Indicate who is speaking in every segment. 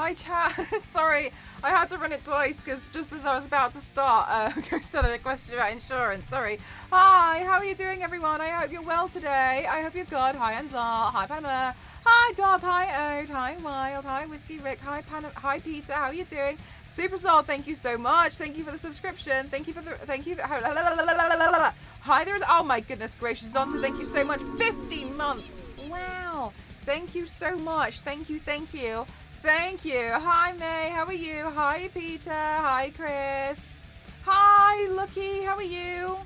Speaker 1: Hi, chat. Sorry, I had to run it twice because just as I was about to start, Ghost had a question about insurance. Sorry. Hi, how are you doing, everyone? I hope you're well today. I hope you're good. Hi, Anzal. Hi, Pamela. Hi, Dob. Hi, Ode. Hi, Wild. Hi, Whiskey Rick. Hi, Hi, Peter. How are you doing? Super Soul, thank you so much. Thank you for the subscription. Thank you for the. Thank you. Hi, there's. Oh my goodness gracious, Zonta. Thank you so much. 15 months. Wow. Thank you so much. Thank you. Thank you. Thank you. Hi, May. How are you? Hi, Peter. Hi, Chris. Hi, Lucky. How are you?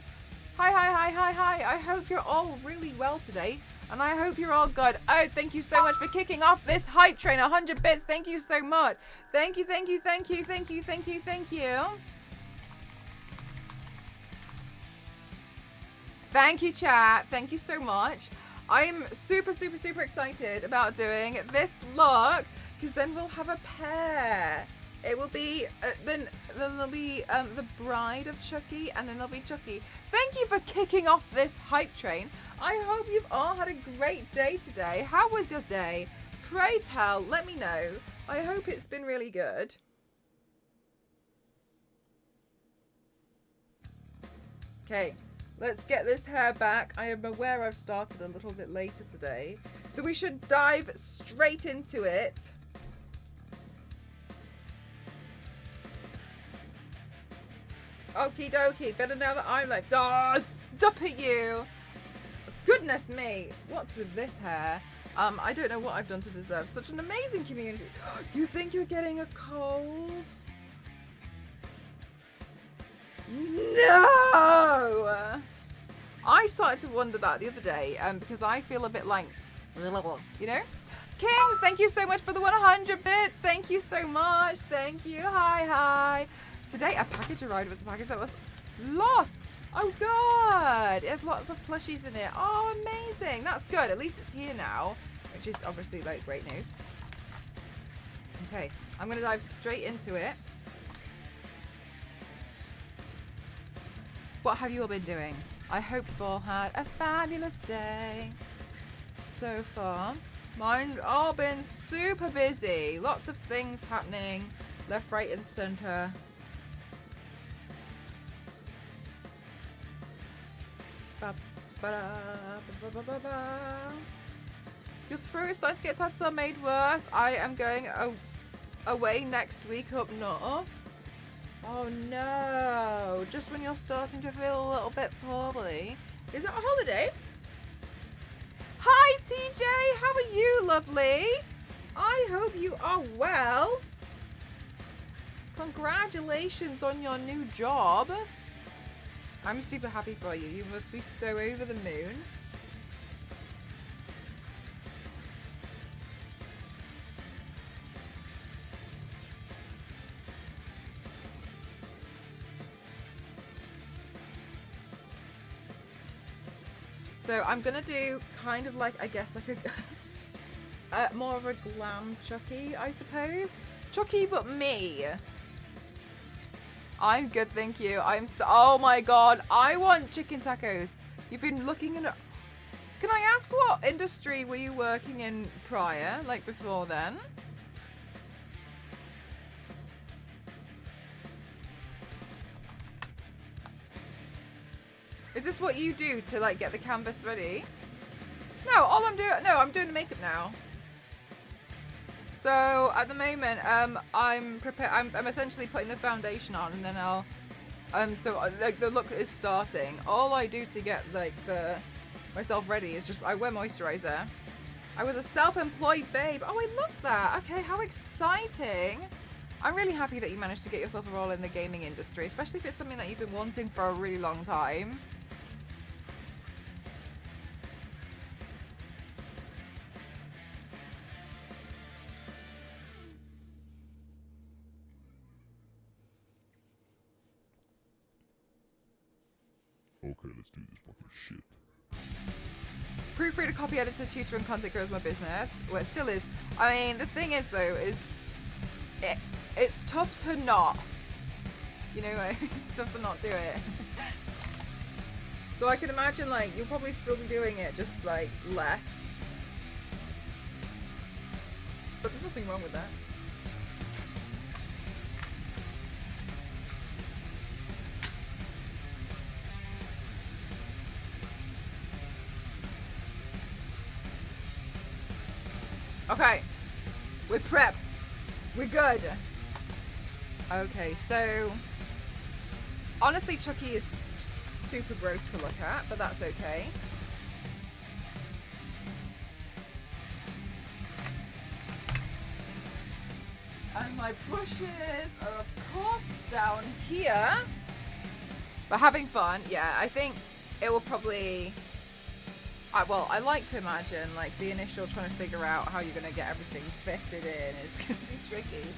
Speaker 1: Hi, hi, hi, hi, hi. I hope you're all really well today. And I hope you're all good. Oh, thank you so much for kicking off this hype train. 100 bits. Thank you so much. Thank you, thank you, thank you, thank you, thank you, thank you. Thank you, chat. Thank you so much. I'm super, super, super excited about doing this look because then we'll have a pair. It will be, then there'll be the bride of Chucky and then there'll be Chucky. Thank you for kicking off this hype train. I hope you've all had a great day today. How was your day? Pray tell, let me know. I hope it's been really good. Okay, let's get this hair back. I am aware I've started a little bit later today, so we should dive straight into it. Okie dokie, better now that I'm like, oh, stop it you. Goodness me, what's with this hair? I don't know what I've done to deserve such an amazing community. You think you're getting a cold? No! I started to wonder that the other day because I feel a bit like, you know? Kings, thank you so much for the 100 bits. Thank you so much. Thank you. Hi, hi. Today, a package arrived. It was a package that was lost. Oh, God. There's lots of plushies in it. Oh, amazing. That's good. At least it's here now, which is obviously, like, great news. Okay. I'm going to dive straight into it. What have you all been doing? I hope you've all had a fabulous day so far. Mine's all been super busy. Lots of things happening left, right, and center. Your throat is starting to get tattoos are made worse. I am going away next week up north. Oh no, just when you're starting to feel a little bit poorly. Is it a holiday? Hi TJ, how are you, lovely? I hope you are well. Congratulations on your new job. I'm super happy for you. You must be so over the moon. So I'm gonna do kind of like, I guess, like a more of a glam Chucky, I suppose. Chucky, but me. I'm good, thank you. I'm so, oh my god, I want chicken tacos. You've been looking in. Can I ask what industry were you working in prior, like before then? Is this what you do to like get the canvas ready? No, all I'm doing, no, I'm doing the makeup now. So at the moment, I'm essentially putting the foundation on, and then I'll, so like the look is starting. All I do to get like myself ready is just I wear moisturizer. I was a self-employed babe. Oh, I love that. Okay, how exciting! I'm really happy that you managed to get yourself a role in the gaming industry, especially if it's something that you've been wanting for a really long time.
Speaker 2: Okay, let's do this fucking shit.
Speaker 1: Proofreader, copy editor, tutor, and content grows my business. Well, it still is. I mean, the thing is, though, is it's tough to not. You know, it's tough to not do it. So I can imagine, like, you'll probably still be doing it, just, like, less. But there's nothing wrong with that. Okay. We're prep. We're good. Okay, so honestly, Chucky is super gross to look at, but that's okay. And my brushes are of course down here. But having fun, yeah, I think it will probably... well, I like to imagine, like, the initial trying to figure out how you're going to get everything fitted in is going to be tricky.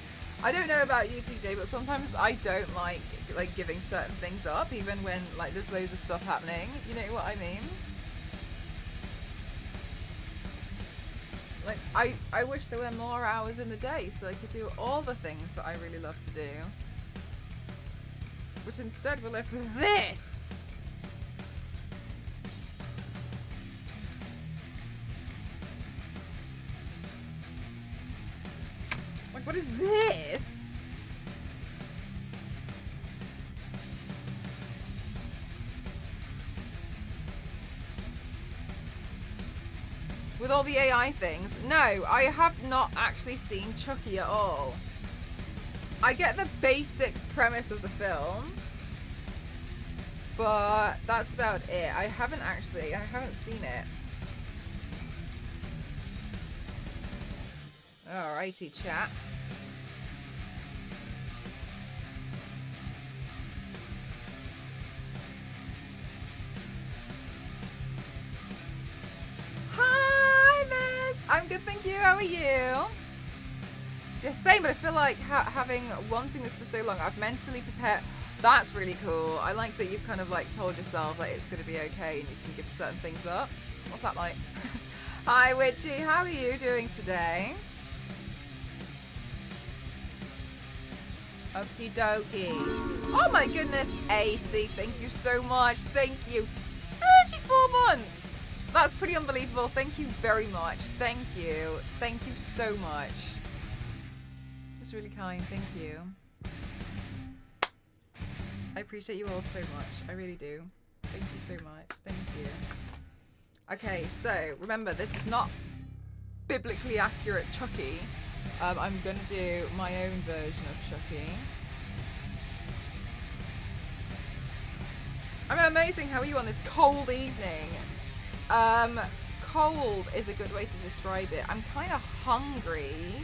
Speaker 1: I don't know about you, TJ, but sometimes I don't like giving certain things up, even when, like, there's loads of stuff happening. You know what I mean? Like, I wish there were more hours in the day so I could do all the things that I really love to do. Which instead we're left with this! Like, what is this? With all the AI things? No, I have not actually seen Chucky at all. I get the basic premise of the film, but that's about it. I haven't seen it. Alrighty, chat. Hi, Miss! I'm good, thank you. How are you? Just same, but I feel like wanting this for so long, I've mentally prepared. That's really cool. I like that you've kind of like told yourself that it's going to be okay and you can give certain things up. What's that like? Hi, Witchy. How are you doing today? Okie dokie. Oh my goodness, AC. Thank you so much. Thank you. 34 months. That's pretty unbelievable. Thank you very much. Thank you. Thank you so much. It's really kind, thank you. I appreciate you all so much. I really do. Thank you so much. Thank you. Okay, so remember, this is not biblically accurate Chucky. I'm gonna do my own version of Chucky. I'm amazing. How are you on this cold evening? Cold is a good way to describe it. I'm kind of hungry.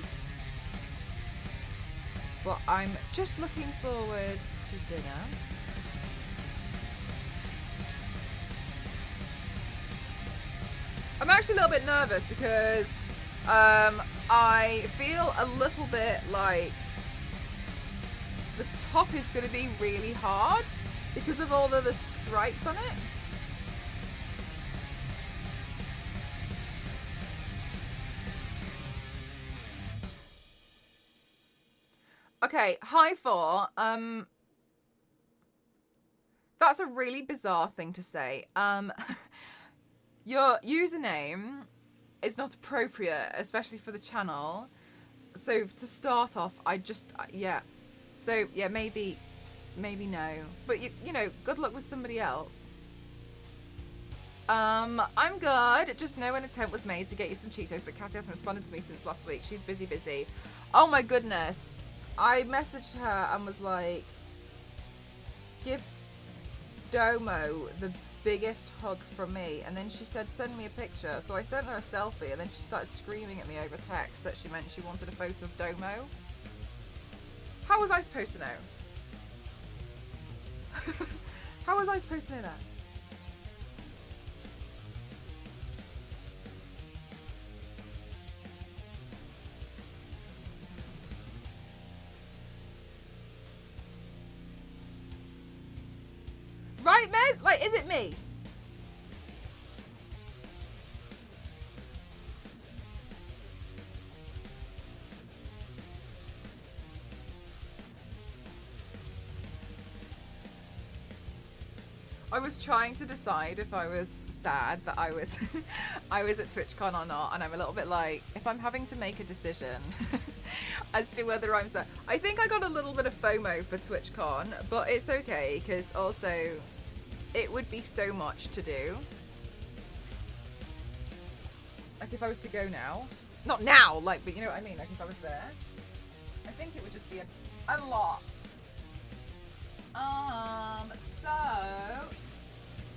Speaker 1: But I'm just looking forward to dinner. I'm actually a little bit nervous because I feel a little bit like the top is going to be really hard because of all the stripes on it. Okay, hi four. That's a really bizarre thing to say. Your username is not appropriate, especially for the channel. So to start off, yeah. So yeah, maybe no. But you know, good luck with somebody else. I'm good. Just know an attempt was made to get you some Cheetos, but Cassie hasn't responded to me since last week. She's busy. Oh my goodness. I messaged her and was like, give Domo the biggest hug from me. And then she said, send me a picture. So I sent her a selfie and then she started screaming at me over text that she meant she wanted a photo of Domo. How was I supposed to know? How was I supposed to know that? Right, Mez? Like, is it me? I was trying to decide if I was sad that I was I was at TwitchCon or not, and I'm a little bit like, if I'm having to make a decision as to whether I'm sad. I think I got a little bit of FOMO for TwitchCon, but it's okay because also it would be so much to do. Like if I was to go now. Not now, like, but you know what I mean? Like, if I was there, I think it would just be a lot. So,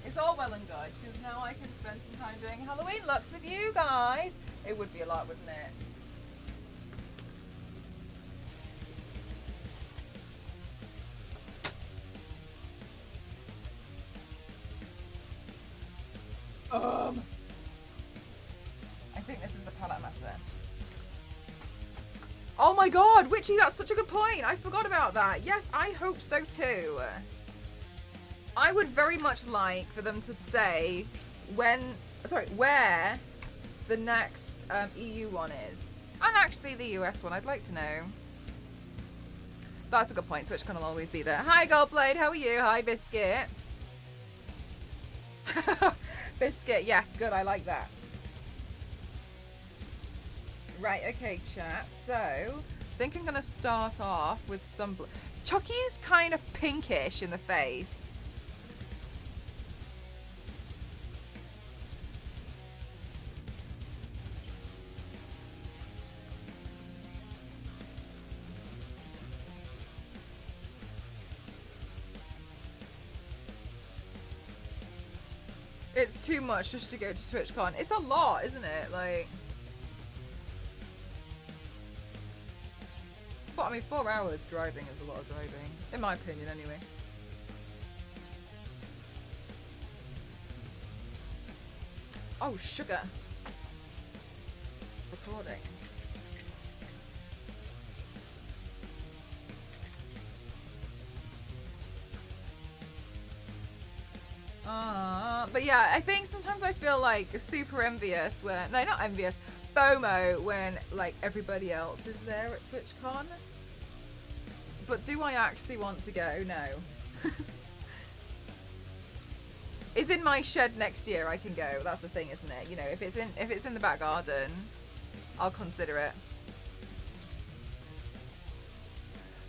Speaker 1: it's all well and good, because now I can spend some time doing Halloween looks with you guys. It would be a lot, wouldn't it? I think this is the palette I'm after. Oh my god, Witchy, that's such a good point. I forgot about that. Yes, I hope so too. I would very much like for them to say where the next EU one is. And actually the US one, I'd like to know. That's a good point. TwitchCon will always be there. Hi, Goldblade, how are you? Hi, Biscuit. Biscuit, yes, good, I like that. Right, okay, chat. So, I think I'm going to start off with some... Chucky's kind of pinkish in the face. It's too much just to go to TwitchCon. It's a lot, isn't it? Like... I mean, 4 hours driving is a lot of driving. In my opinion, anyway. Oh, sugar. Recording. But yeah, I think sometimes I feel like super envious when... No, not envious. FOMO when, like, everybody else is there at TwitchCon. But do I actually want to go? No. It's in my shed next year, I can go. That's the thing, isn't it? You know, if it's in the back garden, I'll consider it.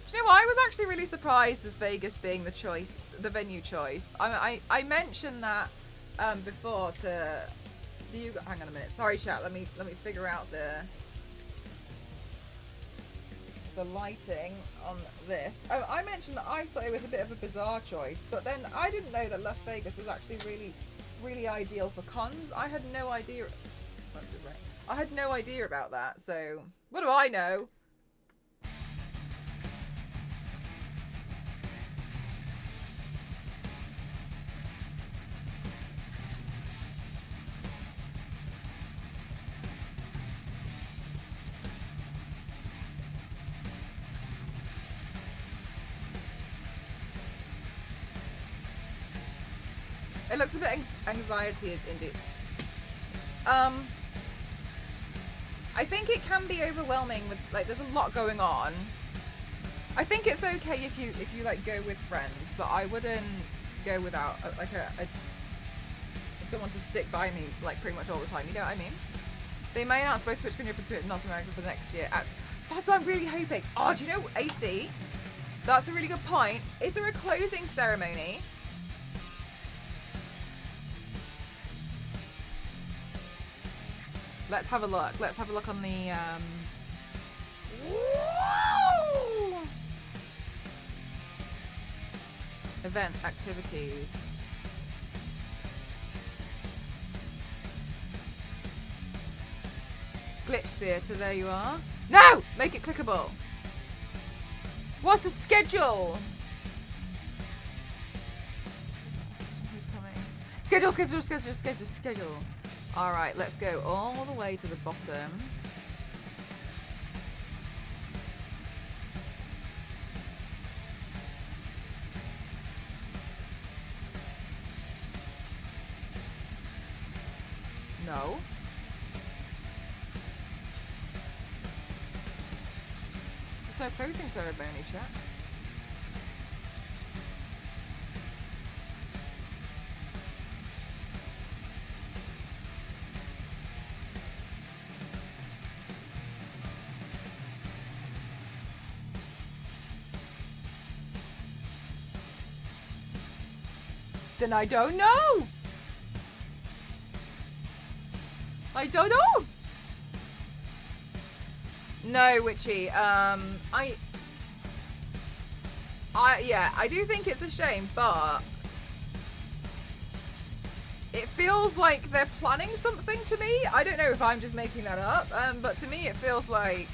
Speaker 1: Do you know what? I was actually really surprised as Vegas being the choice, the venue choice. I mentioned that before to you. Hang on a minute. Sorry, chat. Let me figure out the lighting on this. Oh, I mentioned that I thought it was a bit of a bizarre choice, but then I didn't know that Las Vegas was actually really ideal for cons. I had no idea. I had no idea about that. So what do I know? It looks a bit anxiety-induced. I think it can be overwhelming with, like, there's a lot going on. I think it's okay if you like go with friends, but I wouldn't go without like someone to stick by me like pretty much all the time. You know what I mean? They may announce both TwitchCon Europe and North America for the next year. That's what I'm really hoping. Oh, do you know, AC? That's a really good point. Is there a closing ceremony? Let's have a look. Let's have a look on the whoa! Event activities. Glitch theatre, there you are. No! Make it clickable. What's the schedule? Who's coming? Schedule. Alright, let's go all the way to the bottom. No. There's no closing ceremony, chat. Then I don't know. I don't know. No, Witchy. Yeah, I do think it's a shame, but it feels like they're planning something to me. I don't know if I'm just making that up, but to me it feels like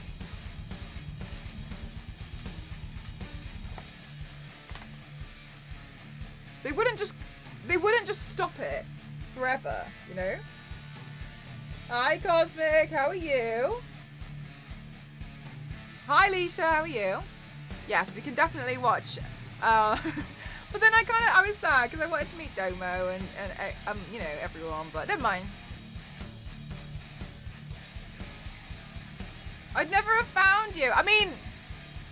Speaker 1: they wouldn't just stop it forever, you know? Hi, Cosmic. How are you? Hi, Leisha. How are you? Yes, we can definitely watch. But then I was sad because I wanted to meet Domo and you know, everyone. But never mind. I'd never have found you. I mean,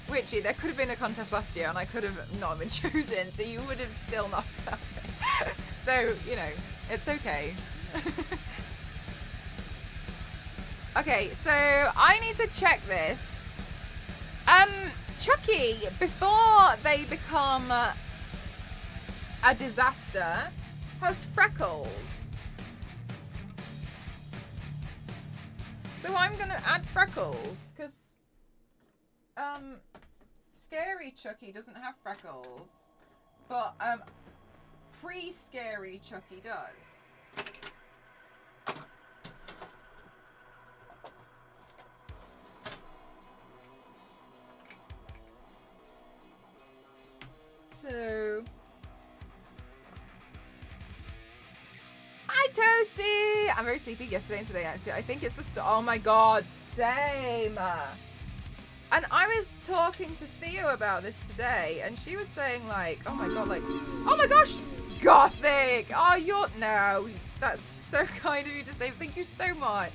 Speaker 1: Witchy, there could have been a contest last year and I could have not been chosen, so you would have still not found me. So, you know, it's okay. Okay, so I need to check this. Chucky, before they become a disaster, has freckles. So I'm gonna add freckles, because Scary Chucky doesn't have freckles, but pre-Scary Chucky does. So, hi Toasty! I'm very sleepy yesterday and today actually. I think it's the start. Oh my god, same! And I was talking to Theo about this today and she was saying like, oh my god, like, oh my gosh! Gothic! Oh, you're, no, that's so kind of you to say. Thank you so much.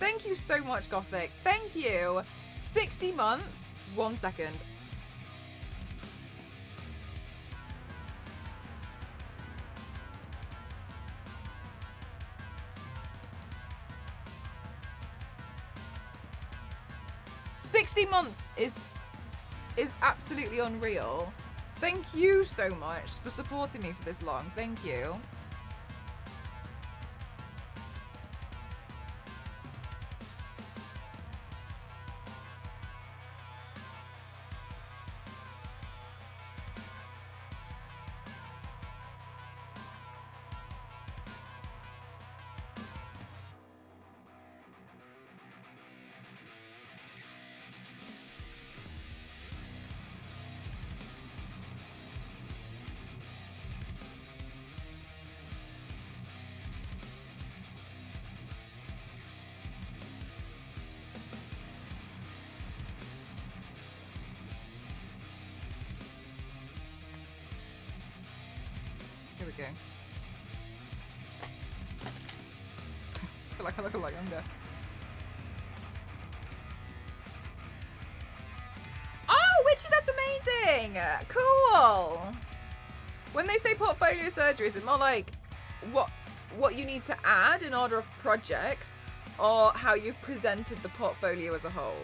Speaker 1: Thank you so much, Gothic. Thank you. 60 months, 1 second. $60 is absolutely unreal. Thank you so much for supporting me for this long. Thank you. Here we go. I feel like I look a lot younger. Oh, Witchy, that's amazing! Cool! When they say portfolio surgery, is it more like what you need to add in order of projects, or how you've presented the portfolio as a whole?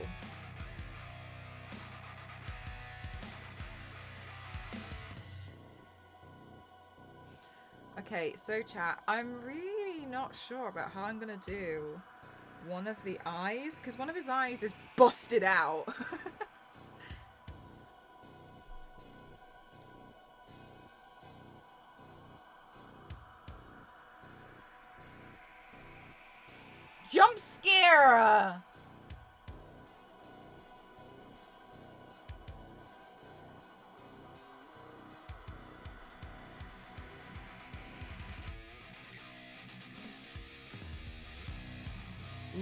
Speaker 1: Okay, so chat, I'm really not sure about how I'm gonna do one of the eyes, because one of his eyes is busted out. Jump scare!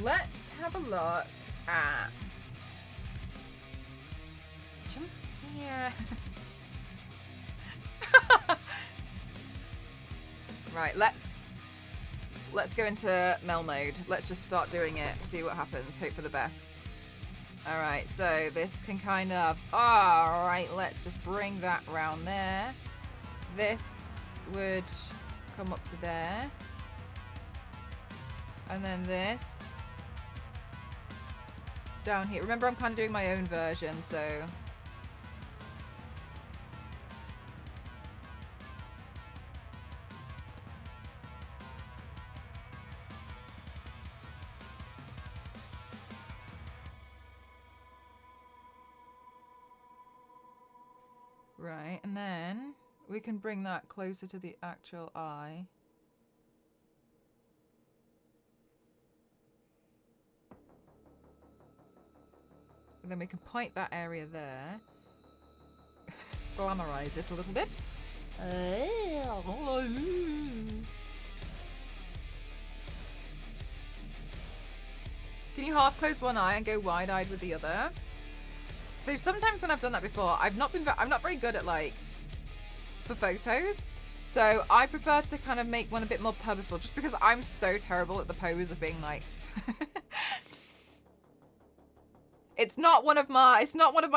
Speaker 1: Let's have a look at jump scare. Right, let's go into Mel mode. Let's just start doing it, see what happens, hope for the best. Alright, so this can kind of, alright, let's just bring that round there. This would come up to there. And then this down here. Remember, I'm kind of doing my own version, so Right, and then we can bring that closer to the actual eye. And then we can point that area there. Glamorize it a little bit. Can you half close one eye and go wide-eyed with the other? So sometimes when I've done that before, I'm not very good at like for photos. So I prefer to kind of make one a bit more purposeful, just because I'm so terrible at the pose of being like. It's not one of my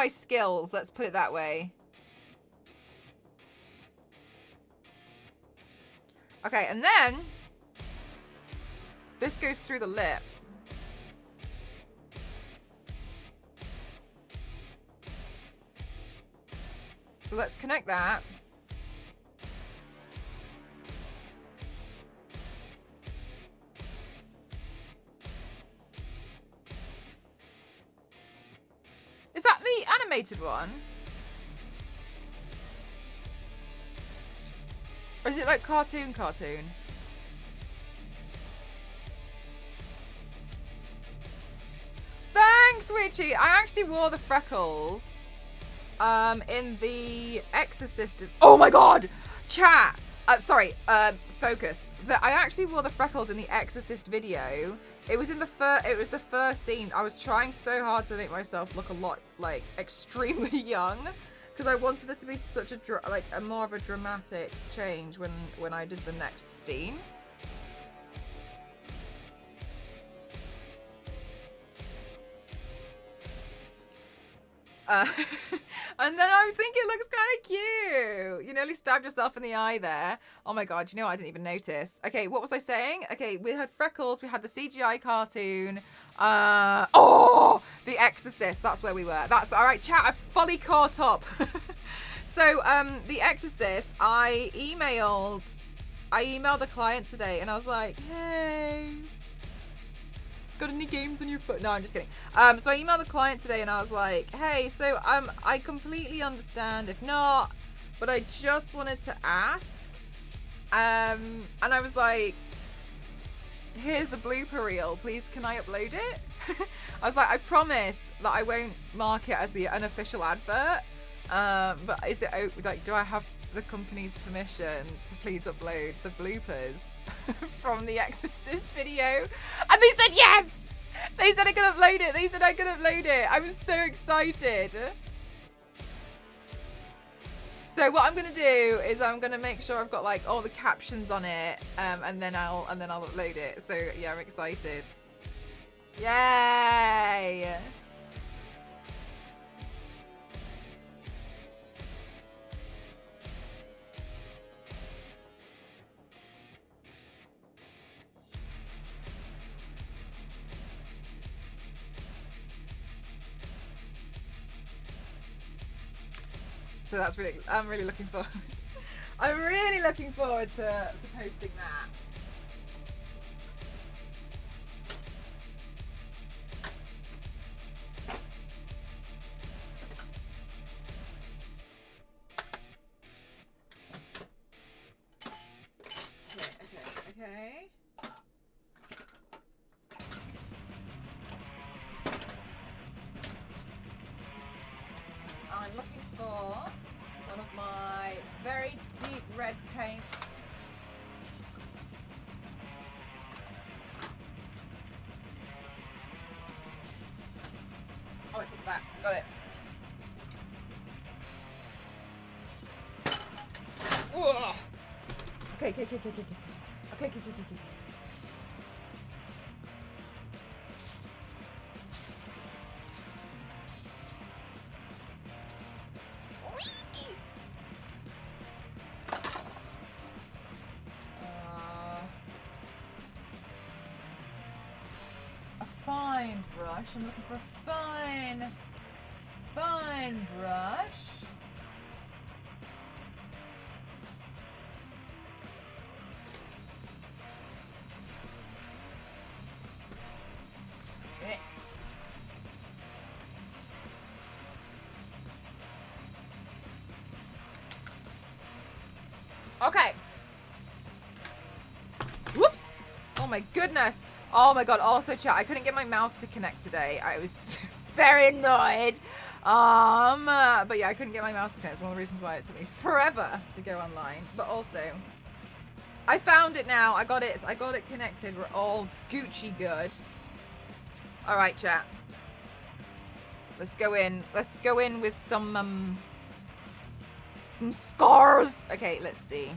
Speaker 1: skills. Let's put it that way. Okay, and then this goes through the lip. So let's connect that. Is that the animated one? Or is it like cartoon? Thanks, Witchy. I actually wore the freckles in the Exorcist. Oh my god! Chat! Focus. I actually wore the freckles in the Exorcist video. It was in the first scene. I was trying so hard to make myself look a lot like extremely young, because I wanted it to be such a more of a dramatic change when I did the next scene. And then I think it looks kind of cute. You nearly stabbed yourself in the eye there. Oh my god, you know what? I didn't even notice. Okay, what was I saying? Okay, we had freckles, we had the CGI cartoon. The Exorcist, that's where we were. That's all right, chat, I've fully caught up. So, the Exorcist, I emailed the client today and I was like, hey, got any games on your foot? No, I'm just kidding. So I emailed the client today and I was like, hey, so I completely understand if not, but I just wanted to ask. And I was like, here's the blooper reel, please can I upload it? I was like, I promise that I won't mark it as the unofficial advert. But is it like, do I have the company's permission to please upload the bloopers from the Exorcist video? And they said yes! They said I could upload it. I was so excited. So what I'm gonna do is I'm gonna make sure I've got like all the captions on it, and then I'll upload it. So yeah, I'm excited. Yay! So that's really, I'm really looking forward. I'm really looking forward to posting that. Okay. I'm looking for one of my very deep red paints. Oh, it's at the back. Got it. Whoa. Okay. Okay. A fine brush. I'm looking for a fine brush. Oh my goodness. Oh my god. Also, chat, I couldn't get my mouse to connect today. I was very annoyed. But yeah, I couldn't get my mouse to connect. It's one of the reasons why it took me forever to go online. But also, I found it now. I got it connected. We're all Gucci good. All right, chat. Let's go in. Let's go in with some scars. Okay, let's see.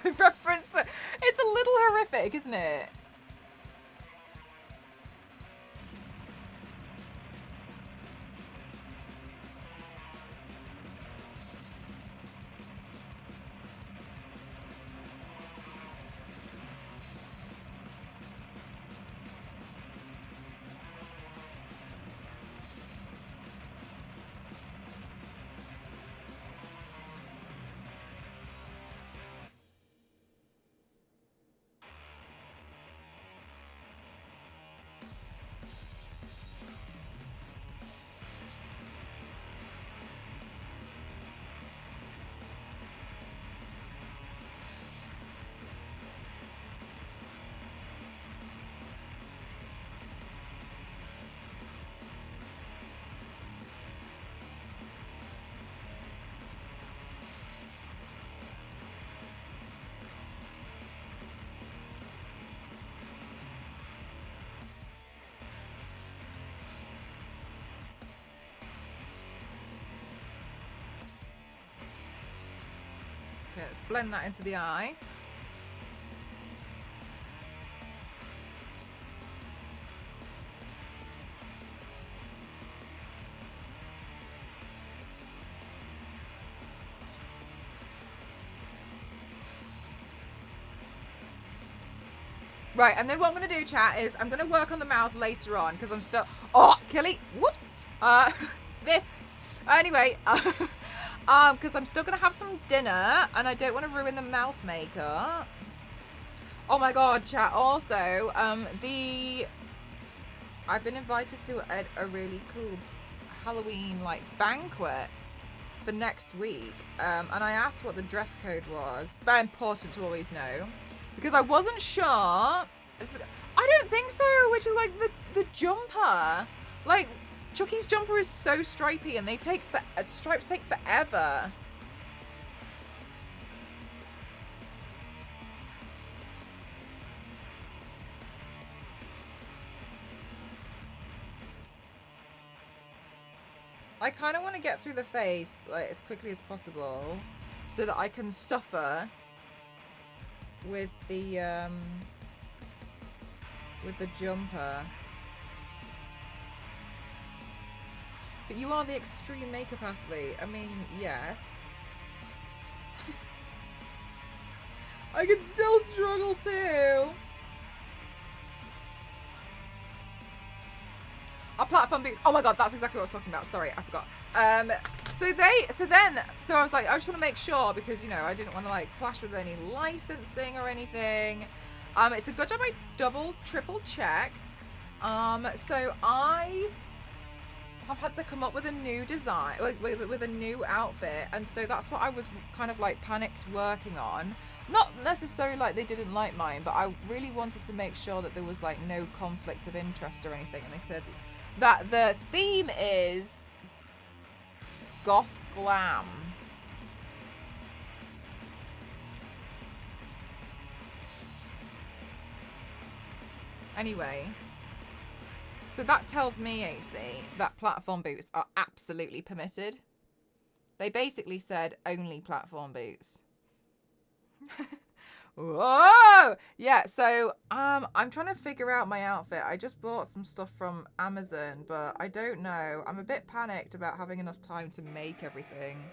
Speaker 1: The reference, it's a little horrific, isn't it? Okay, let's blend that into the eye. Right, and then what I'm going to do, chat, is I'm going to work on the mouth later on, because I'm still... Oh, Killy! Whoops! This. Anyway, because I'm still going to have some dinner, and I don't want to ruin the mouth makeup. Oh my god, chat, also, I've been invited to a really cool Halloween, like, banquet for next week, and I asked what the dress code was. Very important to always know. Because I wasn't sure. I don't think so, which is like the jumper. Like, Chucky's jumper is so stripy and stripes take forever. I kind of want to get through the face like as quickly as possible so that I can suffer with the jumper. But you are the extreme makeup athlete. I mean, yes. I can still struggle too. Our platform boots. Oh my god, that's exactly what I was talking about. Sorry, I forgot. So I was like, I just want to make sure because, you know, I didn't want to like clash with any licensing or anything. It's a good job I double, triple checked. So I have had to come up with a new design, with a new outfit, and so that's what I was kind of like panicked working on. Not necessarily like they didn't like mine, but I really wanted to make sure that there was like no conflict of interest or anything. And they said that the theme is goth glam. Anyway, so that tells me, AC, that platform boots are absolutely permitted. They basically said only platform boots. Whoa! Yeah, so I'm trying to figure out my outfit. I just bought some stuff from Amazon, but I don't know. I'm a bit panicked about having enough time to make everything.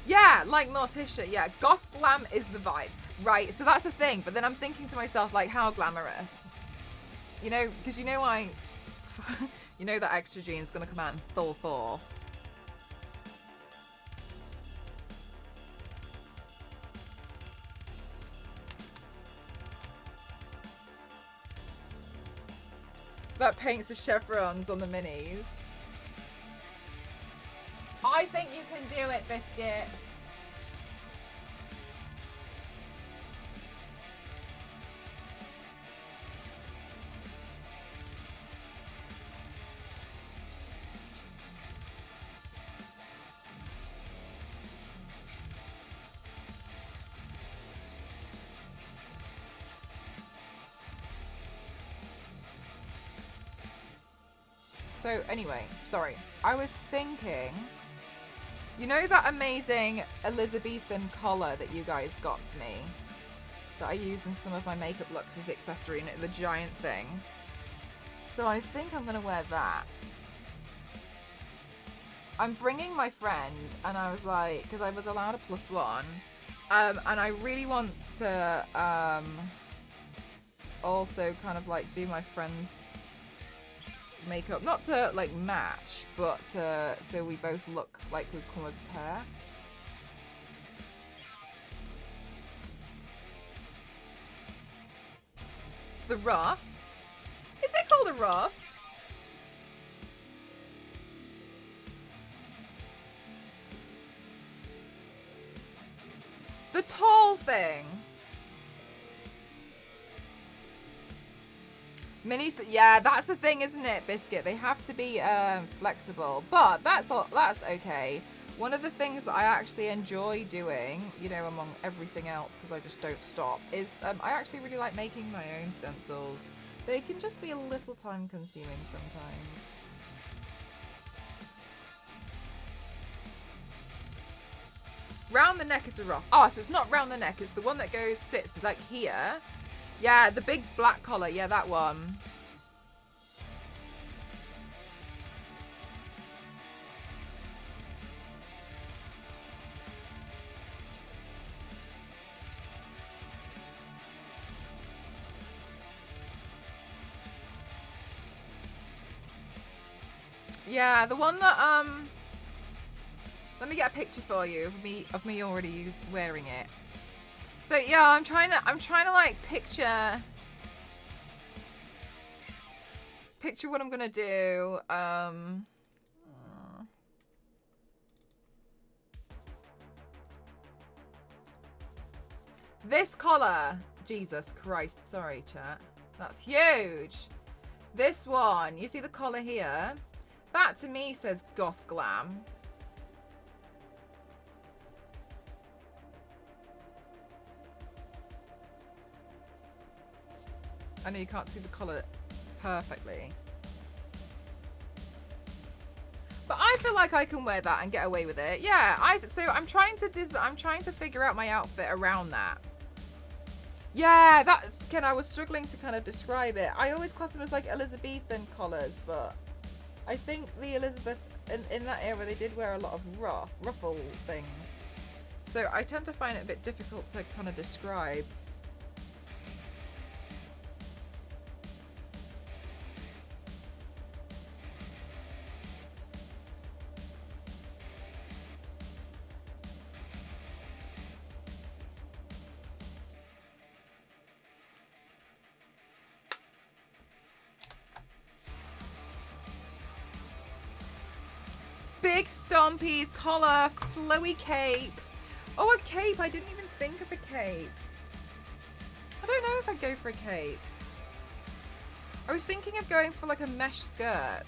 Speaker 1: Yeah, like Morticia. Yeah, goth glam is the vibe. Right, so that's the thing. But then I'm thinking to myself, like, how glamorous? You know, because you know you know that extra gene's going to come out in full force. That paints the chevrons on the minis. I think you can do it, Biscuit. So anyway, sorry. I was thinking, you know that amazing Elizabethan collar that you guys got for me? That I use in some of my makeup looks as the accessory, and the giant thing. So I think I'm going to wear that. I'm bringing my friend, and I was like, because I was allowed a +1. And I really want to also kind of like do my friend's makeup, not to like match, but so we both look like we've come as a pair. The ruff? Is it called a ruff? The tall thing. Minis, yeah, that's the thing, isn't it, Biscuit? They have to be flexible, but that's okay. One of the things that I actually enjoy doing, you know, among everything else, because I just don't stop, is I actually really like making my own stencils. They can just be a little time consuming sometimes. Round the neck is a ruff. Oh, so it's not round the neck, it's the one that sits like here. Yeah, the big black collar. Yeah, that one. Yeah, the one that let me get a picture for you of me already wearing it. So yeah, I'm trying to like picture what I'm gonna do. This collar. Jesus Christ, sorry chat. That's huge. This one, you see the collar here? That to me says goth glam. I know you can't see the collar perfectly. But I feel like I can wear that and get away with it. Yeah, so I'm trying to figure out my outfit around that. Yeah, that's Ken, I was struggling to kind of describe it. I always class them as like Elizabethan collars, but I think the Elizabeth in that era they did wear a lot of ruffle things. So I tend to find it a bit difficult to kind of describe. Big stompies, collar, flowy cape. Oh, a cape. I didn't even think of a cape. I don't know if I'd go for a cape. I was thinking of going for like a mesh skirt.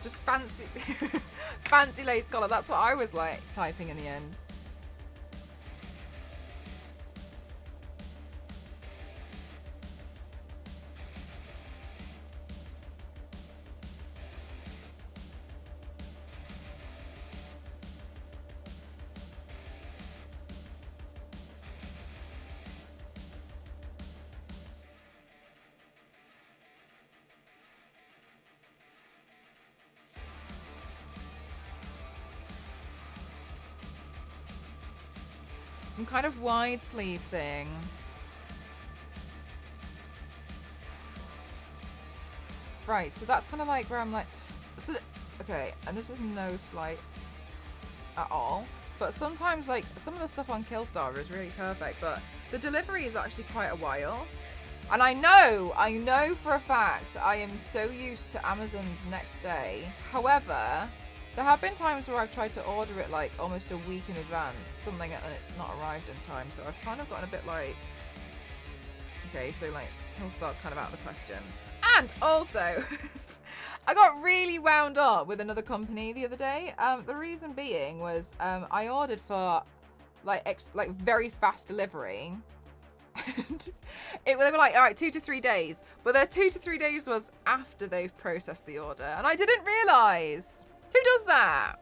Speaker 1: Just fancy, fancy lace collar. That's what I was like typing in the end. Some kind of wide sleeve thing. Right, so that's kind of like where I'm like, so, okay, and this is no slight at all, but sometimes like some of the stuff on Killstar is really perfect, but the delivery is actually quite a while. And I know for a fact I am so used to Amazon's next day. However, there have been times where I've tried to order it like almost a week in advance, something, and it's not arrived in time. So I've kind of gotten a bit like, okay, so like Killstar's kind of out of the question. And also, I got really wound up with another company the other day. The reason being was I ordered for like very fast delivery. And they were like, all right, 2 to 3 days. But their 2 to 3 days was after they've processed the order. And I didn't realise. Who does that?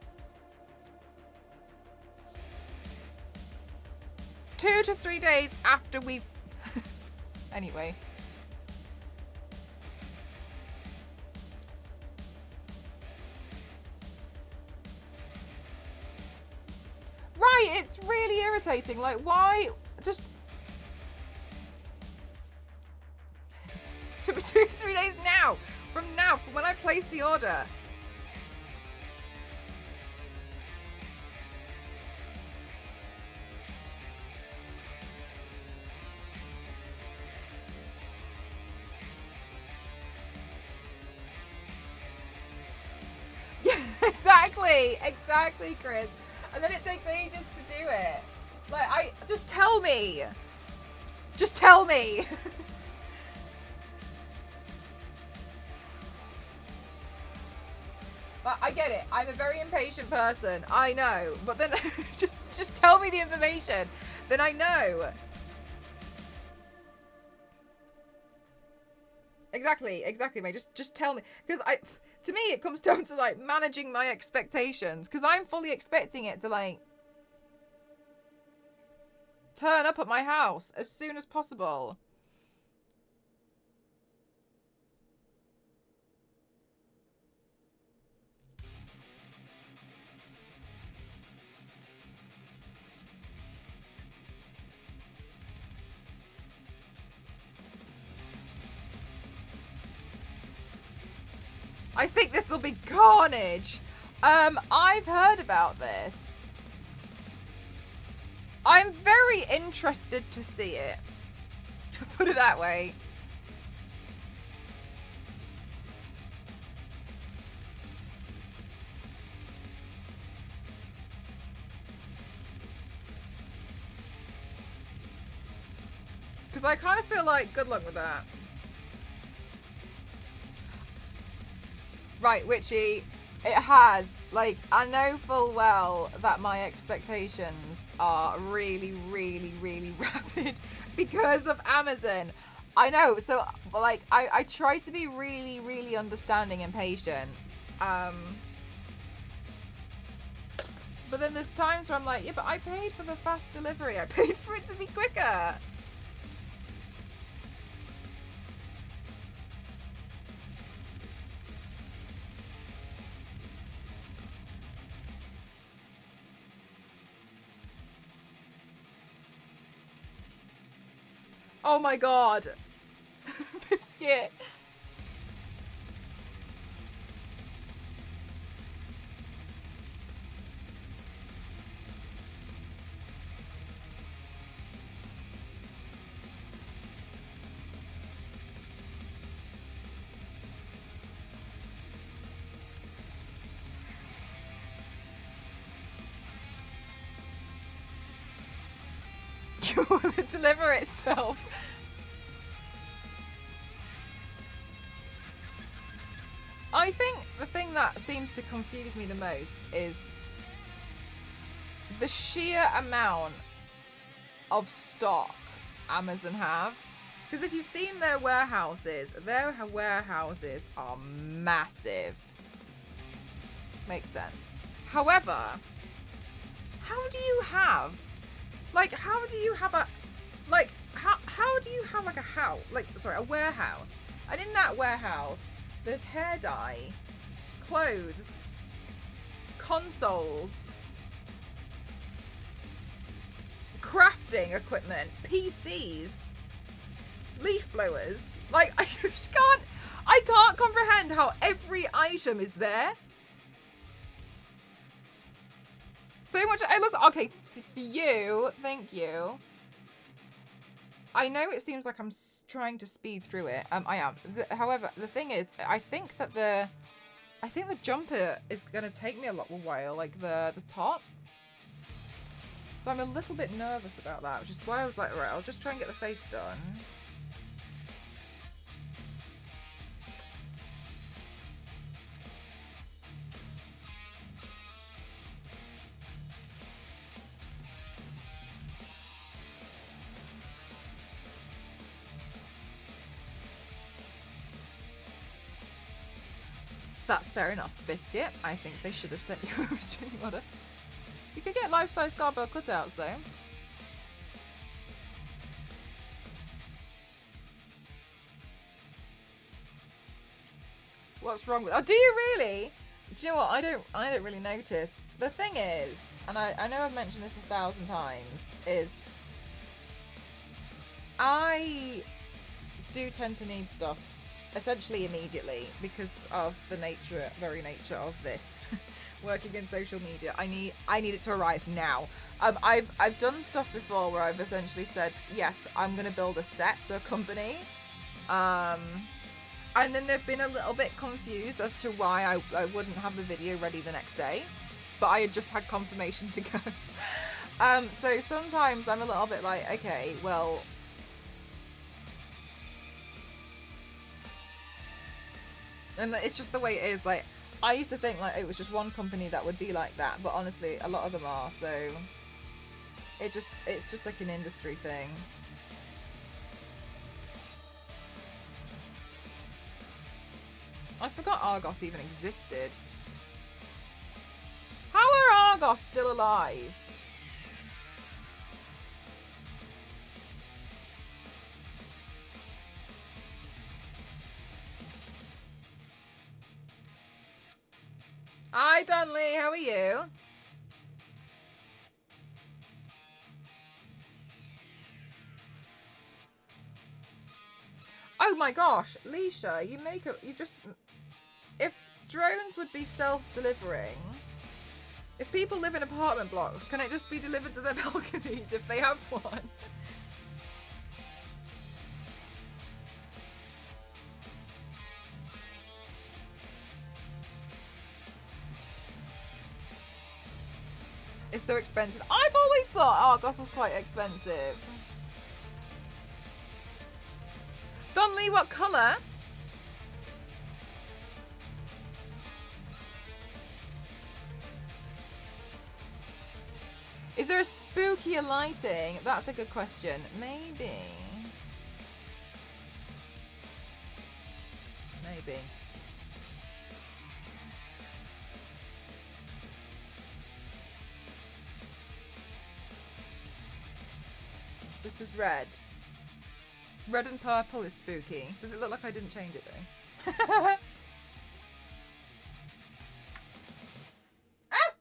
Speaker 1: 2 to 3 days after we've... Anyway. Right, it's really irritating. Like, why? Just... 2 to 3 days now. From when I place the order. Exactly, Chris. And then it takes ages to do it. Like, just tell me. Just tell me. But I get it. I'm a very impatient person. I know. But then just tell me the information. Then I know. Exactly, mate. Just tell me. Because to me, it comes down to like managing my expectations. Because I'm fully expecting it to like turn up at my house as soon as possible. I think this will be carnage. I've heard about this. I'm very interested to see it. Put it that way. Because I kind of feel like good luck with that. Right, Witchy, it has. Like, I know full well that my expectations are really, really, really rapid because of Amazon. I know, so, like, I try to be really, really understanding and patient. But then there's times where I'm like, yeah, but I paid for the fast delivery. I paid for it to be quicker. Oh my god. Biscuit. Will it deliver itself? I think the thing that seems to confuse me the most is the sheer amount of stock Amazon have. Because if you've seen their warehouses are massive. Makes sense. However, how do you have a house, a warehouse, and in that warehouse there's hair dye, clothes, consoles, crafting equipment, PCs, leaf blowers. Like, I can't comprehend how every item is there. So much. It looks okay for you. Thank you. I know it seems like I'm trying to speed through it. I am. However, the thing is, I think the jumper is gonna take me a while. Like the top. So I'm a little bit nervous about that, which is why I was like, right, I'll just try and get the face done. That's fair enough, Biscuit. I think they should have sent you a restraining order. You could get life-size cardboard cutouts, though. What's wrong with... Oh, do you really? Do you know what? I don't really notice. The thing is, and I know I've mentioned this 1,000 times, is I do tend to need stuff essentially immediately because of the very nature of this working in social media. I need it to arrive now. I've done stuff before where I've essentially said, yes, I'm gonna build a set to a company, and then they've been a little bit confused as to why I wouldn't have the video ready the next day, but I had just had confirmation to go. So sometimes I'm a little bit like, okay, well, and it's just the way it is. Like, I used to think like it was just one company that would be like that, but honestly, a lot of them are. So it's just like an industry thing. I forgot Argos even existed. How are Argos still alive? Hi, Donnelly. How are you? Oh my gosh, Leisha, you just... If drones would be self-delivering, if people live in apartment blocks, can it just be delivered to their balconies if they have one? It's so expensive. I've always thought Argos was quite expensive. Donnelly, what colour? Is there a spookier lighting? That's a good question. Maybe. Maybe. This is red. Red and purple is spooky. Does it look like I didn't change it though? Ah!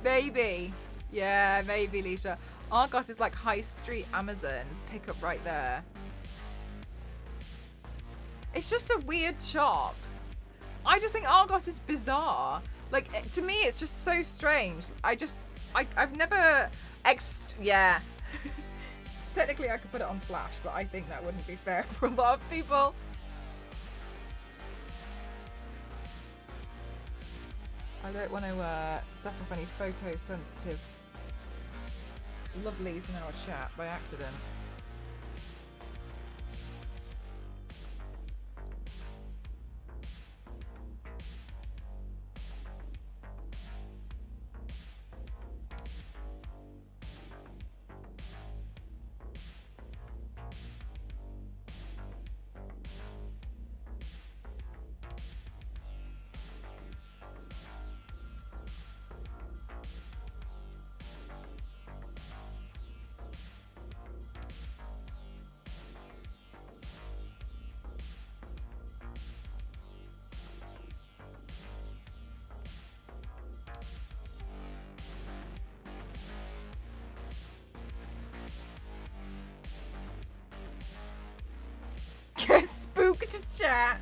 Speaker 1: Maybe. Yeah, maybe, Leisha. Argos is like high street Amazon. Pick up right there. It's just a weird shop. I just think Argos is bizarre. Like, to me, it's just so strange. I've never... Yeah. Technically, I could put it on flash, but I think that wouldn't be fair for a lot of people. I don't want to set off any photosensitive lovelies in our chat by accident. Spooked chat.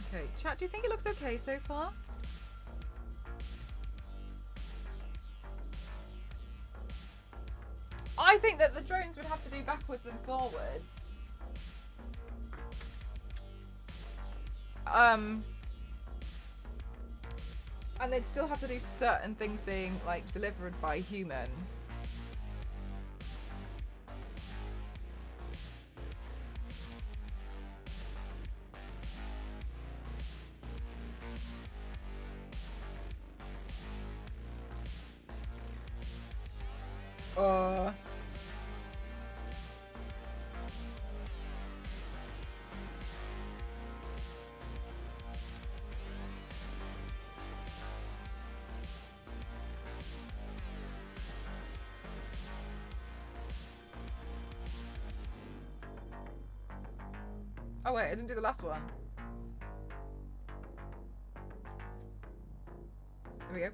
Speaker 1: Okay, chat, do you think it looks okay so far? I think that the drones would have to do backwards and forwards. And they'd still have to do certain things being, like, delivered by human. Oh wait, I didn't do the last one. There we go.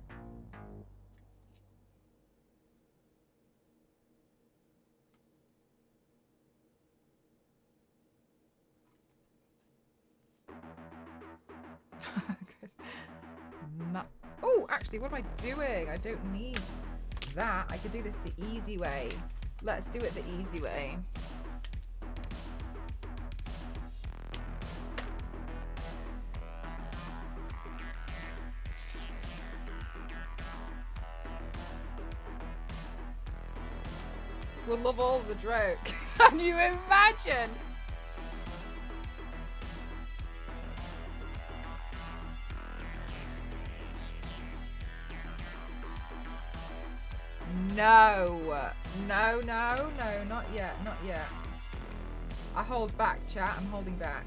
Speaker 1: Oh, actually, what am I doing? I don't need that. I could do this the easy way. Let's do it the easy way. We'll love all the drone. Can you imagine? No. No, no, no, not yet, not yet. I hold back, chat. I'm holding back.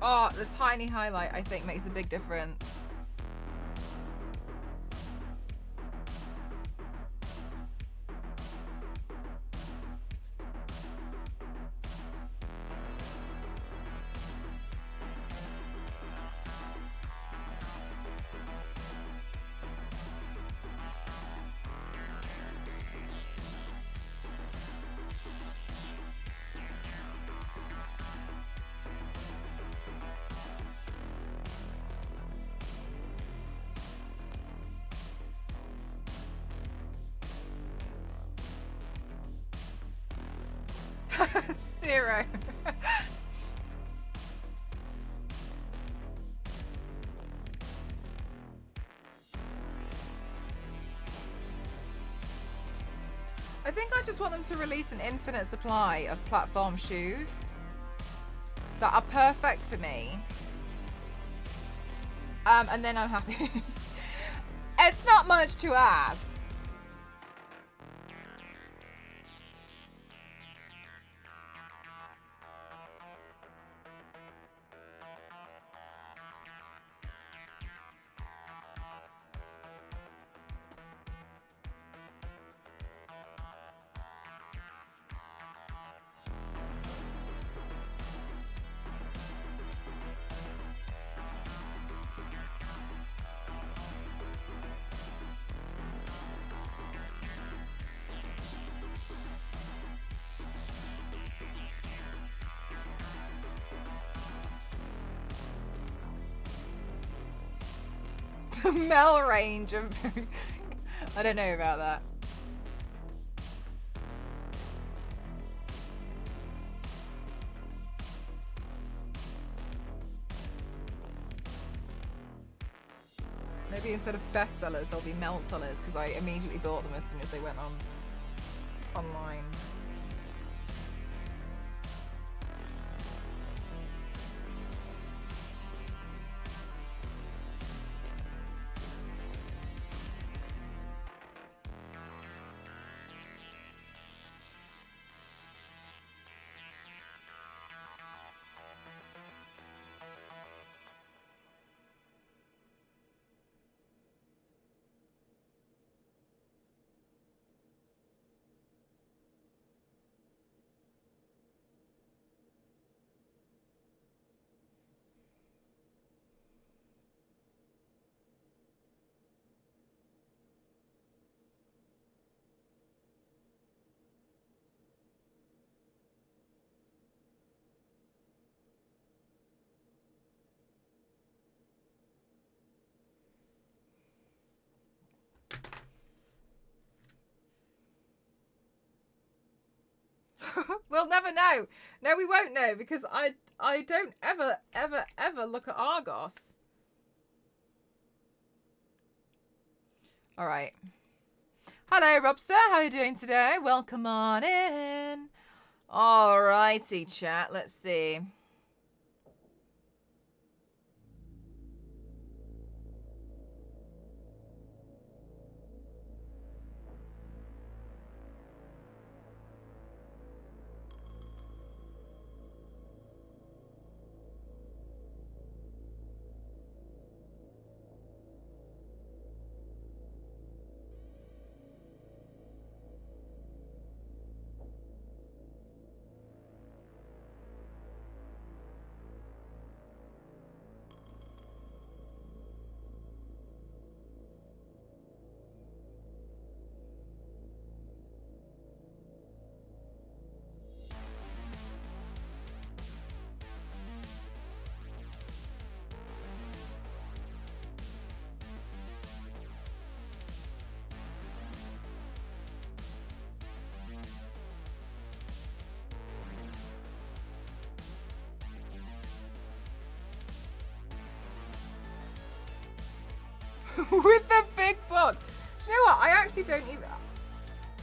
Speaker 1: Oh, the tiny highlight, I think, makes a big difference. 0. I think I just want them to release an infinite supply of platform shoes that are perfect for me. And then I'm happy. It's not much to ask. The Mel range of... I don't know about that. Maybe instead of bestsellers, they'll be melt sellers because I immediately bought them as soon as they went online. We'll never know. No, we won't know because I don't ever look at Argos. All right. Hello, Robster. How are you doing today? Welcome on in. All righty, chat. Let's see. With the big box. Do you know what? I actually don't even...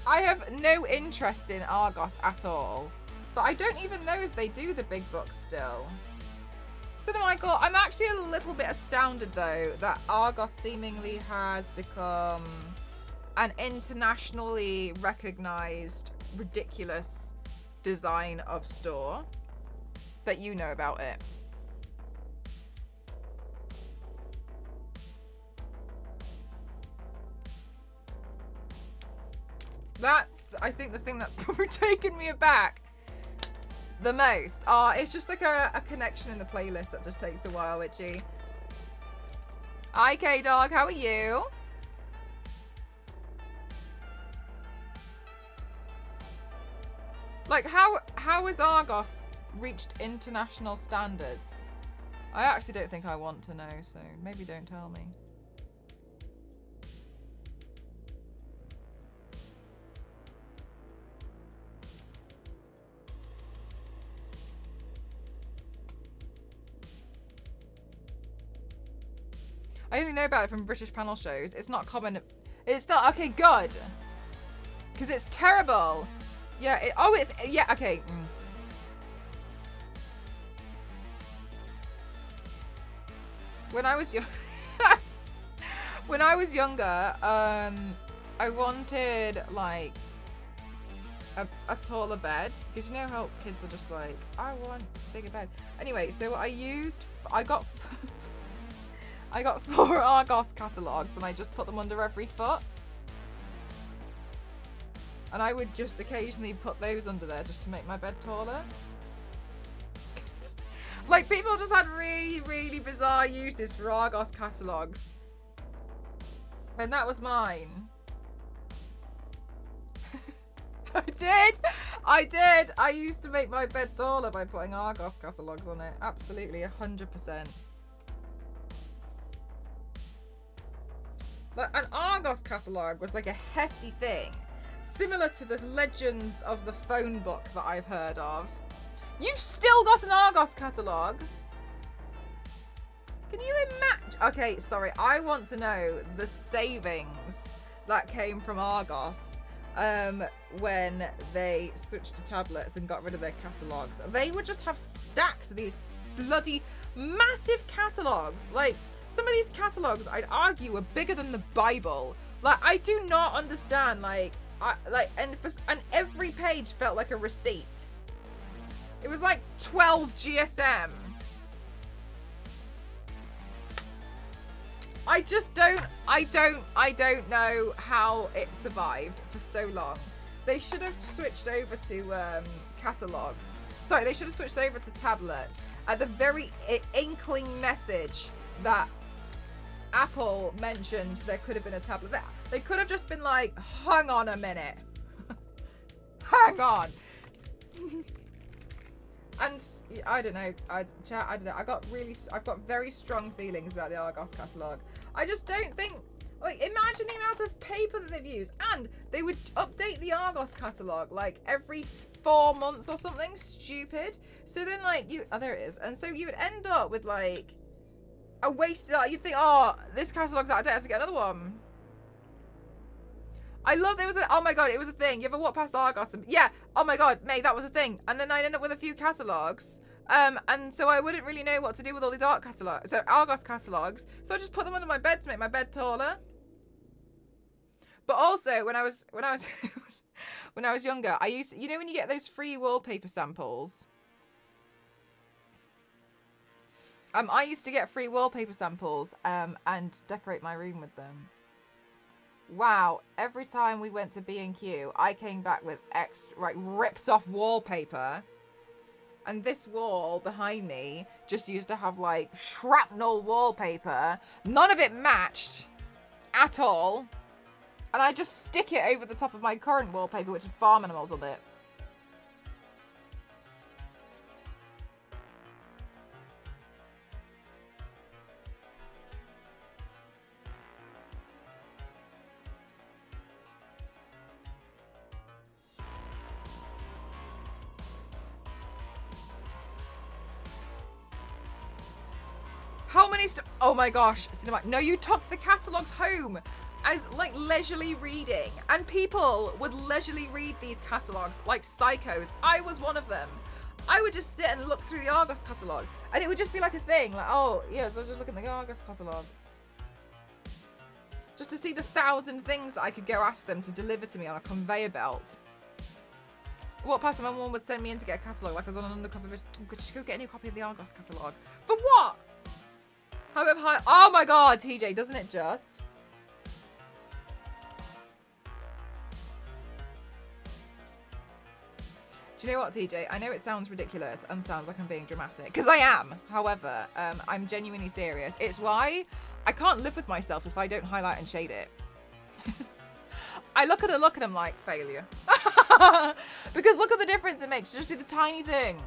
Speaker 1: I have no interest in Argos at all. But I don't even know if they do the big books still. So no, I'm actually a little bit astounded though that Argos seemingly has become an internationally recognized ridiculous design of store. That you know about it. That's, I think, the thing that's probably taken me aback the most. It's just like a connection in the playlist that just takes a while, Witchy. Hi, K-Dog, how are you? Like, how has Argos reached international standards? I actually don't think I want to know, so maybe don't tell me. I only know about it from British panel shows. It's not common. It's not. Okay, good. Because it's terrible. Yeah. Yeah. Okay. When I was young, when I was younger, I wanted like a taller bed, because you know how kids are just like, I want a bigger bed. Anyway, so I got 4 Argos catalogues, and I just put them under every foot. And I would just occasionally put those under there just to make my bed taller. Like, people just had really, really bizarre uses for Argos catalogues. And that was mine. I did. I used to make my bed taller by putting Argos catalogues on it. Absolutely, 100%. Like, an Argos catalogue was like a hefty thing. Similar to the legends of the phone book that I've heard of. You've still got an Argos catalogue? Can you imagine? Okay, sorry. I want to know the savings that came from Argos when they switched to tablets and got rid of their catalogues. They would just have stacks of these bloody massive catalogues. Like, some of these catalogues, I'd argue, were bigger than the Bible. Like, I do not understand. And every page felt like a receipt. It was like 12 GSM. I don't know how it survived for so long. They should have switched over to catalogs. Sorry, they should have switched over to tablets at the very inkling message that Apple mentioned there could have been a tablet. They could have just been like, hang on a minute. Hang on. And I don't know. I don't know. I've got very strong feelings about the Argos catalogue. I just don't think, like, imagine the amount of paper that they've used. And they would update the Argos catalogue like every 4 months or something stupid. So then, like, there it is. And so you would end up with like a wasted. You'd think, oh, this catalogue's out of date, I have to get another one. I love oh my god, it was a thing. You ever walk past Argos? Yeah, oh my god, mate, that was a thing. And then I'd end up with a few catalogues. And so I wouldn't really know what to do with all these Argos catalogues. So I just put them under my bed to make my bed taller. But also, when I was when I was younger, I used to, you know when you get those free wallpaper samples? I used to get free wallpaper samples and decorate my room with them. Wow, every time we went to B&Q, I came back with ripped off wallpaper. And this wall behind me just used to have like shrapnel wallpaper. None of it matched at all. And I just stick it over the top of my current wallpaper, which has farm animals on it. How many? Oh my gosh, cinema. No, you took the catalogues home as like leisurely reading, and people would leisurely read these catalogues like psychos. I was one of them. I would just sit and look through the Argos catalogue, and it would just be like a thing, like, oh yeah, so just look at the Argos catalogue, just to see the 1,000 things that I could go ask them to deliver to me on a conveyor belt. What past my mum would send me in to get a catalogue, like I was on an undercover bitch. Could she go get a new copy of the Argos catalogue? For what? However high. Oh my god, TJ, doesn't it just? Do you know what, TJ? I know it sounds ridiculous and sounds like I'm being dramatic, because I am. However, I'm genuinely serious. It's why I can't live with myself if I don't highlight and shade it. I look at a look and I'm like, failure. Because look at the difference it makes. Just do the tiny thing.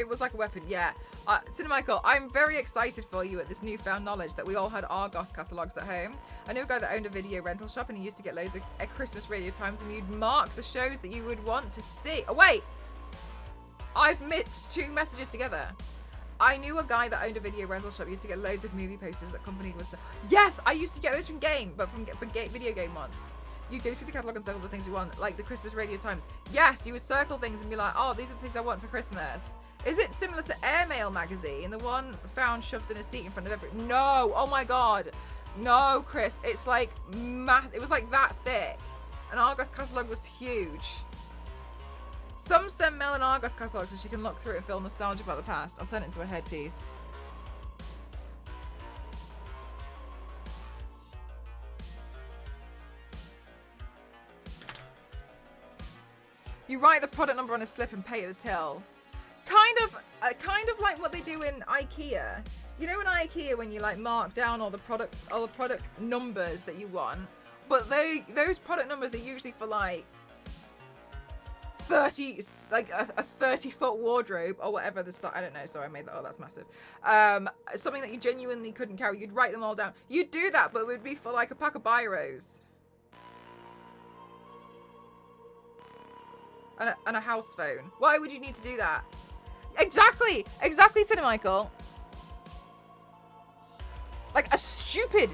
Speaker 1: It was like a weapon, yeah. Cinemichael, I'm very excited for you at this newfound knowledge that we all had Argos catalogues at home. I knew a guy that owned a video rental shop and he used to get loads of Christmas radio times and you'd mark the shows that you would want to see. Oh, wait. I've mixed 2 messages together. I knew a guy that owned a video rental shop. Used to get loads of movie posters that company was. Yes, I used to get those from Game, but for video game ones. You go through the catalogue and circle the things you want, like the Christmas radio times. Yes, you would circle things and be like, oh, these are the things I want for Christmas. Is it similar to Airmail magazine, the one found shoved in a seat in front of everyone? No, oh my God. No, Chris, it's like it was like that thick. And Argos catalogue was huge. Some send Mel an Argos catalogue so she can look through it and feel nostalgia about the past. I'll turn it into a headpiece. You write the product number on a slip and pay at the till. Kind of like what they do in IKEA. You know in IKEA when you like mark down all the product numbers that you want, but those product numbers are usually for like 30, like a 30-foot wardrobe or whatever the size. I don't know. Sorry, I made that. Oh, that's massive. Something that you genuinely couldn't carry. You'd write them all down. You'd do that, but it would be for like a pack of biros. And a house phone. Why would you need to do that? Exactly, Cinemichael. Like a stupid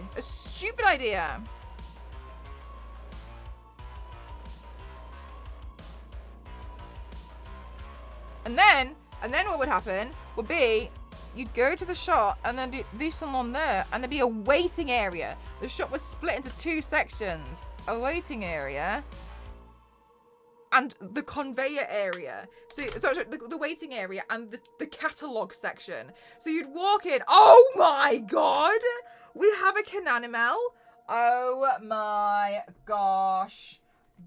Speaker 1: idea. And then what would happen would be you'd go to the shop and then do someone there and there'd be a waiting area. The shop was split into 2 sections. A waiting area and the conveyor area. So the waiting area and the catalogue section. So you'd walk in. Oh my God! We have a Cananimal. Oh my gosh.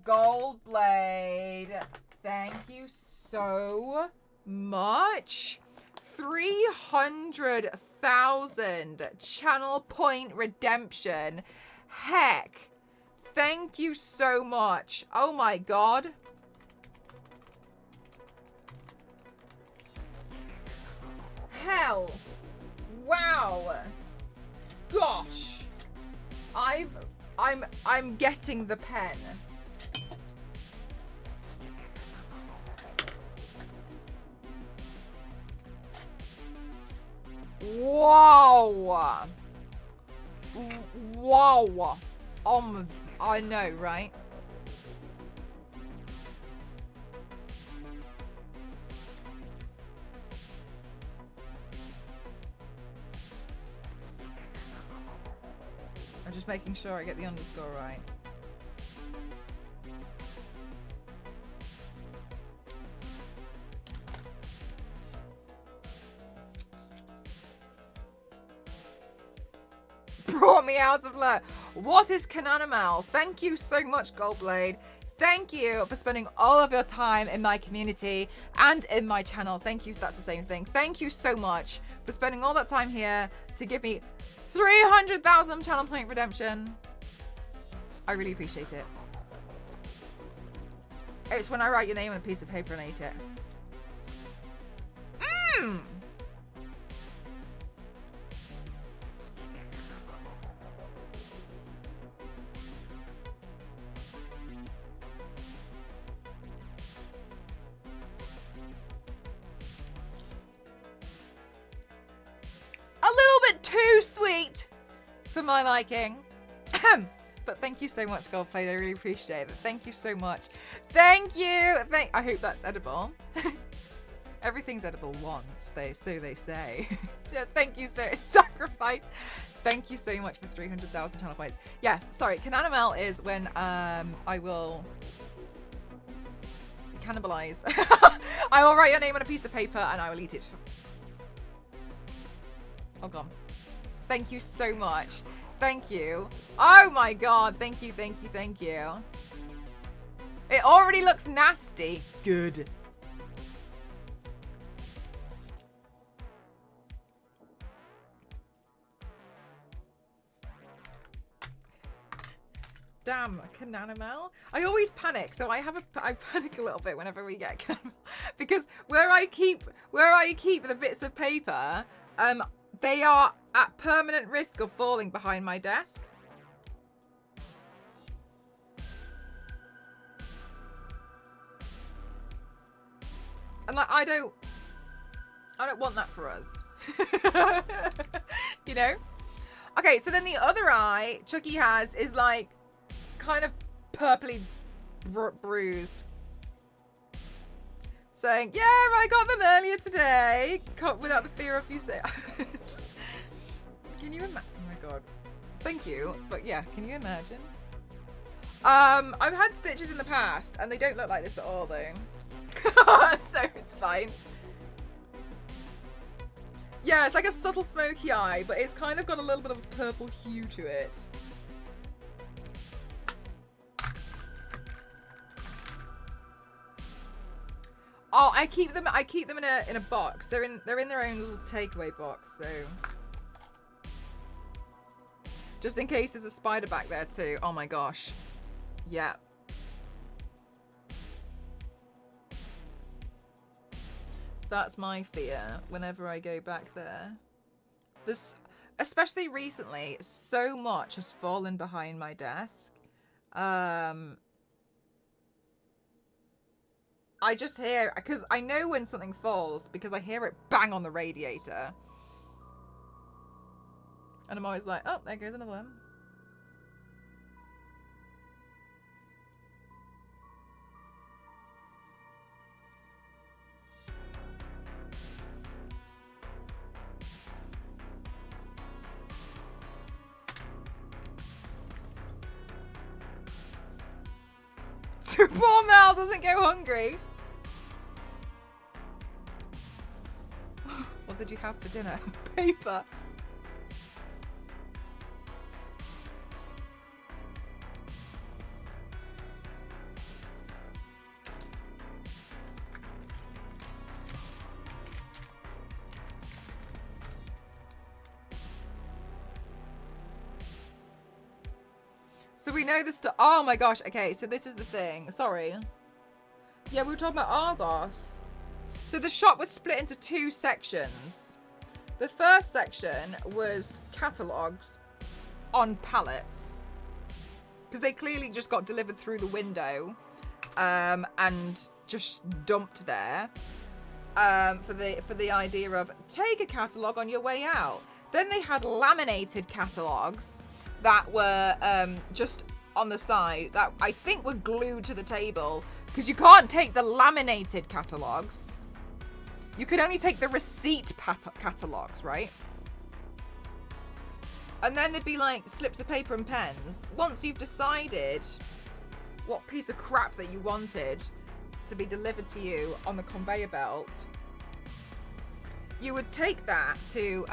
Speaker 1: Gold Blade. Thank you so much. 300,000 channel point redemption. Heck. Thank you so much. Oh my God. Hell. Wow. Gosh. I'm getting the pen. Wow. Wow. I know, right? I'm just making sure I get the underscore right. Brought me out of luck. What is Cananimal? Thank you so much, Goldblade. Thank you for spending all of your time in my community and in my channel. Thank you. That's the same thing. Thank you so much for spending all that time here to give me 300,000 channel point redemption. I really appreciate it. It's when I write your name on a piece of paper and I eat it. Mmm. A little bit too sweet for my liking. But thank you so much, Goldplate. I really appreciate it. Thank you so much. Thank you. I hope that's edible. Everything's edible once, so they say. Yeah, thank you so sacrifice. Thank you so much for 300,000 channel points. Yes, sorry. Cananimal is when I will cannibalize. I will write your name on a piece of paper and I will eat it. Oh, gone. Thank you so much. Thank you. Oh my God. Thank you, thank you, thank you. It already looks nasty. Good. Damn, a cananimel. I always panic, so I panic a little bit whenever we get a cananimel because where I keep the bits of paper, they are at permanent risk of falling behind my desk. And like I don't want that for us. You know? Okay, so then the other eye Chucky has is like kind of purpley bruised. Saying, yeah, I got them earlier today. Without the fear of you say. Can you imagine? Oh my god. Thank you. But yeah, can you imagine? I've had stitches in the past and they don't look like this at all though. So it's fine. Yeah, it's like a subtle smoky eye, but it's kind of got a little bit of a purple hue to it. Oh, I keep them in a box. They're in their own little takeaway box, so just in case there's a spider back there too. Oh my gosh. Yeah. That's my fear whenever I go back there. This, especially recently, so much has fallen behind my desk. I just hear, because I know when something falls because I hear it bang on the radiator. And I'm always like, oh, there goes another one. So poor Mel doesn't go hungry. What did you have for dinner? Paper. So we know the stuff. Oh my gosh. Okay, so this is the thing. Sorry. Yeah, we were talking about Argos. So the shop was split into two sections. The first section was catalogues on pallets. Because they clearly just got delivered through the window and just dumped there for the idea of take a catalogue on your way out. Then they had laminated catalogues that were just on the side that I think were glued to the table because you can't take the laminated catalogues. You could only take the receipt catalogues, right? And then there'd be like slips of paper and pens. Once you've decided what piece of crap that you wanted to be delivered to you on the conveyor belt, you would take that to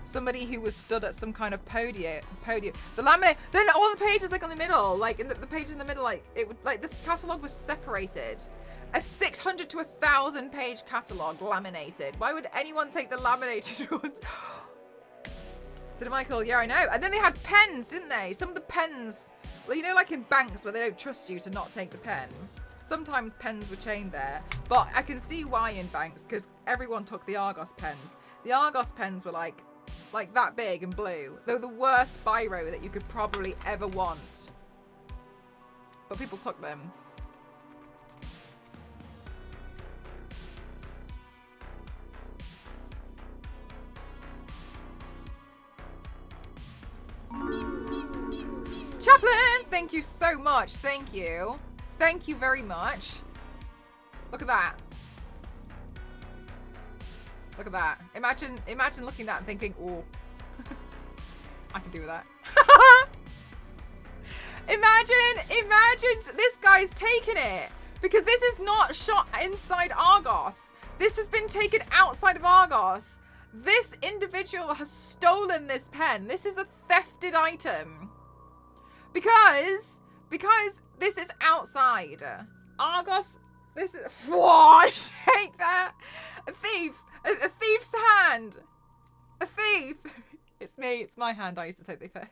Speaker 1: somebody who was stood at some kind of podium. The laminate, then all the pages like on the middle, like in the pages in the middle, like it would, like this catalogue was separated. A 600 to 1,000 page catalogue laminated. Why would anyone take the laminated ones? So Michael, yeah, I know. And then they had pens, didn't they? Some of the pens, well, you know, like in banks where they don't trust you to not take the pen. Sometimes pens were chained there, but I can see why in banks because everyone took the Argos pens. The Argos pens were like that big and blue. They were the worst biro that you could probably ever want. But people took them. Chaplain, thank you so much. Thank you. Thank you very much. Look at that. Look at that. Imagine looking at that and thinking, oh, I can do that. Imagine this guy's taken it. Because this is not shot inside Argos. This has been taken outside of Argos. This individual has stolen this pen. This is a thefted item. Because this is outside. Argos, this is... Whoa, take that. A thief. A thief's hand. A thief. It's me. It's my hand. I used to take the pen.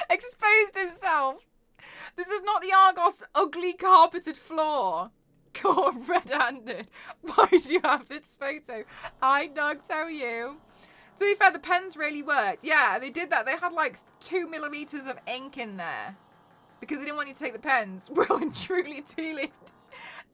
Speaker 1: Exposed himself. This is not the Argos ugly carpeted floor. Caught red-handed. Why do you have this photo? I don't tell you. To be fair, the pens really worked. Yeah, they did that. They had like 2 millimeters of ink in there because they didn't want you to take the pens. Well and truly Tealy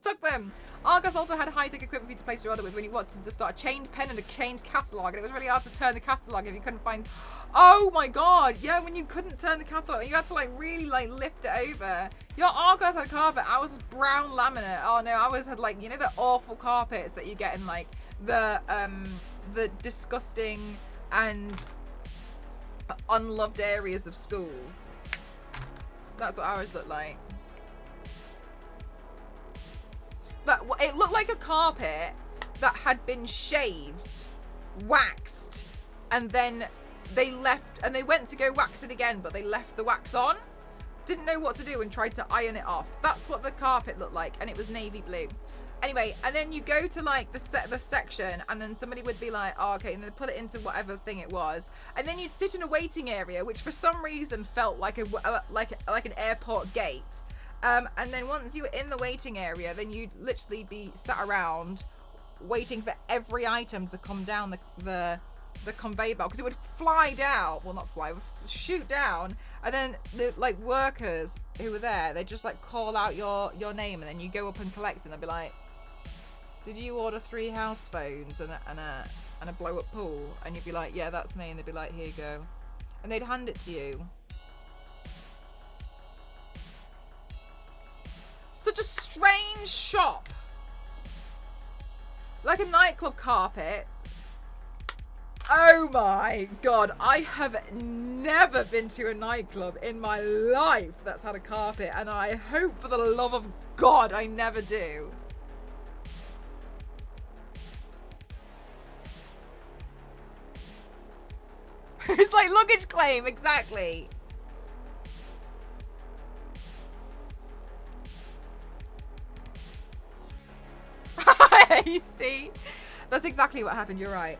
Speaker 1: took them. Argos also had high-tech equipment for you to place your order with when you wanted to start a chained pen and a chained catalogue, and it was really hard to turn the catalogue if you couldn't find... Oh my god, yeah, when you couldn't turn the catalogue, you had to like really like lift it over. Your Argos had a carpet, ours was brown laminate. Oh no, ours had like, you know, the awful carpets that you get in like the disgusting and unloved areas of schools. That's what ours looked like. It looked like a carpet that had been shaved, waxed, and then they left, and they went to go wax it again, but they left the wax on. Didn't know what to do and tried to iron it off. That's what the carpet looked like, and it was navy blue. Anyway, and then you go to like the section, and then somebody would be like, oh, okay, and then put it into whatever thing it was, and then you'd sit in a waiting area, which for some reason felt like an airport gate. And then once you were in the waiting area, then you'd literally be sat around waiting for every item to come down the conveyor belt, because it would fly down. Well, not fly, it would shoot down, and then the like workers who were there, they just like call out your name, and then you go up and collect, and they'll be like, "Did you order 3 house phones and a blow up pool?" And you'd be like, "Yeah, that's me." And they'd be like, "Here you go," and they'd hand it to you. Such a strange shop. Like a nightclub carpet. Oh my god, I have never been to a nightclub in my life that's had a carpet, and I hope for the love of God I never do. It's like luggage claim, exactly. You see? That's exactly what happened, you're right.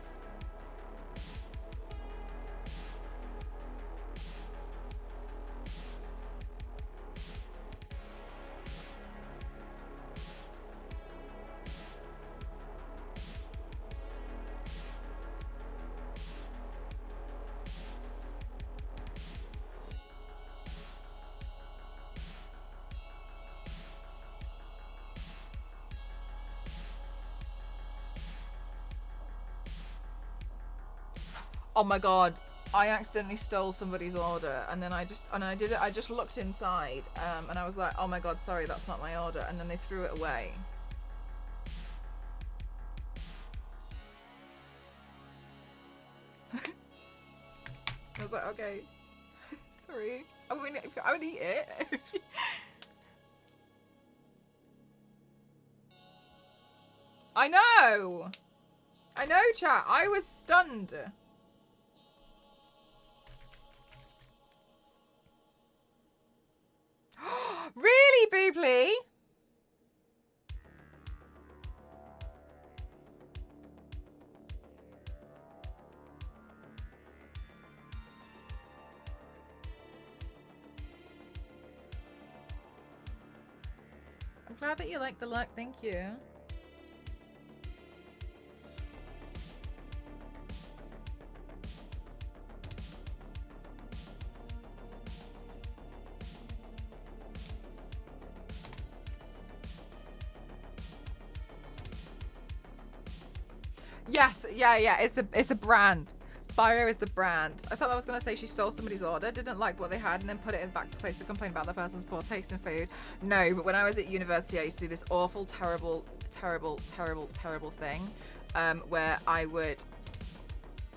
Speaker 1: Oh my god, I accidentally stole somebody's order, and then I just looked inside, and I was like, oh my god, sorry, that's not my order, and then they threw it away. I was like, okay, sorry, I would eat it. I know, chat, I was stunned. Really, Booply? I'm glad that you like the look, thank you. Yes, yeah, it's a brand. Bio is the brand. I thought I was gonna say she stole somebody's order, didn't like what they had, and then put it in back place to complain about the person's poor taste in food. No, but when I was at university, I used to do this awful, terrible thing, where I would.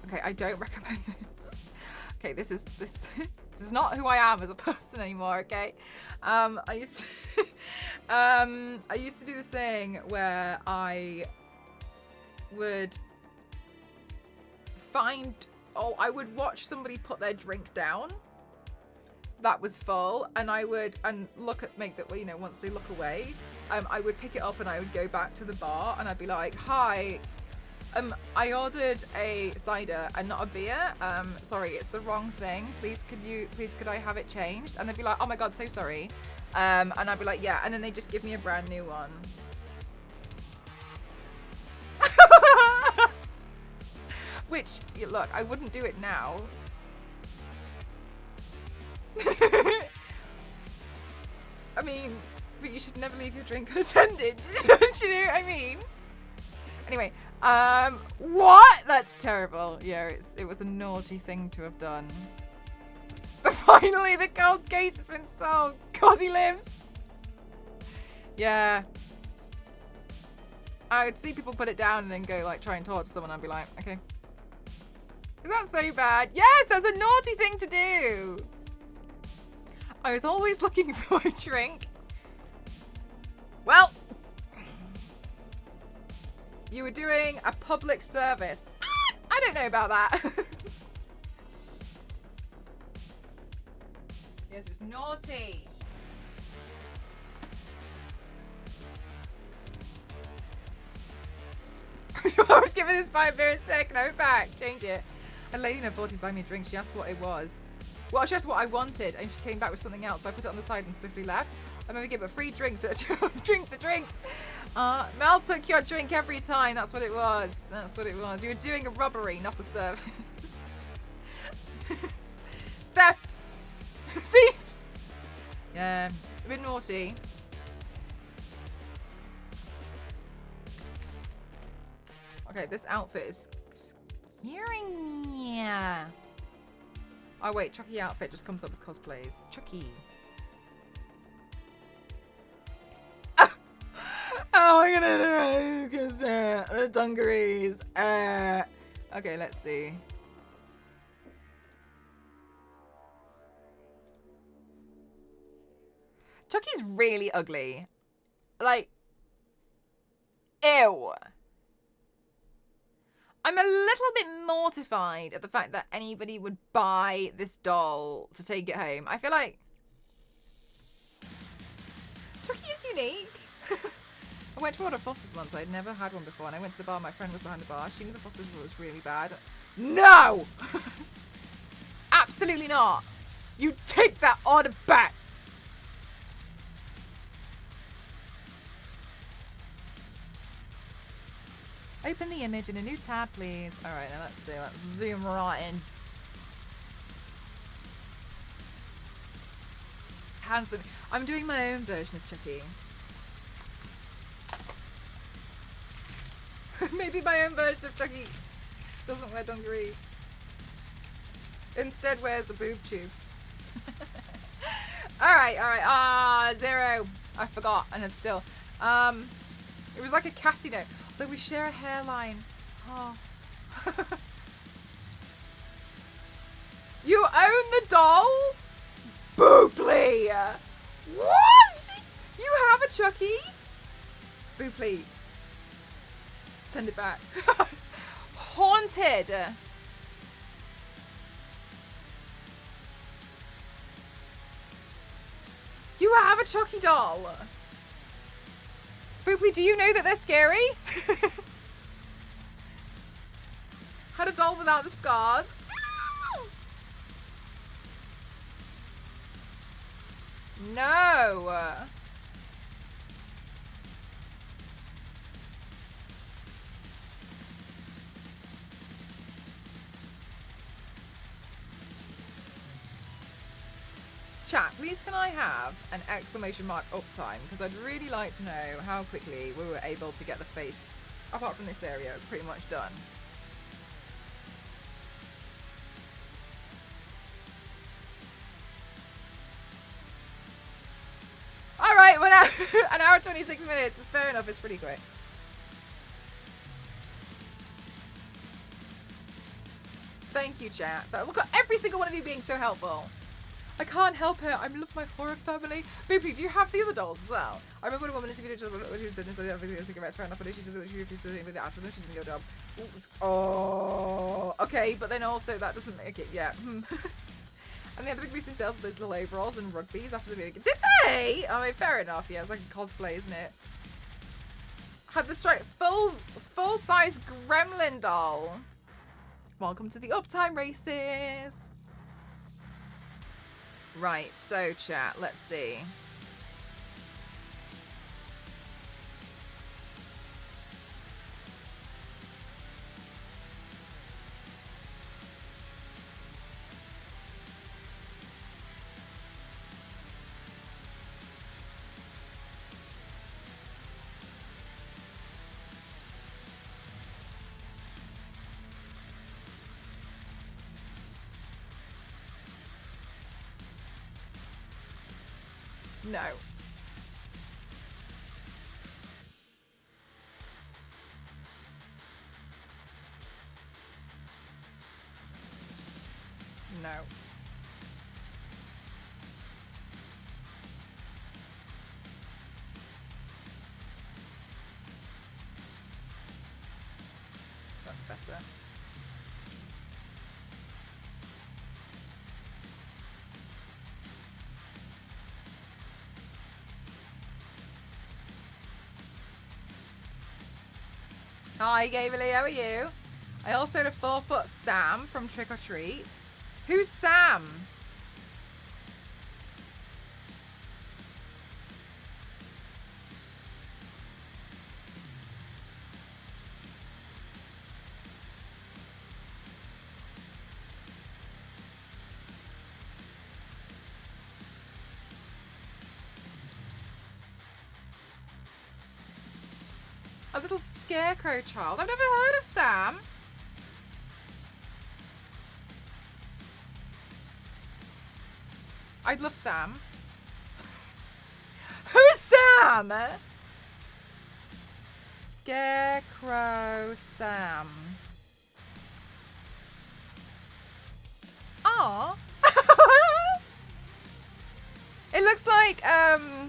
Speaker 1: Okay, I don't recommend this. Okay, this is not who I am as a person anymore. Okay, I used to do this thing where I would I would watch somebody put their drink down that was full, and I would make that, you know, once they look away, I would pick it up and I would go back to the bar and I'd be like, hi, I ordered a cider and not a beer. Sorry, it's the wrong thing. Please could I have it changed? And they'd be like, oh my god, so sorry. And I'd be like, yeah. And then they just give me a brand new one. Which, look, I wouldn't do it now. I mean, but you should never leave your drink unattended. Do you know what I mean? Anyway, what? That's terrible. Yeah, it was a naughty thing to have done. But finally, the cold case has been solved. Cause he lives. Yeah. I would see people put it down and then go like try and torture someone. I'd be like, okay. Is that so bad? Yes, that's a naughty thing to do. I was always looking for a drink. Well, you were doing a public service. I don't know about that. Yes, it was naughty. I was giving this by a beer a sec and I'm back. Change it. A lady in her 40s buying me a drink. She asked what it was. Well, she asked what I wanted and she came back with something else. So I put it on the side and swiftly left. I'm going to give her free drinks. Drinks. Mel took your drink every time. That's what it was. That's what it was. You were doing a robbery, not a service. Theft. Thief. Yeah. A bit naughty. Okay, this outfit is scaring me. Oh wait, Chucky outfit just comes up with cosplays. Chucky. Oh, I'm gonna do it because the dungarees. Okay, let's see. Chucky's really ugly. Like, ew. I'm a little bit mortified at the fact that anybody would buy this doll to take it home. I feel like Chucky is unique. I went to order Foster's once. I'd never had one before, and I went to the bar. My friend was behind the bar. She knew the Foster's was really bad. No! Absolutely not. You take that order back. Open the image in a new tab, please. All right, now let's see. Let's zoom right in. Handsome. I'm doing my own version of Chucky. Maybe my own version of Chucky doesn't wear dungarees. Instead wears a boob tube. Alright. Ah, 0. I forgot, and I'm still. It was like a Cassie note. Though we share a hairline. Oh. You own the doll? Booply! What? You have a Chucky? Booply. Send it back. Haunted. You have a Chucky doll. Booply, do you know that they're scary? Had a doll without the scars. No. Chat, please can I have an exclamation mark uptime? Because I'd really like to know how quickly we were able to get the face, apart from this area, pretty much done. Alright, an hour 26 minutes is fair enough, it's pretty quick. Thank you, chat. Look at every single one of you being so helpful. I can't help it. I love my horror family. Boopy, do you have the other dolls as well? I remember when a woman interviewed each other when she was doing this. I don't think cigarettes fair enough, but she said that she refused to do it with the ass, and then she didn't get a job. Oh, okay, but then also that doesn't make it, yeah. And they had the big boost in sales with the little overalls and rugbies after the movie. Did they? I mean, fair enough, yeah, it's like a cosplay, isn't it? Had the straight full size gremlin doll. Welcome to the Uptime races. Right, so chat, let's see. No. No. That's better. Hi, Gaveley, how are you? I also had a 4-foot Sam from Trick or Treat. Who's Sam? A little scarecrow child. I've never heard of Sam. I'd love Sam. Who's Sam? Scarecrow Sam. Aw. It looks like, oh,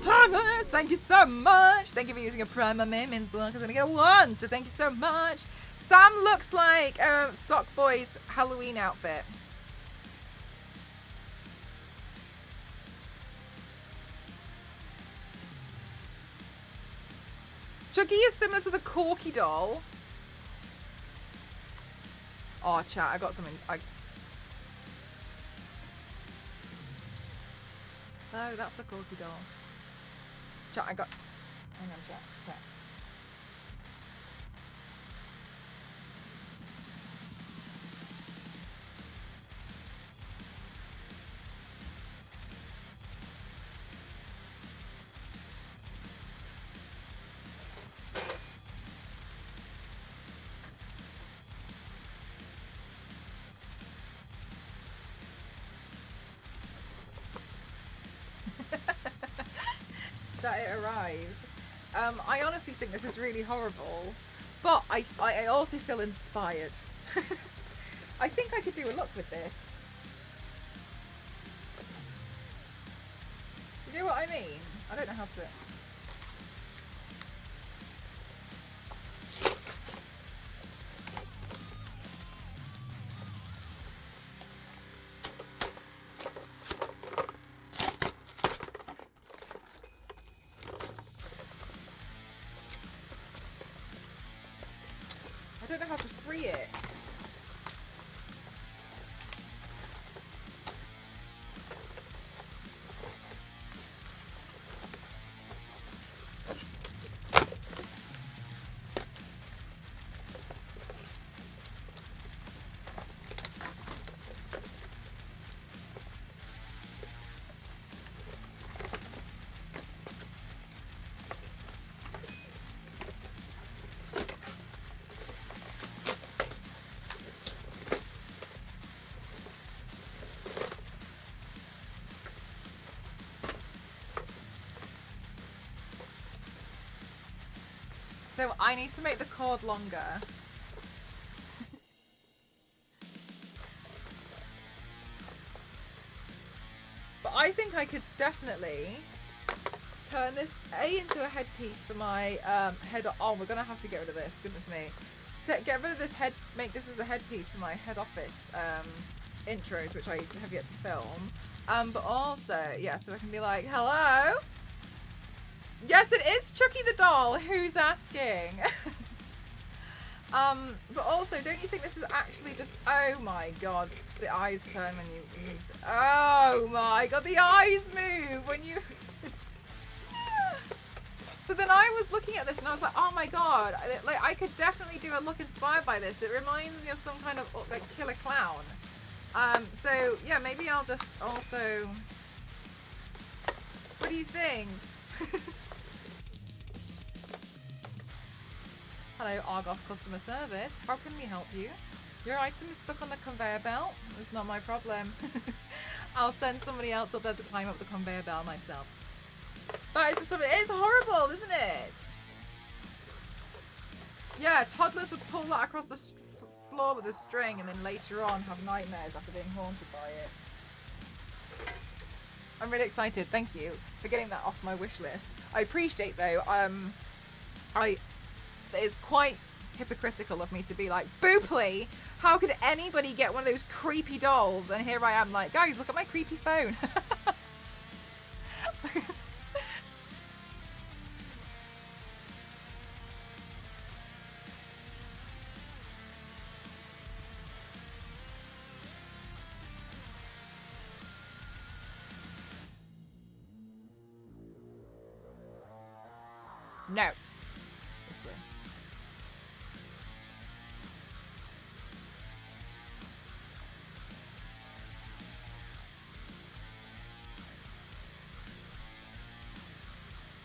Speaker 1: Thomas, thank you so much. Thank you for using a Prime Amendment block. I'm gonna get one, so thank you so much. Sam looks like Sock Boy's Halloween outfit. Chucky is similar to the Corky doll. Oh, chat, I got something. No, that's the Corky doll. Chat, I got... Hang on, chat. That it arrived. I honestly think this is really horrible, but I also feel inspired. I think I could do a look with this. You know what I mean? I don't know how to... I don't know how to free it. So I need to make the cord longer. But I think I could definitely turn this into a headpiece for my head. Oh, we're gonna have to get rid of this. Goodness me. Get rid of this head. Make this as a headpiece for my head office intros, which I used to have yet to film. But also, yeah, so I can be like, hello. Yes, it is Chucky the doll. Who's asking? But also, don't you think this is actually just... Oh my god, the eyes turn when you... Oh my god, the eyes move when you... So then I was looking at this and I was like, oh my god, like I could definitely do a look inspired by this. It reminds me of some kind of like killer clown. So yeah, maybe I'll just also... What do you think? Hello, Argos customer service. How can we help you? Your item is stuck on the conveyor belt. It's not my problem. I'll send somebody else up there to climb up the conveyor belt myself. That is just something. It is horrible, isn't it? Yeah, toddlers would pull that across the floor with a string and then later on have nightmares after being haunted by it. I'm really excited. Thank you for getting that off my wish list. I appreciate though. It is quite hypocritical of me to be like, Booply, how could anybody get one of those creepy dolls? And here I am like, guys, look at my creepy phone. No. This way.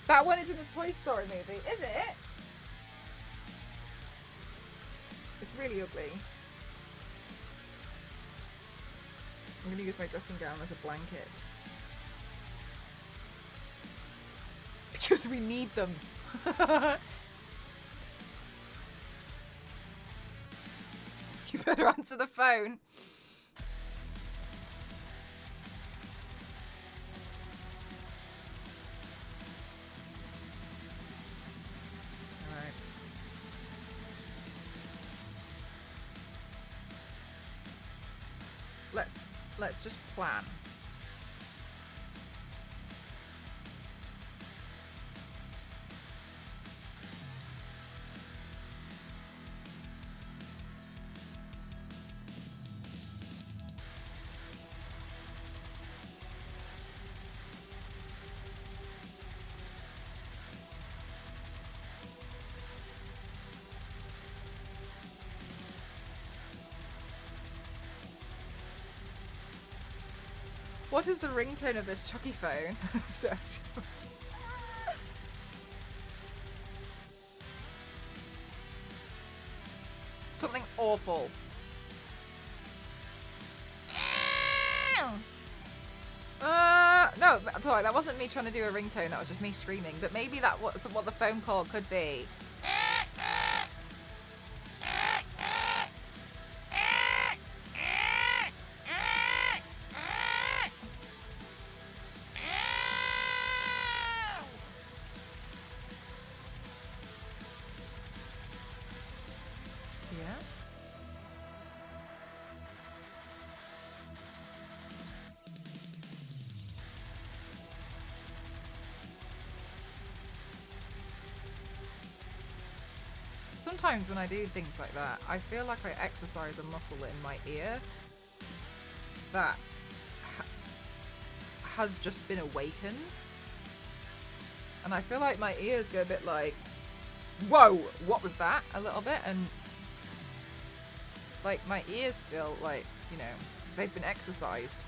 Speaker 1: That one is in the Toy Story movie, is it? It's really ugly. I'm going to use my dressing gown as a blanket. Because we need them. You better answer the phone. Alright. Let's just plan. What is the ringtone of this Chucky phone? Something awful. No, sorry, that wasn't me trying to do a ringtone, that was just me screaming. But maybe that was what the phone call could be. Sometimes when I do things like that, I feel like I exercise a muscle in my ear that has just been awakened. And I feel like my ears go a bit like, whoa, what was that? A little bit. And like my ears feel like, you know, they've been exercised.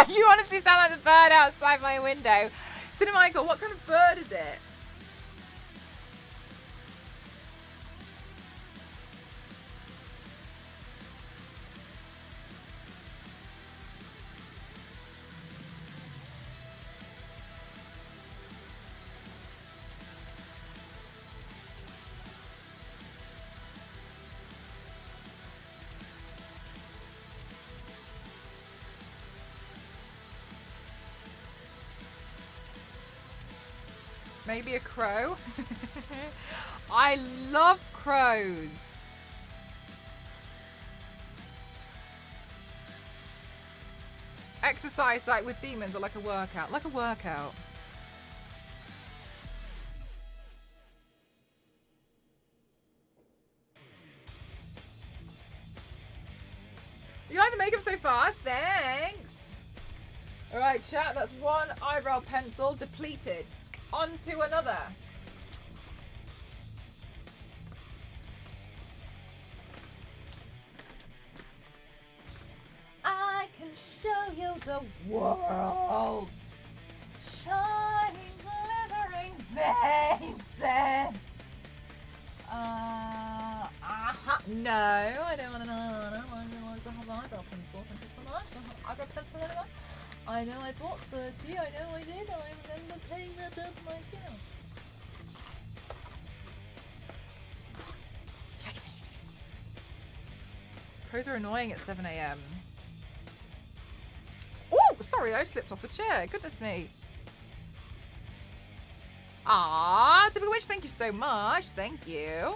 Speaker 1: You honestly sound like a bird outside my window. Cinemichael, what kind of bird is it? Maybe a crow? I love crows. Exercise like with demons or like a workout? Like a workout. You like the makeup so far? Thanks. Alright, chat, that's one eyebrow pencil depleted. On to another. I can show you the world. Shining, glittering faces. No, I don't want to know. I don't want to have eyebrow pencil. Thank you so much. Eyebrow pencil anyway? I know I bought 30. I know I did. I remember paying that out of my account. Crows are annoying at 7 a.m. Oh, sorry, I slipped off the chair. Goodness me. Ah, Typical Witch, thank you so much. Thank you.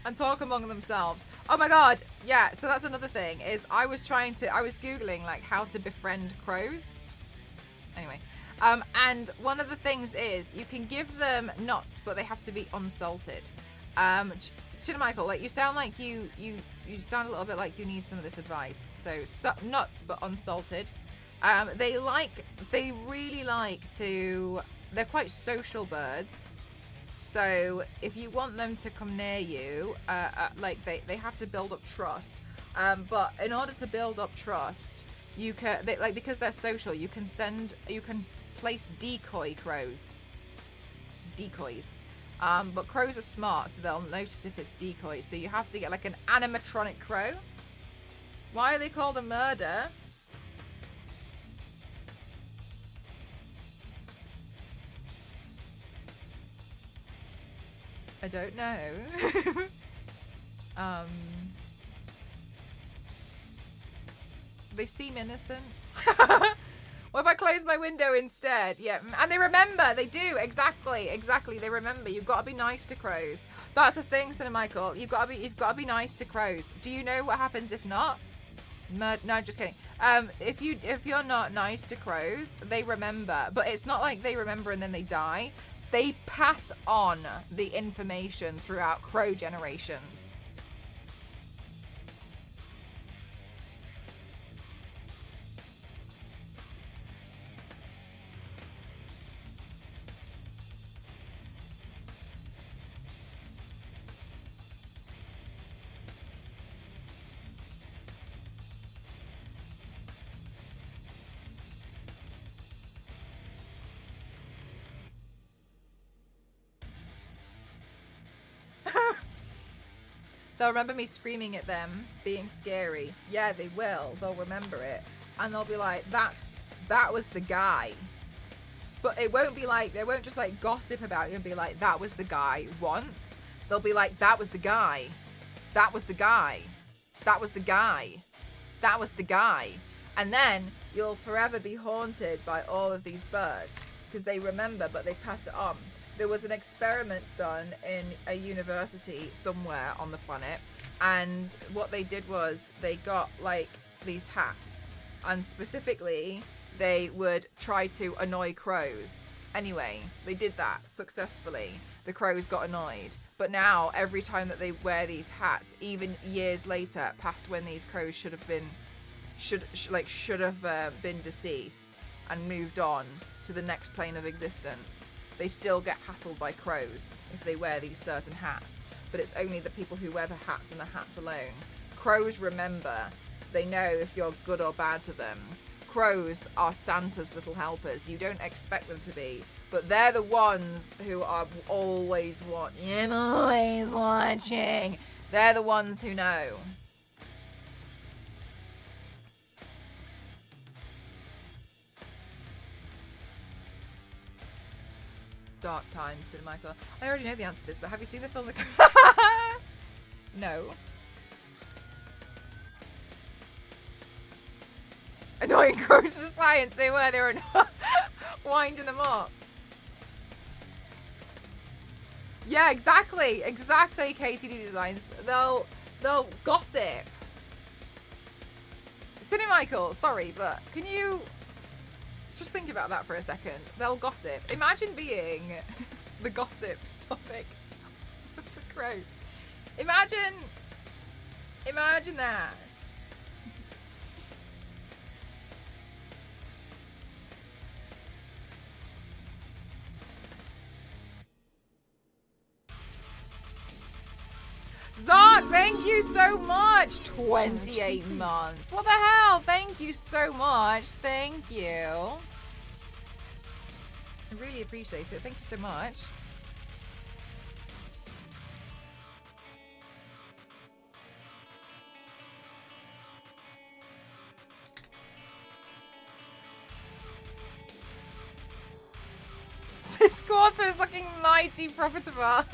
Speaker 1: And talk among themselves. Oh my god. Yeah, so that's another thing is I was Googling like how to befriend crows. Anyway. And one of the things is you can give them nuts, but they have to be unsalted. Michael, like you sound like you sound a little bit like you need some of this advice. So nuts but unsalted. They really like to. They're quite social birds. So if you want them to come near you, like they have to build up trust. But in order to build up trust, you can because they're social. You can place decoys. But crows are smart, so they'll notice if it's decoys. So you have to get like an animatronic crow. Why are they called a murder? I don't know. They seem innocent. What if I close my window instead? Yeah, and they remember. They do. Exactly. They remember. You've got to be nice to crows. That's a thing, Cinemichael. You've got to be nice to crows. Do you know what happens if not? No, just kidding. If you're not nice to crows, they remember. But it's not like they remember and then they die. They pass on the information throughout crow generations. They'll remember me screaming at them, being scary. Yeah, they will. They'll remember it. And they'll be like, that was the guy. But it won't be like, they won't just like gossip about you and be like, that was the guy once. They'll be like, that was the guy. That was the guy. That was the guy. That was the guy. And then you'll forever be haunted by all of these birds because they remember, but they pass it on. There was an experiment done in a university somewhere on the planet, and what they did was they got like these hats, and specifically they would try to annoy crows. Anyway, they did that successfully. The crows got annoyed, but now every time that they wear these hats, even years later, past when these crows should have been deceased and moved on to the next plane of existence, they still get hassled by crows if they wear these certain hats. But it's only the people who wear the hats and the hats alone. Crows remember. They know if you're good or bad to them. Crows are Santa's little helpers. You don't expect them to be, but they're the ones who are always watching. They're the ones who know. Dark times, said Michael. I already know the answer to this, but have you seen the film? No. Annoying crows for science. They were. Winding them up. Yeah, exactly. Exactly, KTD Designs. They'll gossip. Cindy Michael, sorry, but can you just think about that for a second? They'll gossip. Imagine being the gossip topic for crows. Imagine that. Zark, thank you so much. 28 months. What the hell? Thank you so much. Thank you. I really appreciate it. Thank you so much. This quarter is looking mighty profitable.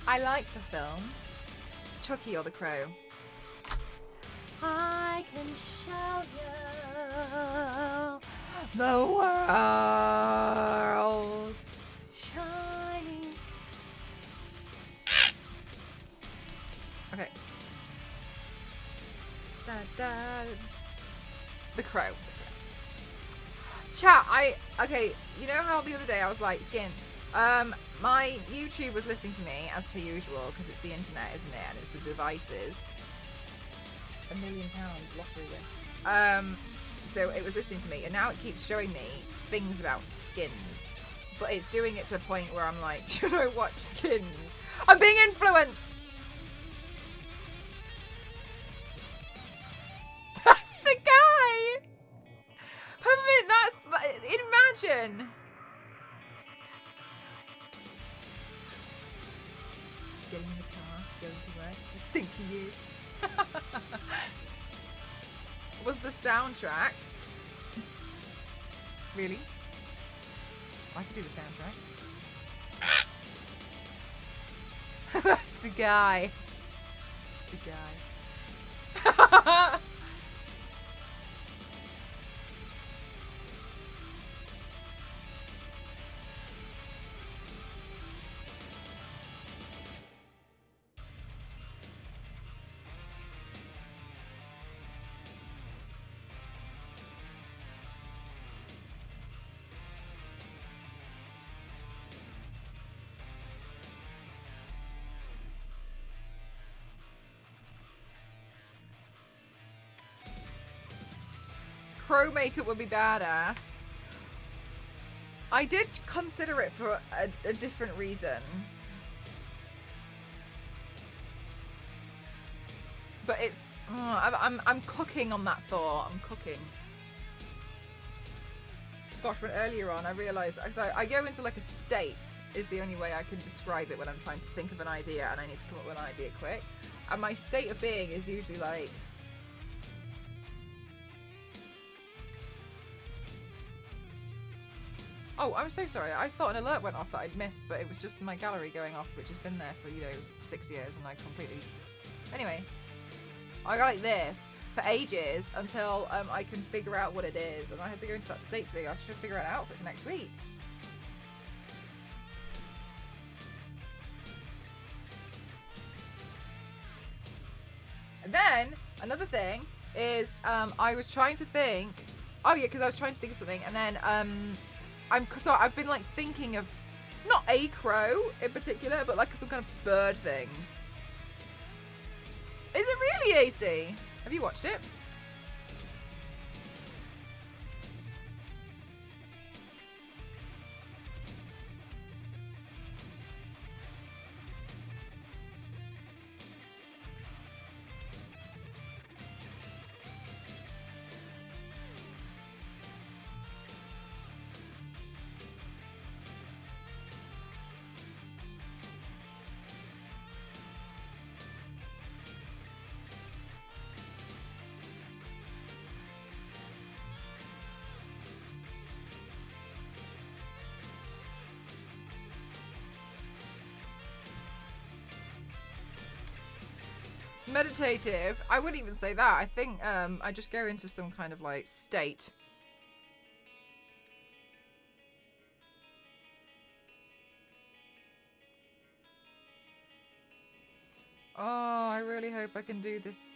Speaker 1: I like the film. Chucky or the Crow? I can show you the world shining. Okay. Da, da. The Crow. Chat, okay, you know how the other day I was like, skins? My YouTube was listening to me, as per usual, because it's the internet, isn't it? And it's the devices. £1 million lottery win. So it was listening to me, and now it keeps showing me things about skins. But it's doing it to a point where I'm like, should I watch skins? I'm being influenced! That's the guy! Imagine! That's the guy. Getting in the car, going to work. I think he is. Was the soundtrack? Really? I could do the soundtrack. That's the guy. That's the guy. Crow makeup would be badass. I did consider it for a different reason. But it's... I'm cooking on that thought. I'm cooking. Gosh, when earlier on I realised... I go into like a state is the only way I can describe it when I'm trying to think of an idea and I need to come up with an idea quick. And my state of being is usually like... Oh, I'm so sorry. I thought an alert went off that I'd missed, but it was just my gallery going off, which has been there for, 6 years, and I completely... Anyway, I got like this for ages until I can figure out what it is, and I had to go into that state today. I should figure out an outfit for next week. And then, another thing is, I was trying to think... Oh yeah, because I was trying to think of something, and then, I've been like thinking of not a crow in particular, but like some kind of bird thing. Is it really AC? Have you watched it? meditative. I wouldn't even say that. I think I just go into some kind of like state. Oh, I really hope I can do this.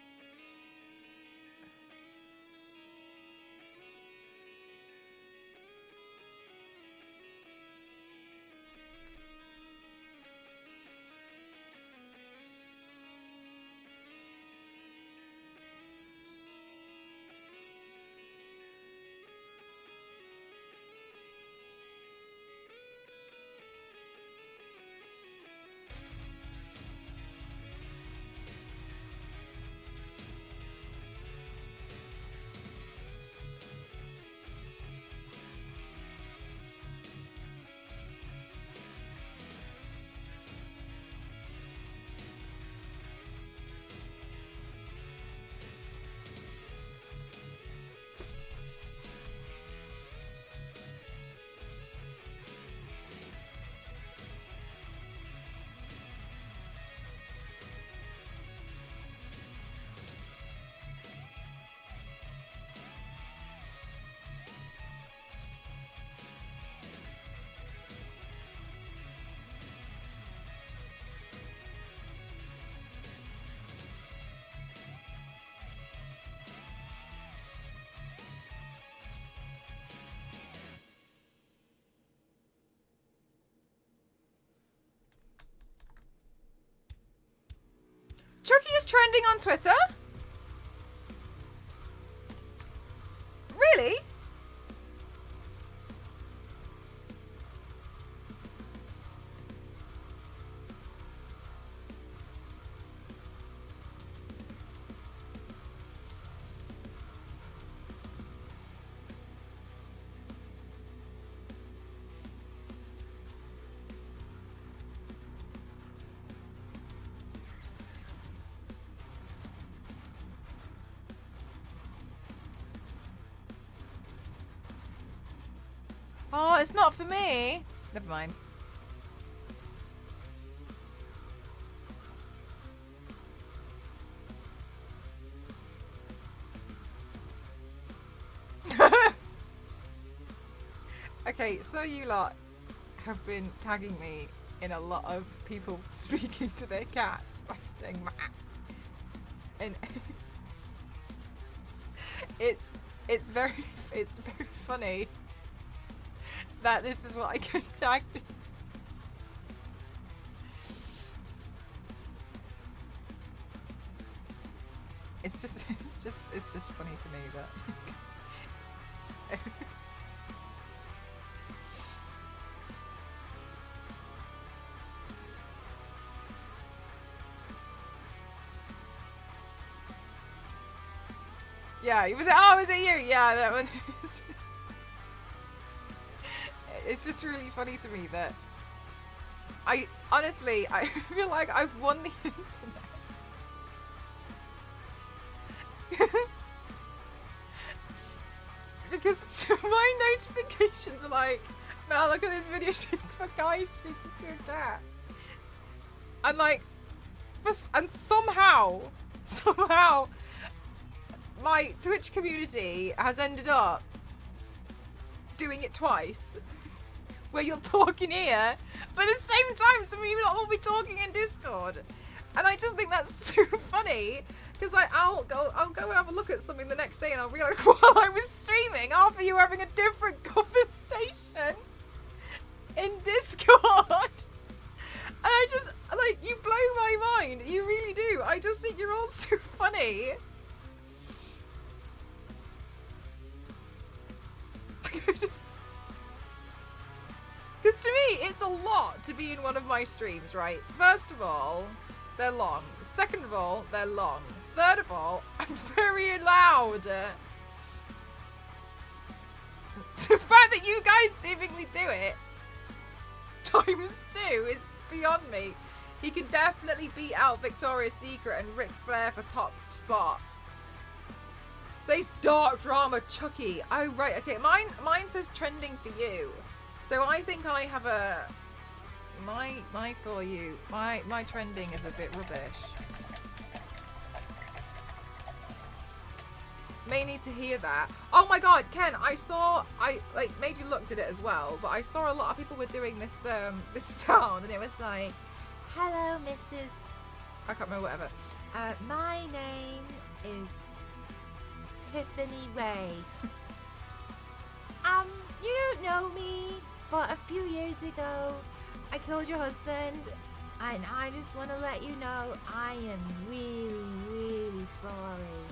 Speaker 1: Chucky is trending on Twitter? Really? Oh, it's not for me. Never mind. Okay, so you lot have been tagging me in a lot of people speaking to their cats by saying "Mah." And it's very funny that this is what I get tagged in. It's just funny to me that yeah, was it you? Yeah, that one. It's just really funny to me that I feel like I've won the internet. Because my notifications are like, Mel, look at this video stream for guys speaking to a cat. And like, and somehow, my Twitch community has ended up doing it twice. Where you're talking here, but at the same time, some of you lot will be talking in Discord. And I just think that's so funny. Because like, I'll go have a look at something the next day and I'll realize while I was streaming, after you were having a different conversation in Discord. And I just, like, you blow my mind. You really do. I just think you're all so funny. Because to me, it's a lot to be in one of my streams, right? First of all, they're long. Second of all, they're long. Third of all, I'm very loud. The fact that you guys seemingly do it times 2 is beyond me. He can definitely beat out Victoria's Secret and Ric Flair for top spot. Says dark drama Chucky. Oh right, okay. Mine says trending for you. So I think I have a my for you. My trending is a bit rubbish. may need to hear that. Oh my god, Ken, I like maybe you looked at it as well, but I saw a lot of people were doing this this sound, and it was like, hello, Mrs. I can't remember whatever. My name is Tiffany Ray. You don't know me, but a few years ago, I killed your husband, and I just want to let you know I am really, really sorry.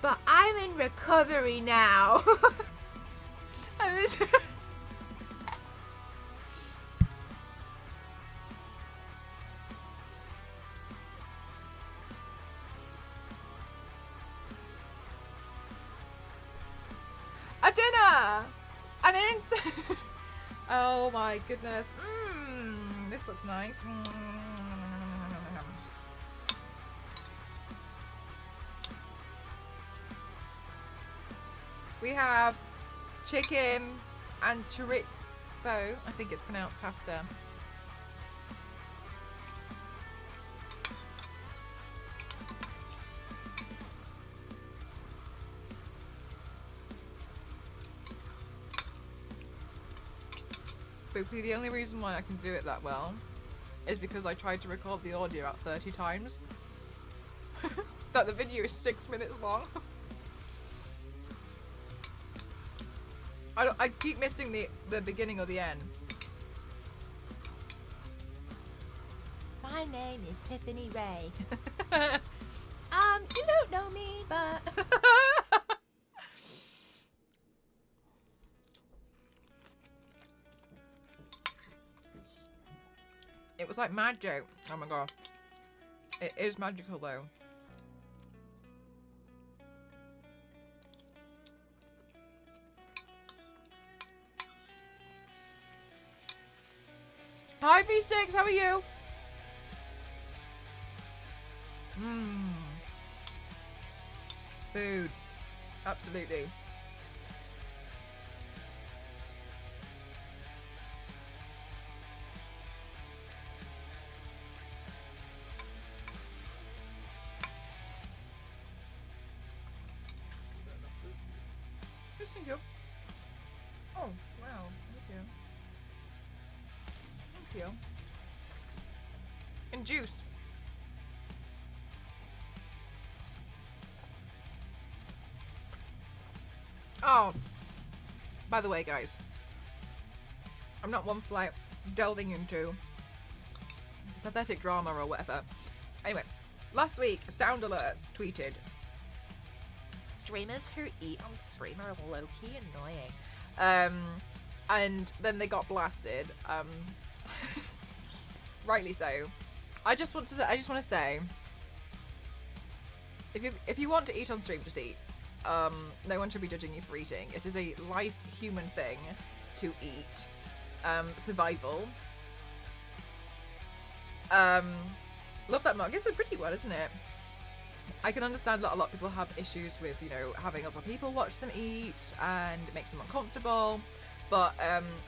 Speaker 1: But I'm in recovery now. And this a dinner! An int. Oh my goodness. This looks nice. We have chicken and chorizo. I think it's pronounced pasta. But the only reason why I can do it that well is because I tried to record the audio about 30 times. That the video is 6 minutes long. I keep missing the beginning or the end. My name is Tiffany Ray. You don't know me, but it was like magic. Oh my god. It is magical though. Hi V6, how are you? Food. Absolutely. Thank you. Oh, wow. Thank you. Thank you. And juice. Oh, by the way, guys, I'm not one for like delving into pathetic drama or whatever. Anyway, last week, Sound Alerts tweeted, streamers who eat on stream are low-key annoying. And then they got blasted. Rightly so. I just want to say, if you want to eat on stream, just eat. No one should be judging you for eating. It is a life human thing to eat. Survival. Love that mug. It's a pretty one, isn't it? I can understand that a lot of people have issues with, you know, having other people watch them eat and it makes them uncomfortable. But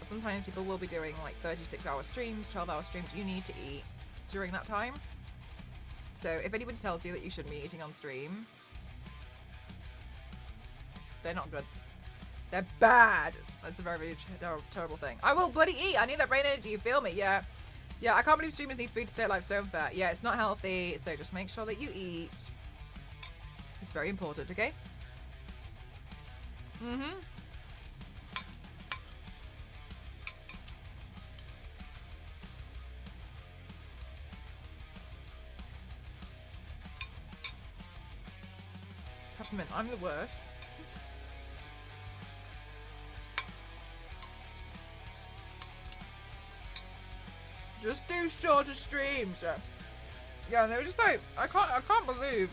Speaker 1: sometimes people will be doing like 36-hour streams, 12-hour streams. You need to eat during that time. So if anybody tells you that you shouldn't be eating on stream, they're not good. They're bad. That's a very, very terrible thing. I will bloody eat. I need that brain energy. You feel me? Yeah. Yeah, I can't believe streamers need food to stay alive. So unfair. Yeah, it's not healthy. So just make sure that you eat. It's very important, okay? Peppermint, I'm the worst. Just do shorter streams. Yeah, and they were just like, I can't believe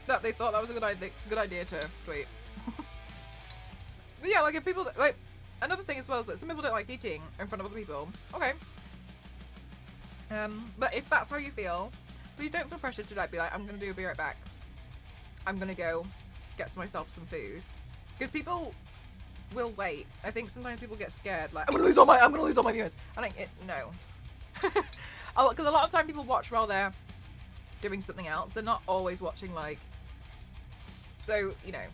Speaker 1: that they thought that was a good idea to tweet. But yeah, like if people like, another thing as well is that some people don't like eating in front of other people. Okay. But if that's how you feel, please don't feel pressured to like be like, I'm gonna be right back. I'm gonna go get myself some food, because people will wait. I think sometimes people get scared, like I'm gonna lose all my viewers. And like, no, because a lot of time people watch while they're doing something else. They're not always watching, like... So, you know,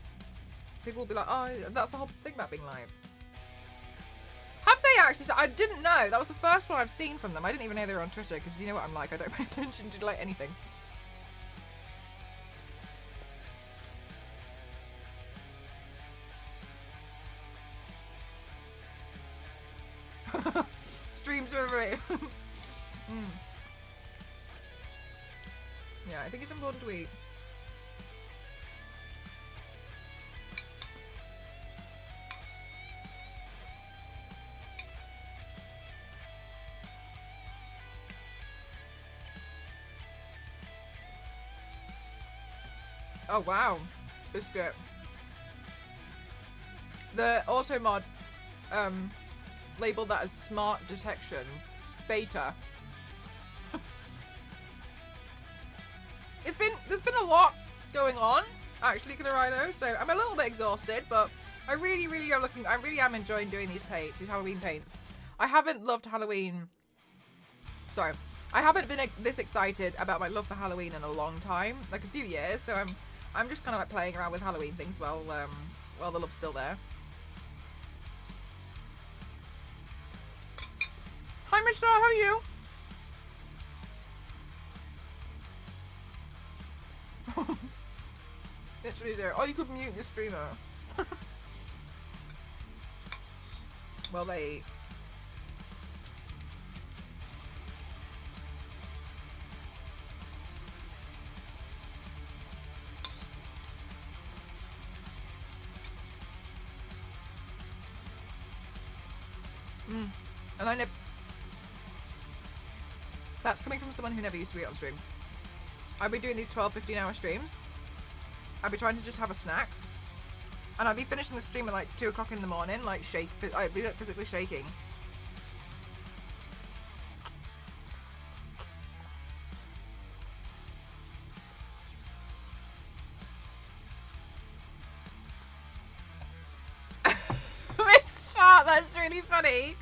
Speaker 1: people will be like, oh, that's the whole thing about being live. Have they actually? I didn't know. That was the first one I've seen from them. I didn't even know they were on Twitter, because you know what I'm like. I don't pay attention to, like, anything. Streams are overrated. Yeah, I think it's important to eat. Oh wow, biscuit. The auto mod labeled that as smart detection beta. There's been a lot going on actually, Rhino, so I'm a little bit exhausted, but I really am enjoying doing these paints, these Halloween paints. I haven't loved Halloween. Sorry. I haven't been this excited about my love for Halloween in a long time, like a few years, so I'm just kind of like playing around with Halloween things while the love's still there. Hi, Michelle, how are you? Literally zero. Oh, you could mute your streamer. Well, they... And I never... That's coming from someone who never used to be on stream. I'd be doing these 12, 15-hour streams. I'd be trying to just have a snack. And I'd be finishing the stream at like 2 o'clock in the morning, like I'd be like physically shaking. Miss Sharp, that's really funny.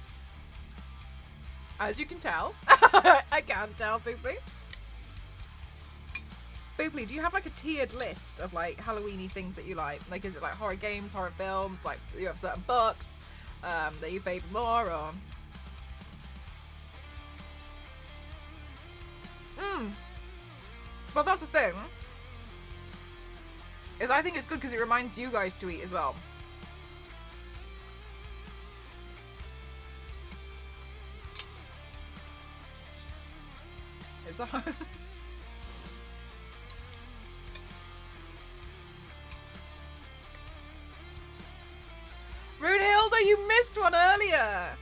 Speaker 1: As you can tell. I can tell, Booply. Booply, do you have like a tiered list of like Halloween-y things that you like? Like, is it like horror games, horror films? Like, you have certain books that you favour more, or? Well, that's the thing. Is I think it's good because it reminds you guys to eat as well. It's a... Runehilda, you missed one earlier!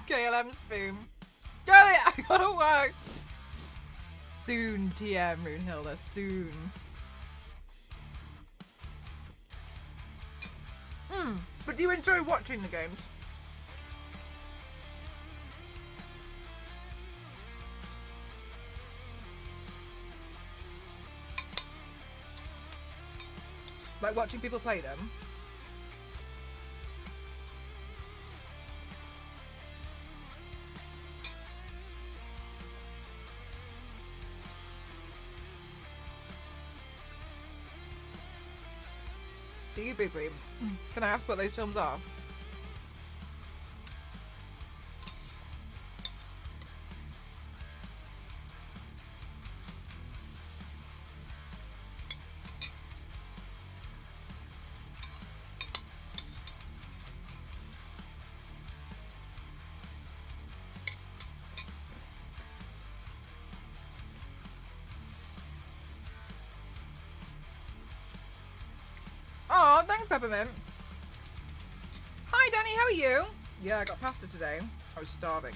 Speaker 1: KLM spoon. Go it! I gotta work! Soon, TM, Runehilda, soon. But do you enjoy watching the games? Like watching people play them? Do you, Booply? Can I ask what those films are? Oh, thanks, Peppermint. Hi, Danny, how are you? Yeah, I got pasta today. I was starving.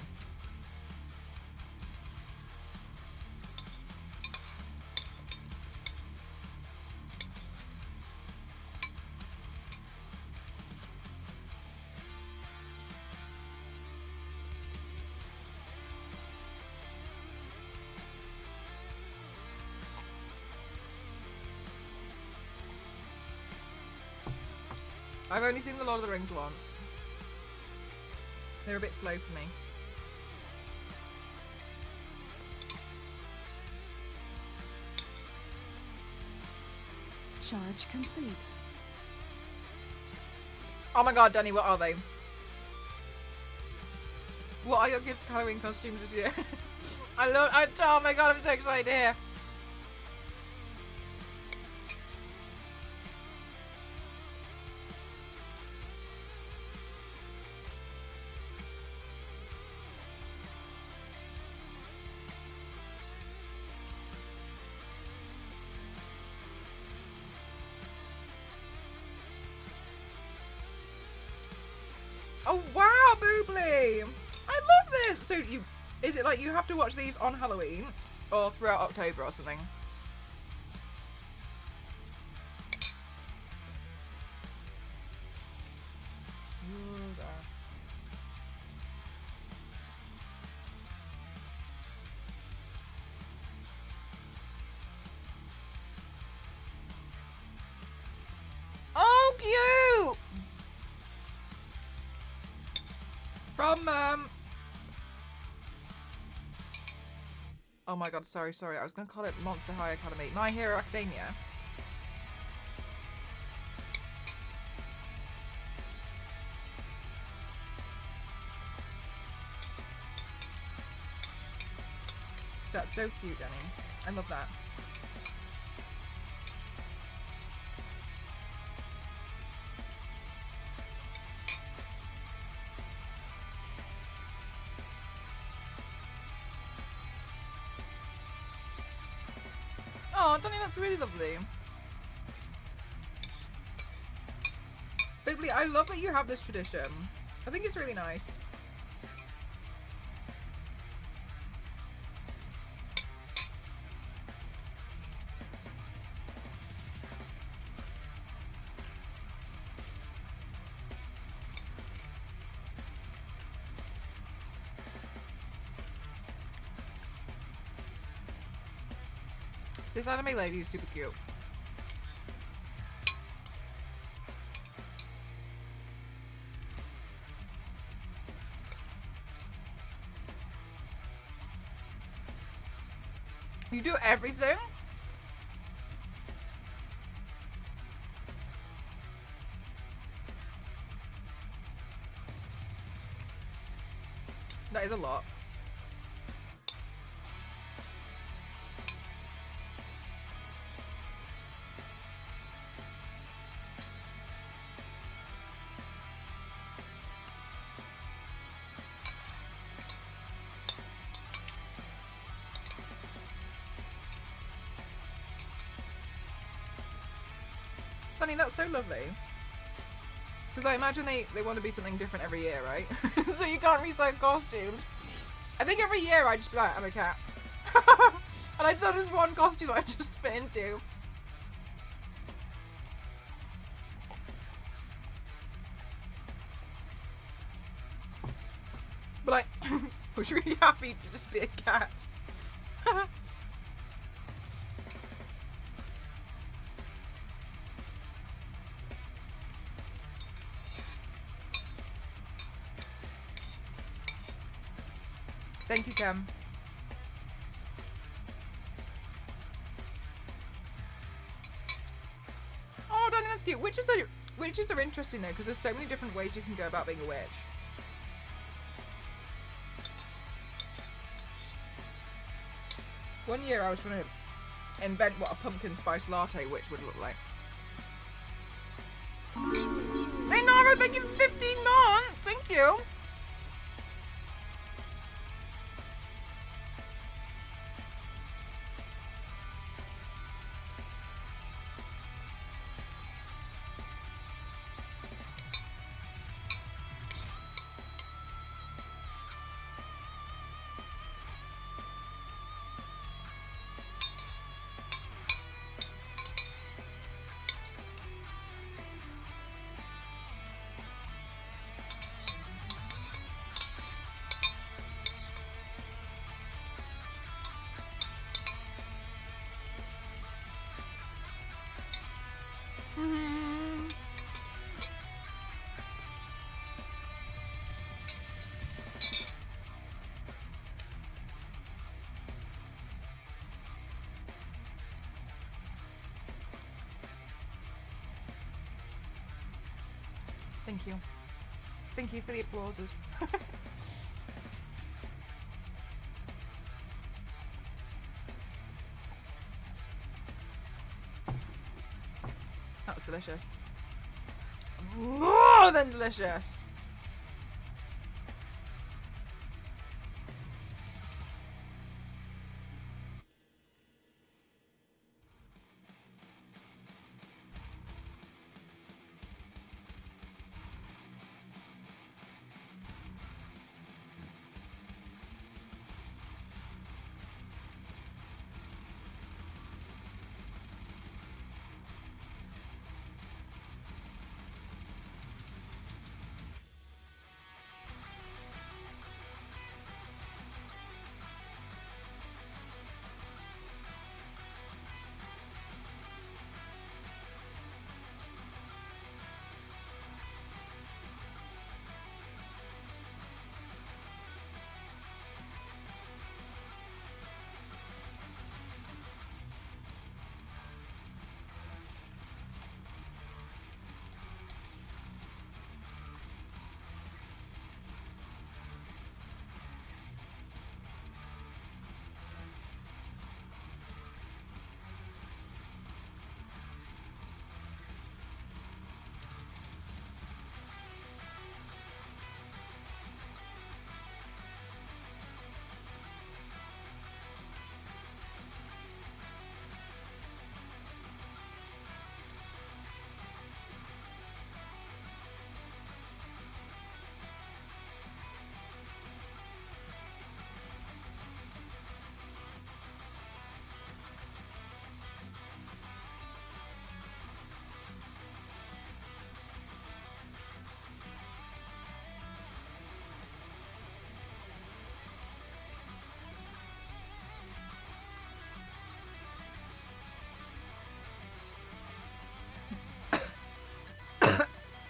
Speaker 1: I've only seen The Lord of the Rings once. They're a bit slow for me.
Speaker 3: Charge complete.
Speaker 1: Oh my god, Danny, what are they? What are your kids' Halloween costumes this year? Oh my god, I'm so excited to hear. Oh wow, Boobly! I love this! So is it like you have to watch these on Halloween? Or throughout October or something? Oh, cute! From, oh my god, sorry. I was going to call it Monster High Academy. My Hero Academia. That's so cute, Danny. I love that. Oh, Danny, that's really lovely. Boobly, I love that you have this tradition. I think it's really nice. This anime lady is super cute. You do everything? That is a lot. Danny, that's so lovely. Because I imagine they want to be something different every year, right? So you can't recycle costumes. I think every year I just be like, I'm a cat. And I just have this one costume I just fit into. But like, I was really happy to just be a cat. Thank you, Cam. Oh, Danny, that's cute. Witches are interesting though, because there's so many different ways you can go about being a witch. One year I was trying to invent what a pumpkin spice latte witch would look like. Hey Nara, thank you for 15 months! Thank you! Thank you. Thank you for the applauses. That was delicious. More than delicious.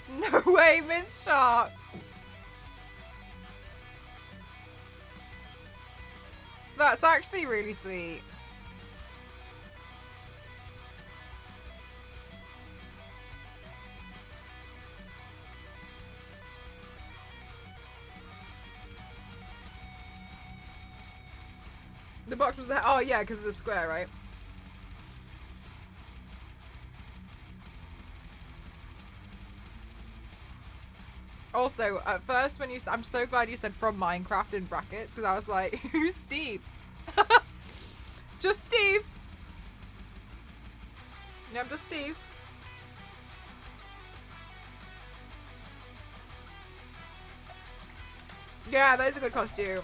Speaker 1: No way, Miss Shark. That's actually really sweet. The box was there. Oh yeah, because of the square, right? Also, at first when I'm so glad you said from Minecraft in brackets, because I was like, who's Steve? Just Steve. Yep, just Steve. Yeah, that is a good costume.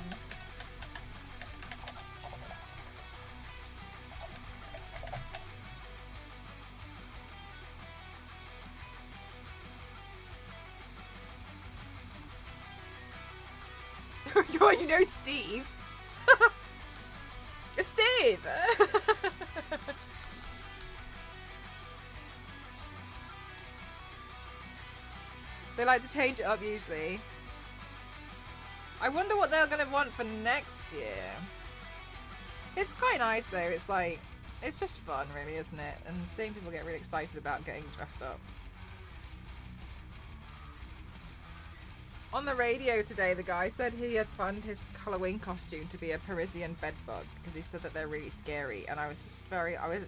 Speaker 1: You know Steve. Steve. They like to change it up usually. I wonder what they're gonna want for next year. It's quite nice though. It's like, it's just fun really, isn't it? And seeing people get really excited about getting dressed up. On the radio today, the guy said he had planned his Halloween costume to be a Parisian bedbug because he said that they're really scary. And I was just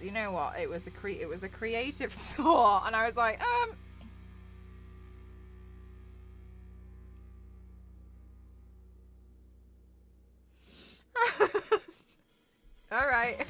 Speaker 1: you know what? It was a creative thought, and I was like, all right.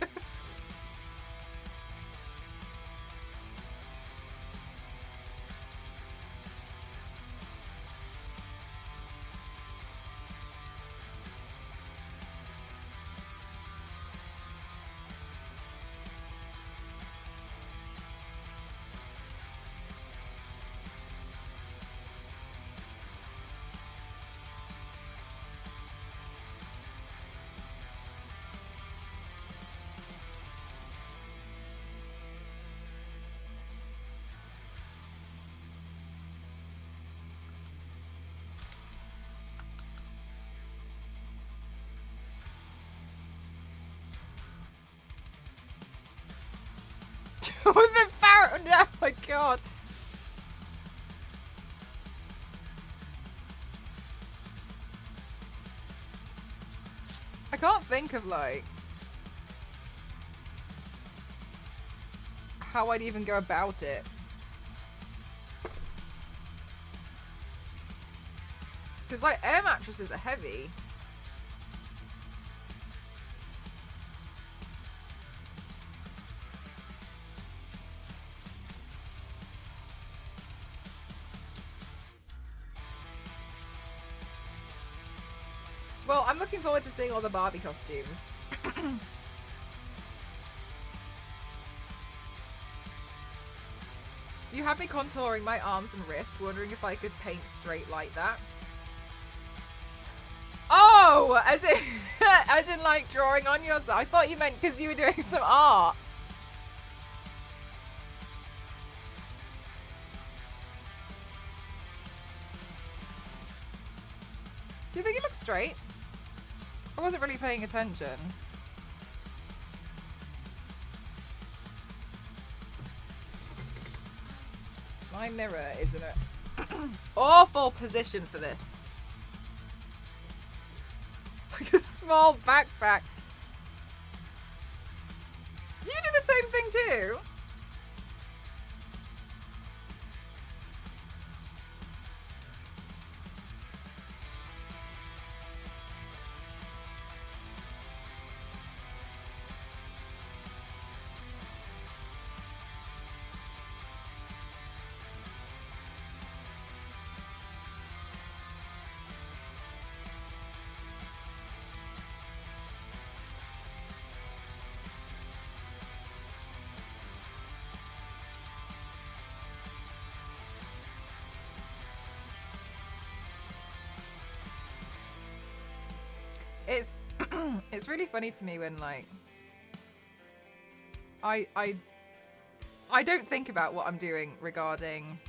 Speaker 1: With the parrot, oh my god. I can't think of, like, how I'd even go about it. Because, like, air mattresses are heavy. Well, I'm looking forward to seeing all the Barbie costumes. You had me contouring my arms and wrist, wondering if I could paint straight like that. Oh, as in, as in like drawing on yourself. I thought you meant because you were doing some art. Do you think it looks straight? I wasn't really paying attention. My mirror is in an awful position for this. Like a small backpack. You do the same thing too? It's really funny to me when like I don't think about what I'm doing regarding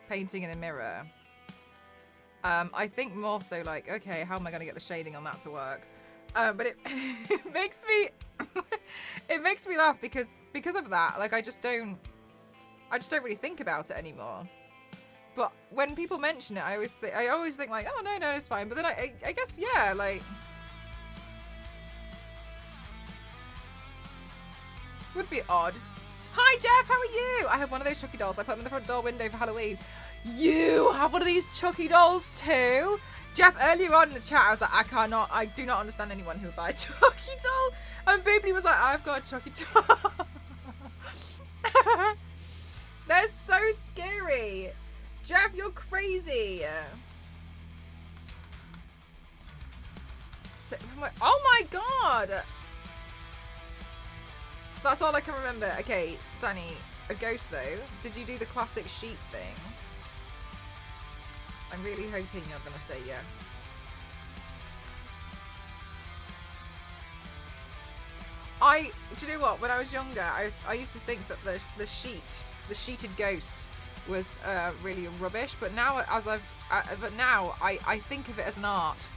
Speaker 1: painting in a mirror. I think more so like, okay, how am I going to get the shading on that to work? But it it makes me it makes me laugh because of that. Like I just don't really think about it anymore. But when people mention it, I always think like, oh no, it's fine. But then I guess yeah, like. Would be odd. Hi Jeff, how are you? I have one of those Chucky dolls. I put them in the front door window for Halloween. You have one of these Chucky dolls too? Jeff, earlier on in the chat, I was like, I do not understand anyone who would buy a Chucky doll. And Boobly was like, I've got a Chucky doll. They're so scary. Jeff, you're crazy. Oh my god. That's all I can remember. Okay, Danny, a ghost though. Did you do the classic sheet thing? I'm really hoping you're gonna say yes. Do you know what? When I was younger, I used to think that the sheeted ghost was really rubbish. But now, I think of it as an art.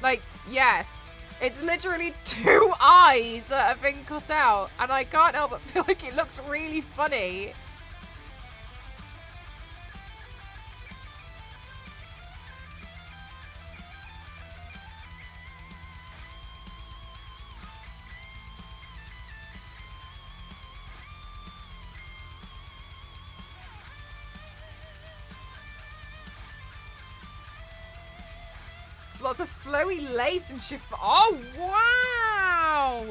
Speaker 1: Like, yes. It's literally 2 eyes that have been cut out, and I can't help but feel like it looks really funny. Lots of flowy lace and chiffon. Oh, wow!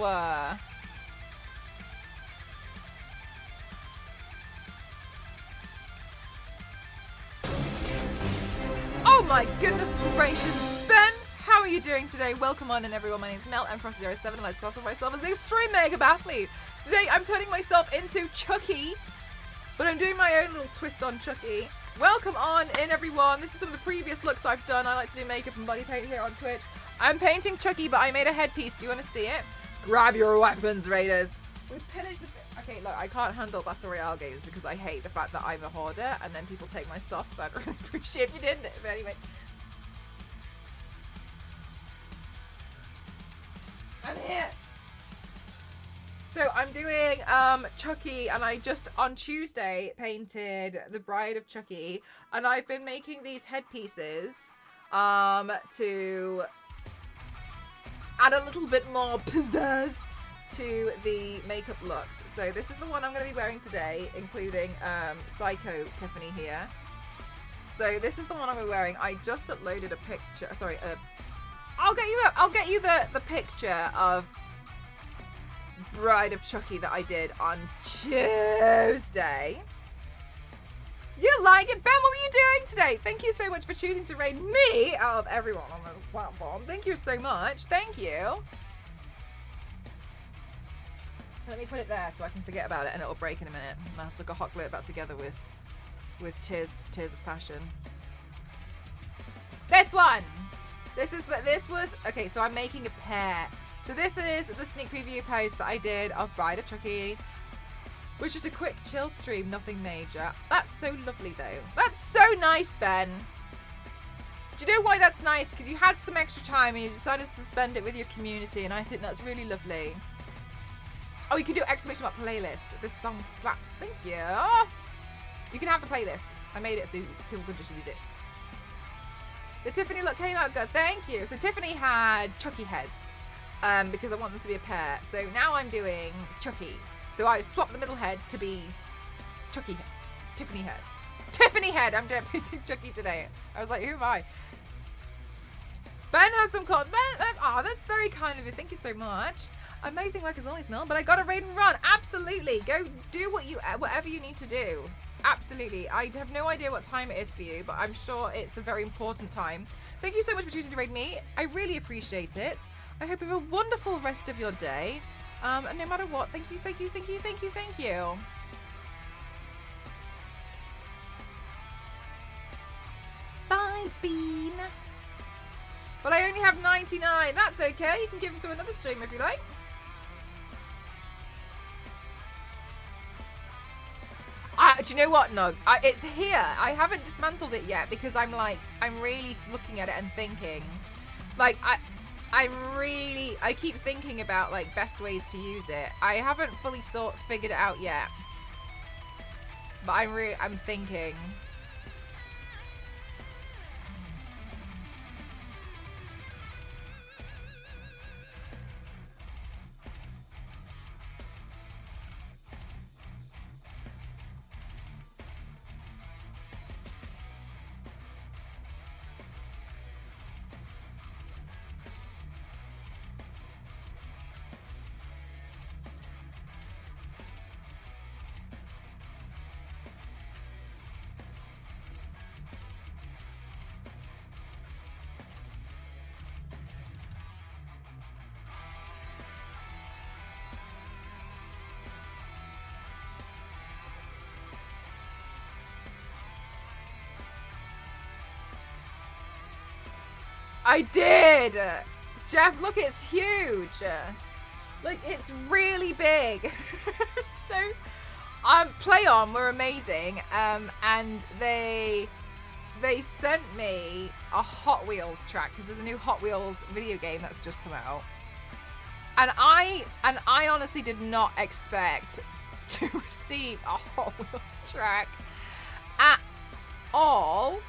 Speaker 1: Oh my goodness gracious, Ben! How are you doing today? Welcome on in everyone. My name's Mel. I'm Cross07 and I class myself as an extreme mega athlete. Today I'm turning myself into Chucky, but I'm doing my own little twist on Chucky. Welcome on in everyone. This is some of the previous looks I've done. I like to do makeup and body paint here on Twitch. I'm painting Chucky, but I made a headpiece. Do you want to see it? Grab your weapons, raiders. We've pillaged this. Okay, look, I can't handle Battle Royale games because I hate the fact that I'm a hoarder and then people take my stuff, so I'd really appreciate if you didn't. But anyway. I'm here. So I'm doing Chucky, and I just on Tuesday painted the Bride of Chucky, and I've been making these headpieces to add a little bit more pizzazz to the makeup looks. So this is the one I'm going to be wearing today, including Psycho Tiffany here. So this is the one I'm wearing. I just uploaded a picture. Sorry, I'll get you the picture of Bride of Chucky that I did on Tuesday. You like it? Ben, what were you doing today? Thank you so much for choosing to raid me out of everyone on this platform. Thank you so much. Thank you. Let me put it there so I can forget about it and it'll break in a minute. I'll have to go hot glue it back together with tears of passion. This one. This was okay. So I'm making a pair. So this is the sneak preview post that I did of Bride of Chucky, which is a quick chill stream, nothing major. That's so lovely though. That's so nice, Ben. Do you know why that's nice? Because you had some extra time and you decided to spend it with your community, and I think that's really lovely. Oh, you can do exclamation mark playlist. This song slaps. Thank you. You can have the playlist. I made it so people could just use it. The Tiffany look came out good. Thank you. So Tiffany had Chucky heads because I want them to be a pair. So now I'm doing Chucky. So I swapped the middle head to be Chucky head. Tiffany head. Tiffany head. I'm debuting Chucky today. I was like, who am I? Ben has some call. Ben, oh, that's very kind of you. Thank you so much. Amazing work as always, Mel. But I got to raid and run. Absolutely. Go do whatever you need to do. Absolutely. I have no idea what time it is for you, but I'm sure it's a very important time. Thank you so much for choosing to raid me. I really appreciate it. I hope you have a wonderful rest of your day. And no matter what, thank you, thank you, thank you, thank you, thank you. Bye, Bean. But I only have 99. That's okay. You can give them to another stream if you like. Do you know what, Nug? It's here. I haven't dismantled it yet because I'm really looking at it and thinking. Like, I keep thinking about, like, best ways to use it. I haven't fully figured it out yet. But I'm thinking. I did! Jeff, look, it's huge. Like, it's really big. So, Play On were amazing. And they sent me a Hot Wheels track because there's a new Hot Wheels video game that's just come out. And I honestly did not expect to receive a Hot Wheels track at all.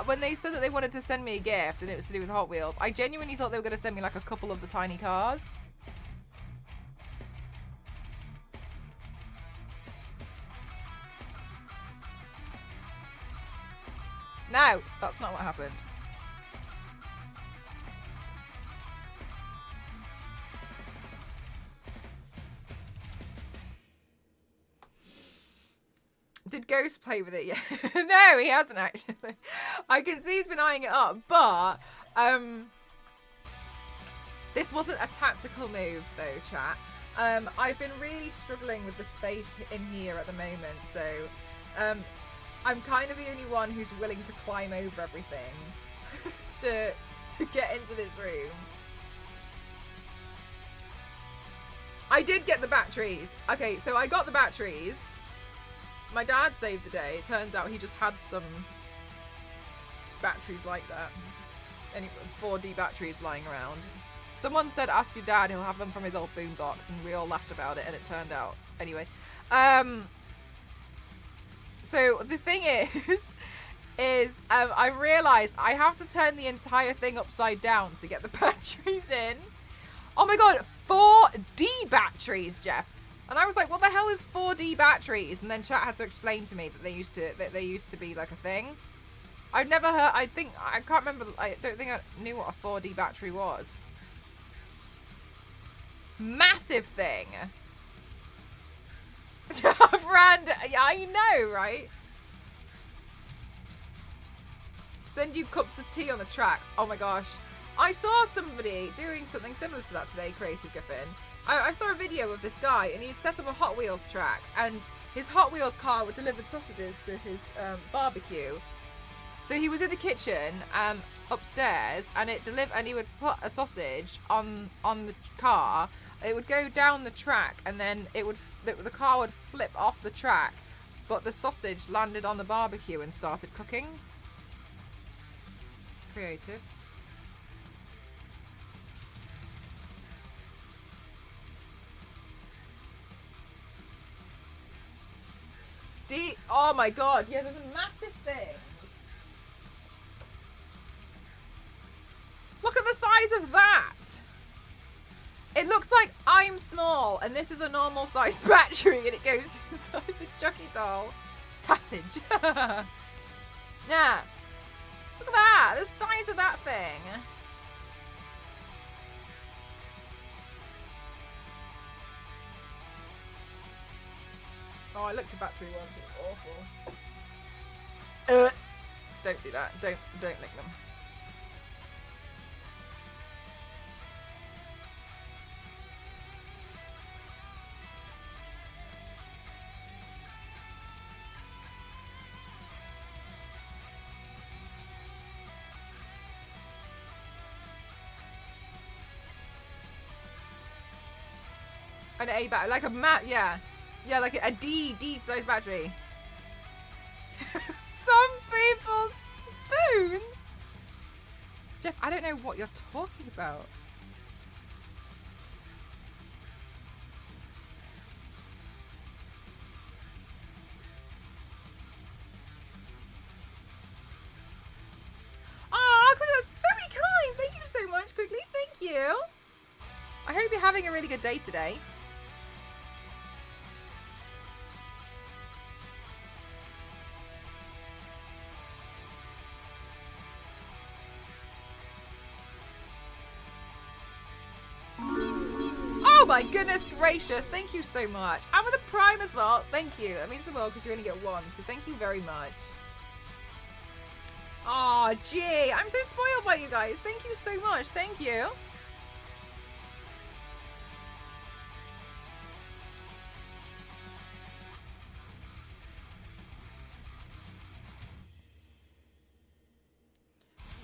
Speaker 1: When they said that they wanted to send me a gift and it was to do with Hot Wheels, I genuinely thought they were going to send me like a couple of the tiny cars. No, that's not what happened. Did Ghost play with it yet? No, he hasn't actually. I can see he's been eyeing it up, but this wasn't a tactical move though, chat. I've been really struggling with the space in here at the moment, so I'm kind of the only one who's willing to climb over everything to get into this room. I did get the batteries. Okay, so I got the batteries. My dad saved the day. It turns out he just had some batteries like that. Any 4D batteries lying around. Someone said, ask your dad, he'll have them from his old boombox, and we all laughed about it, and it turned out. Anyway. So the thing is I realised I have to turn the entire thing upside down to get the batteries in. Oh my god, 4D batteries, Jeff. And I was like, what the hell is 4D batteries? And then chat had to explain to me that they used to be like a thing. I've never heard, I can't remember, I don't think I knew what a 4D battery was. Massive thing. Random, yeah, I know, right? Send you cups of tea on the track. Oh my gosh. I saw somebody doing something similar to that today, Creative Giffin. I saw a video of this guy and he'd set up a Hot Wheels track and his Hot Wheels car would deliver sausages to his barbecue. So he was in the kitchen upstairs and he would put a sausage on the car. It would go down the track and then the car would flip off the track, but the sausage landed on the barbecue and started cooking. Creative. Oh my god, yeah, there's massive things. Look at the size of that. It looks like I'm small and this is a normal sized battery and it goes inside the Chucky doll. Sausage. Yeah. Look at that, the size of that thing. Oh, I looked at battery once, it was awful. Don't do that, don't lick them. An A battery, like a yeah. Yeah, like a D size battery. Some people's spoons? Jeff, I don't know what you're talking about. Oh, Quickly, that's very kind. Thank you so much, Quickly. Thank you. I hope you're having a really good day today. Oh my goodness gracious, thank you so much. And with a Prime as well, thank you. That means the world because you only get one, so thank you very much. Oh gee, I'm so spoiled by you guys. Thank you so much, thank you.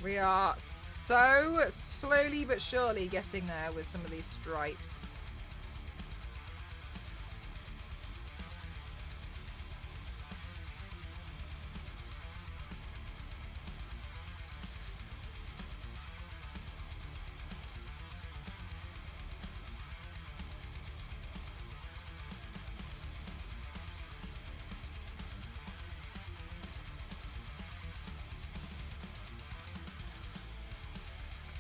Speaker 1: We are so slowly but surely getting there with some of these stripes.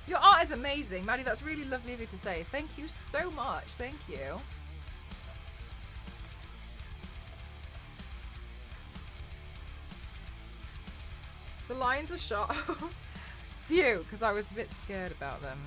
Speaker 1: Your art is amazing, Maddie. That's really lovely of you to say. Thank you so much. Thank you. The lines are shot. Phew, because I was a bit scared about them.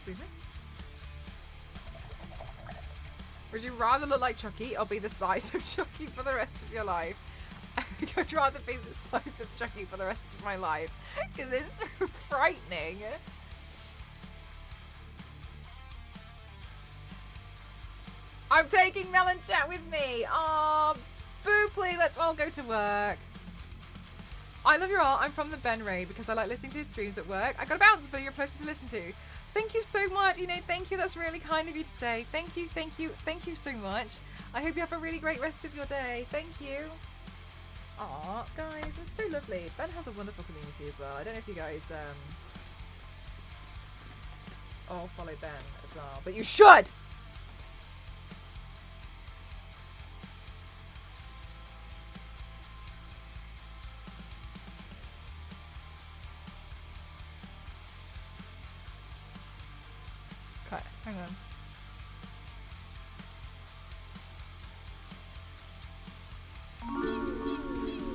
Speaker 1: Excuse me? Would you rather look like Chucky or be the size of Chucky for the rest of your life? I think I'd rather be the size of Chucky for the rest of my life because it's so frightening. I'm taking Melon Chat with me. Oh, Booply, let's all go to work. I love your art. I'm from the Ben Ray because I like listening to his streams at work. I got a bounce, but you're a pleasure to listen to. Thank you so much. You know, thank you. That's really kind of you to say. Thank you, thank you, thank you so much. I hope you have a really great rest of your day. Thank you. Aw, guys, it's so lovely. Ben has a wonderful community as well. I don't know if you guys all follow Ben as well, but you should. Okay, hang on.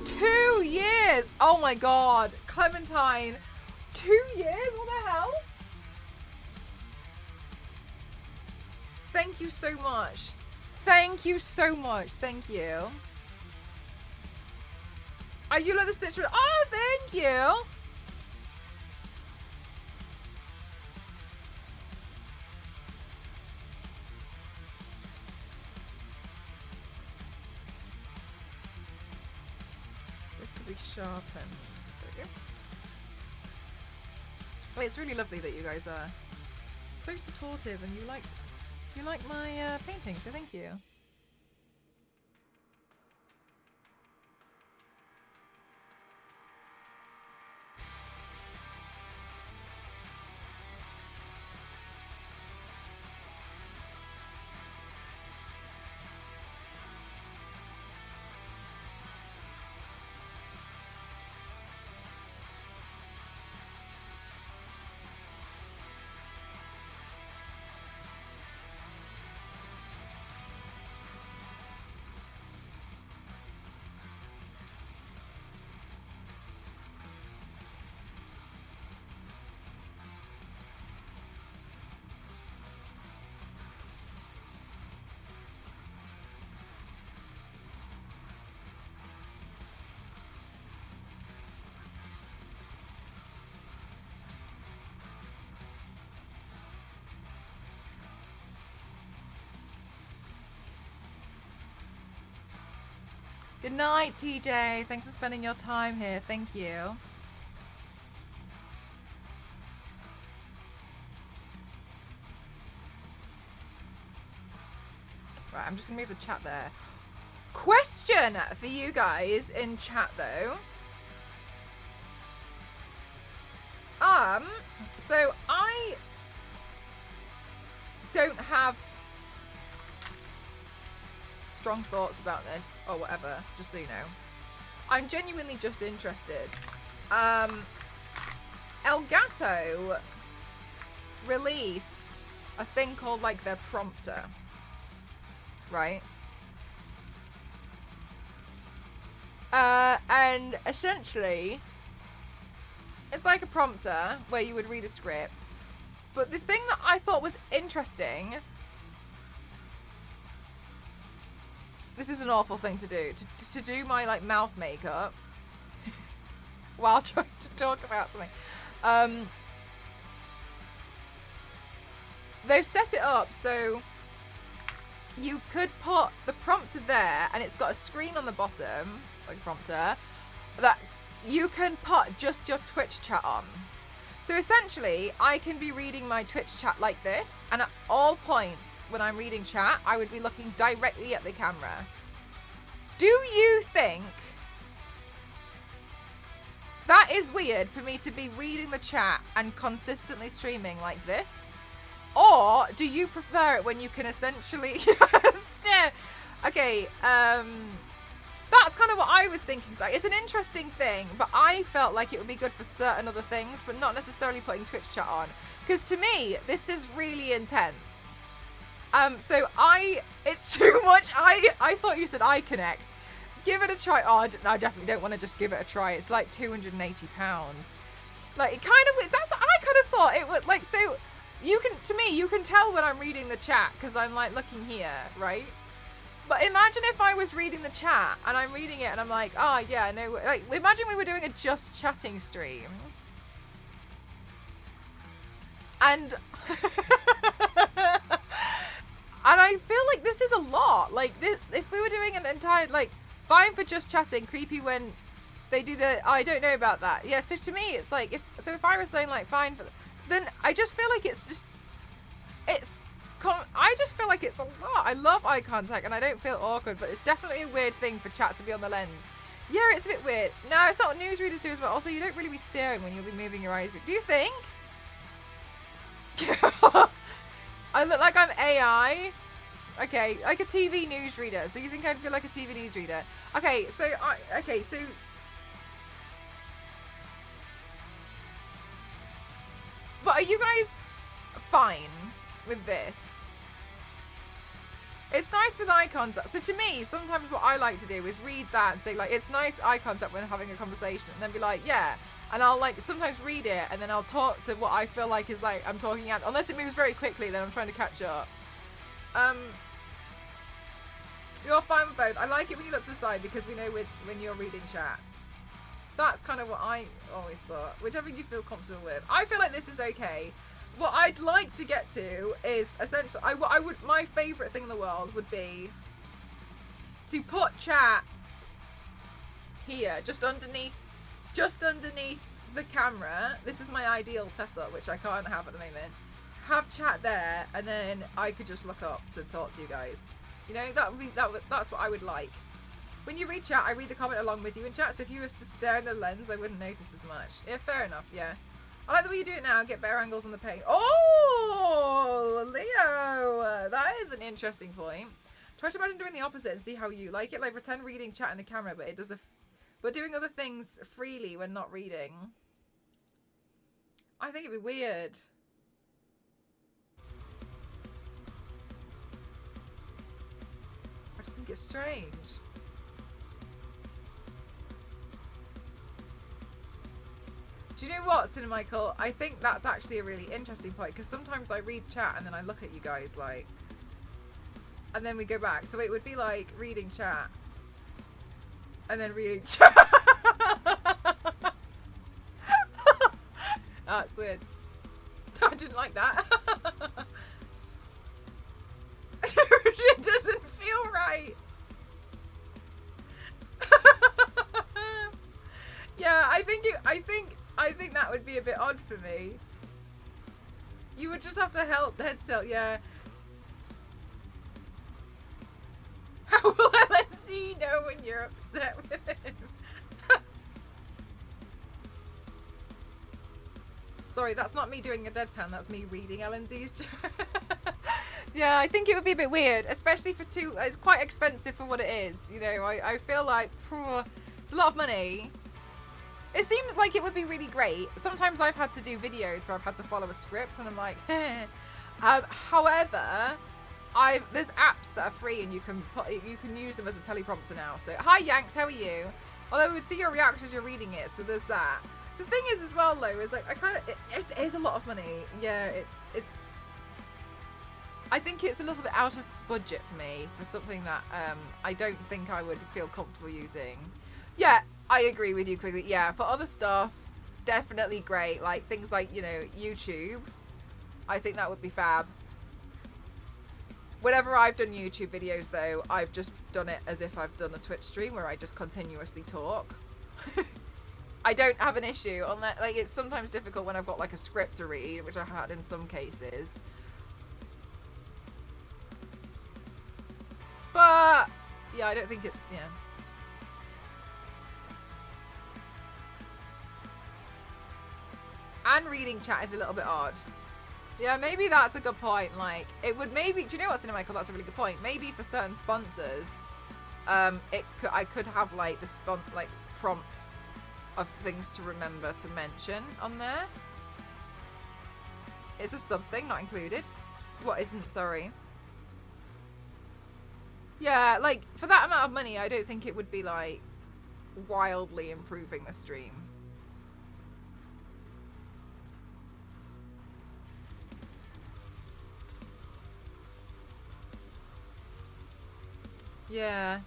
Speaker 1: Two years! Oh my god. Clementine. 2 years? What the hell? Thank you so much. Thank you so much. Thank you. Oh, you love the stitch. Oh, thank you. Sharpened. There we go. Well, it's really lovely that you guys are so supportive and you like my painting, so thank you. Good night, TJ. Thanks for spending your time here. Thank you. Right, I'm just gonna move the chat there. Question for you guys in chat though. So I don't have strong thoughts about this or whatever, just so you know. I'm genuinely just interested. Elgato released a thing called like their prompter, right? And essentially it's like a prompter where you would read a script, but the thing that I thought was interesting, this is an awful thing to do, to do my like mouth makeup while trying to talk about something. They've set it up so you could put the prompter there and it's got a screen on the bottom, like a prompter, that you can put just your Twitch chat on. So essentially, I can be reading my Twitch chat like this, and at all points when I'm reading chat, I would be looking directly at the camera. Do you think that is weird for me to be reading the chat and consistently streaming like this? Or do you prefer it when you can essentially stare? Okay, that's kind of what I was thinking. So it's an interesting thing, but I felt like it would be good for certain other things, but not necessarily putting Twitch chat on. Because to me, this is really intense. So it's too much. I thought you said iConnect. Give it a try. Oh, I definitely don't want to just give it a try. It's like £280. Like, it kind of, I kind of thought it would, like, so you can tell when I'm reading the chat because I'm like looking here, right? But imagine if I was reading the chat and I'm reading it and I'm like, oh yeah, no, like imagine we were doing a just chatting stream. And and I feel like this is a lot. Like this, if we were doing an entire, like, fine for just chatting, creepy when they do the, I don't know about that. Yeah, so to me it's like, if I was saying like fine for, then I just feel like it's just, I just feel like it's a lot. I love eye contact and I don't feel awkward, but it's definitely a weird thing for chat to be on the lens. Yeah, it's a bit weird. No, it's not what newsreaders do as well. Also, you don't really be staring when you'll be moving your eyes. Do you think? I look like I'm AI. Okay, like a TV newsreader. So you think I'd feel like a TV newsreader? Okay, so but are you guys fine with this? It's nice with eye contact. So to me, sometimes what I like to do is read that and say like, it's nice eye contact when having a conversation, and then be like, yeah. And I'll like sometimes read it and then I'll talk to what I feel like is like I'm talking at, unless it moves very quickly, then I'm trying to catch up. You're fine with both. I like it when you look to the side because we know when you're reading chat. That's kind of what I always thought. Whichever you feel comfortable with. I feel like this is okay. What I'd like to get to is essentially, my favourite thing in the world would be to put chat here, just underneath the camera. This is my ideal setup, which I can't have at the moment. Have chat there, and then I could just look up to talk to you guys. You know, that's what I would like. When you read chat, I read the comment along with you in chat, so if you were to stare in the lens, I wouldn't notice as much. Yeah, fair enough, yeah. I like the way you do it now, get better angles on the paint. Oh, Leo! That is an interesting point. Try to imagine doing the opposite and see how you like it. Like, pretend reading chat in the camera, but it does but doing other things freely when not reading. I think it'd be weird. I just think it's strange. Do you know what, Cinemichael? I think that's actually a really interesting point, because sometimes I read chat and then I look at you guys like, and then we go back. So it would be like reading chat and then reading chat. That's weird. I didn't like that. It doesn't feel right. Yeah, I think that would be a bit odd for me. You would just have to help the head tilt, yeah. How will LNC know when you're upset with him? Sorry, that's not me doing a deadpan, that's me reading LNZ's chat. Yeah, I think it would be a bit weird, especially for it's quite expensive for what it is. You know, I feel like it's a lot of money. It seems like it would be really great. Sometimes I've had to do videos where I've had to follow a script and I'm like, however, there's apps that are free and you can use them as a teleprompter now. So, hi Yanks, how are you? Although we would see your reaction as you're reading it, so there's that. The thing is as well though, is like, it is a lot of money. Yeah, I think it's a little bit out of budget for me for something that I don't think I would feel comfortable using. Yeah, I agree with you quickly. Yeah, for other stuff, definitely great. Like things like, you know, YouTube. I think that would be fab. Whenever I've done YouTube videos though, I've just done it as if I've done a Twitch stream where I just continuously talk. I don't have an issue on that. Like, it's sometimes difficult when I've got like a script to read, which I had in some cases. But yeah, I don't think it's, yeah. And reading chat is a little bit odd. Yeah, maybe that's a good point. Like, it would maybe, do you know what, Cinemichael? That's a really good point. Maybe for certain sponsors, I could have like the prompts of things to remember to mention on there. It's a something not included. What isn't? Sorry. Yeah, like for that amount of money, I don't think it would be like wildly improving the stream. Yeah.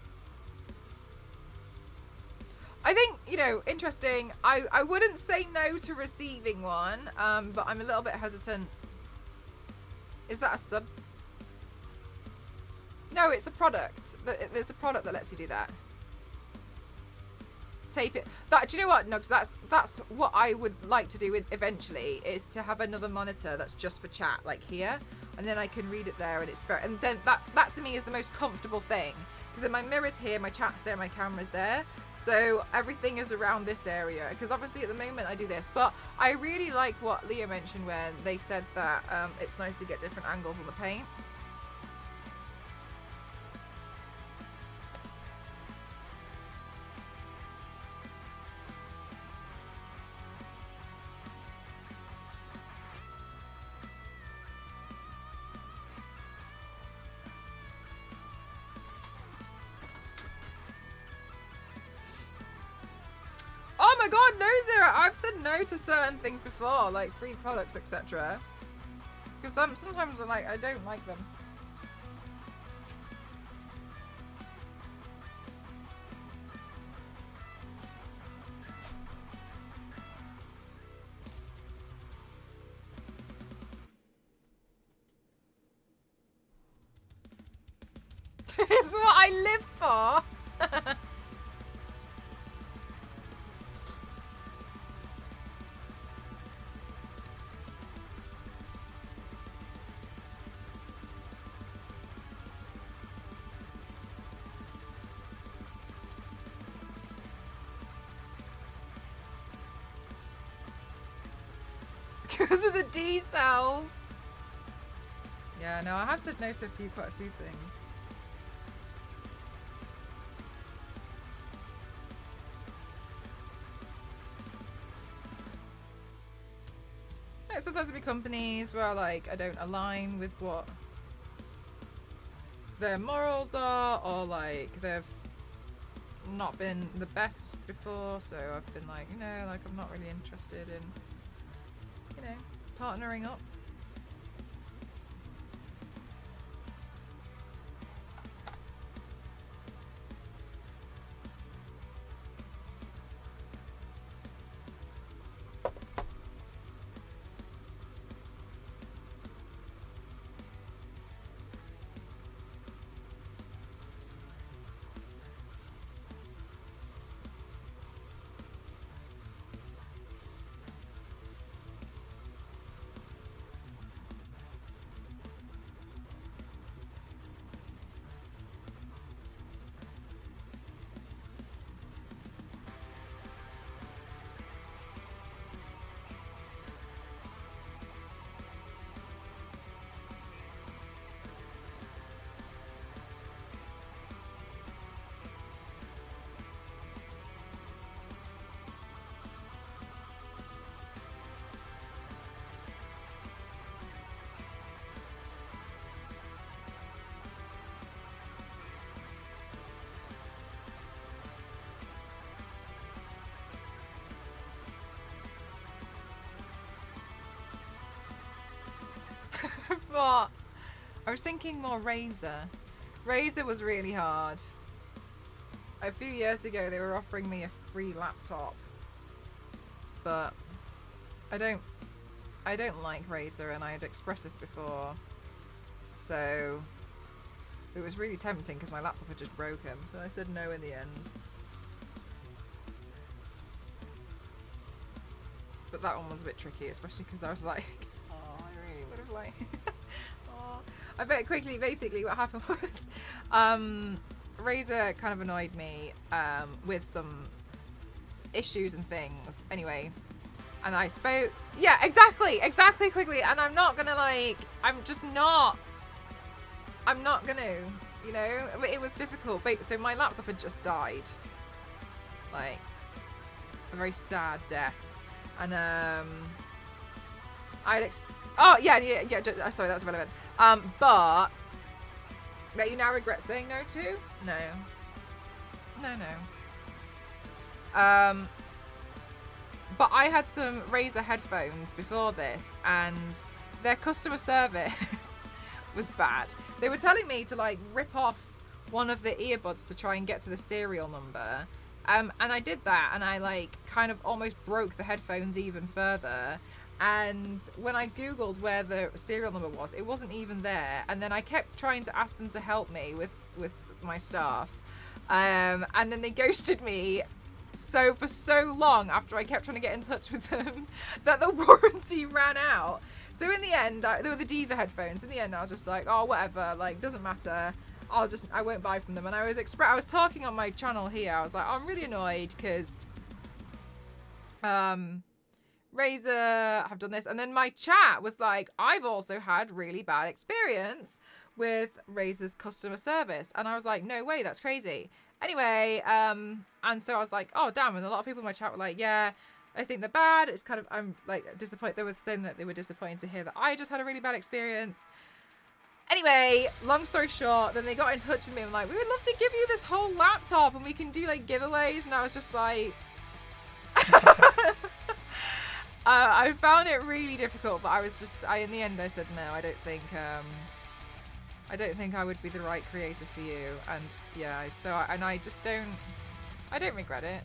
Speaker 1: I think, you know, interesting. I wouldn't say no to receiving one, but I'm a little bit hesitant. Is that a sub? No, it's a product. There's a product that lets you do that. Tape it. That, do you know what? No, because that's what I would like to do with eventually, is to have another monitor that's just for chat, like here, and then I can read it there, and it's fair. And then that to me is the most comfortable thing, because then my mirror's here, my chat's there, my camera's there, so everything is around this area. Because obviously at the moment I do this, but I really like what Leah mentioned when they said that it's nice to get different angles on the paint. Oh my god, no, Zara! I've said no to certain things before, like free products, etc. Because sometimes I don't like them. It's what I live for! Because of the D cells. Yeah, no, I have said no to quite a few things. No, sometimes it'll be companies where like I don't align with what their morals are, or like they've not been the best before, so I've been like, you know, like I'm not really interested in, you know, partnering up. But I was thinking more Razer. Razer was really hard. A few years ago they were offering me a free laptop, but I don't like Razer, and I had expressed this before, so it was really tempting because my laptop had just broken, so I said no in the end. But that one was a bit tricky, especially because I was like, oh, I really would have like oh. I bet quickly, basically what happened was Razer kind of annoyed me with some issues and things anyway, and I spoke, yeah, exactly quickly, and I'm not gonna like, I'm not gonna, you know, it was difficult. So my laptop had just died, like a very sad death, and oh yeah, sorry, that was relevant. But that you now regret saying no to? No. But I had some Razer headphones before this, and their customer service was bad. They were telling me to like rip off one of the earbuds to try and get to the serial number. And I did that, and I like kind of almost broke the headphones even further. And when I googled where the serial number was, it wasn't even there. And then I kept trying to ask them to help me with my stuff, and then they ghosted me for so long after I kept trying to get in touch with them that the warranty ran out. So in the end, they were the Diva headphones. In the end, I was just like, oh, whatever, like, doesn't matter. I won't buy from them. And I was talking on my channel here. I was like, I'm really annoyed because Razer have done this. And then my chat was like, I've also had really bad experience with Razer's customer service. And I was like, no way, that's crazy. Anyway, and so I was like, oh, damn. And a lot of people in my chat were like, yeah, I think they're bad. It's kind of, I'm like disappointed. They were saying that they were disappointed to hear that I just had a really bad experience. Anyway, long story short, then they got in touch with me and like, we would love to give you this whole laptop and we can do like giveaways. And I was just like, I found it really difficult, but in the end I said, no, I don't think I would be the right creator for you. And yeah, I don't regret it.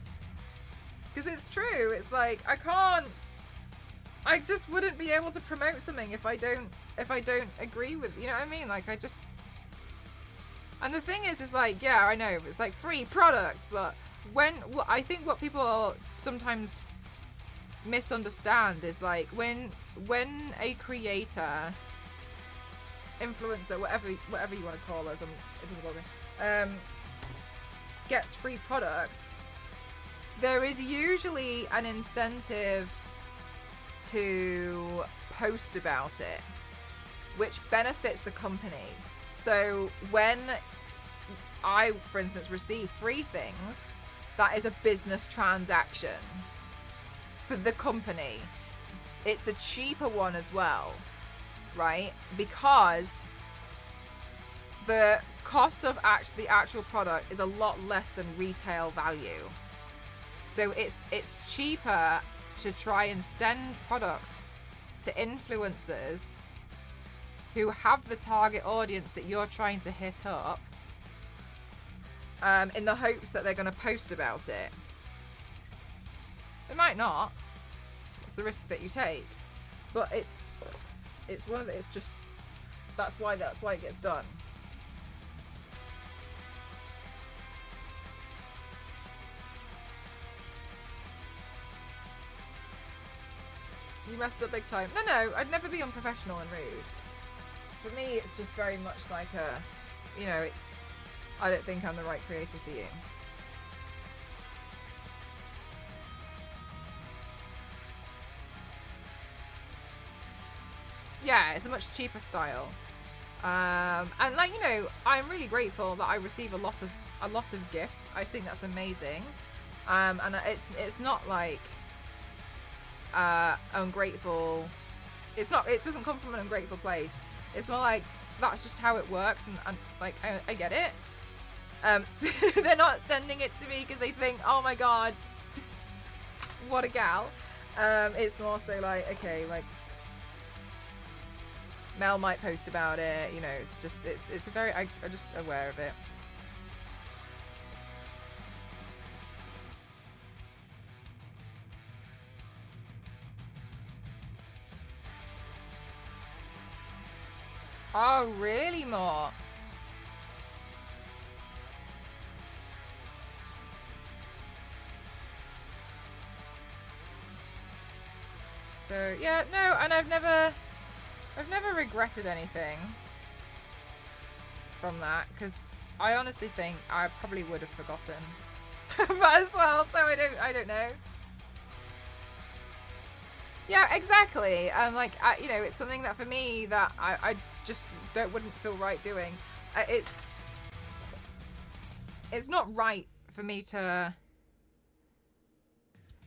Speaker 1: Because it's true. It's like, I just wouldn't be able to promote something if I don't agree with, you know what I mean? Like, and the thing is like, yeah, I know, it's like free product, but I think what people sometimes misunderstand is like, when a creator, influencer, whatever you want to call us, it doesn't bother me, gets free product, there is usually an incentive to post about it, which benefits the company. So when I, for instance, receive free things, that is a business transaction for the company. It's a cheaper one as well, right? Because the cost of the actual product is a lot less than retail value. So it's cheaper to try and send products to influencers who have the target audience that you're trying to hit up, in the hopes that they're going to post about it. They might not. It's the risk that you take. But it's one of the, it's just, that's why it gets done. You messed up big time. No, I'd never be unprofessional and rude. For me, it's just very much like I don't think I'm the right creator for you. Yeah, it's a much cheaper style. And like, I'm really grateful that I receive a lot of gifts. I think that's amazing. And it's not like ungrateful. It doesn't come from an ungrateful place. It's more like that's just how it works, and like I get it. They're not sending it to me because they think, oh my god, what a gal. It's more so like, okay, like Mel might post about it, it's just it's a very I'm just aware of it. Oh, really, more? So, yeah, no, and I've never regretted anything from that, because I honestly think I probably would have forgotten. But as well, so I don't know. Yeah, exactly. And like, it's something that for me that I just wouldn't feel right doing. It's not right for me to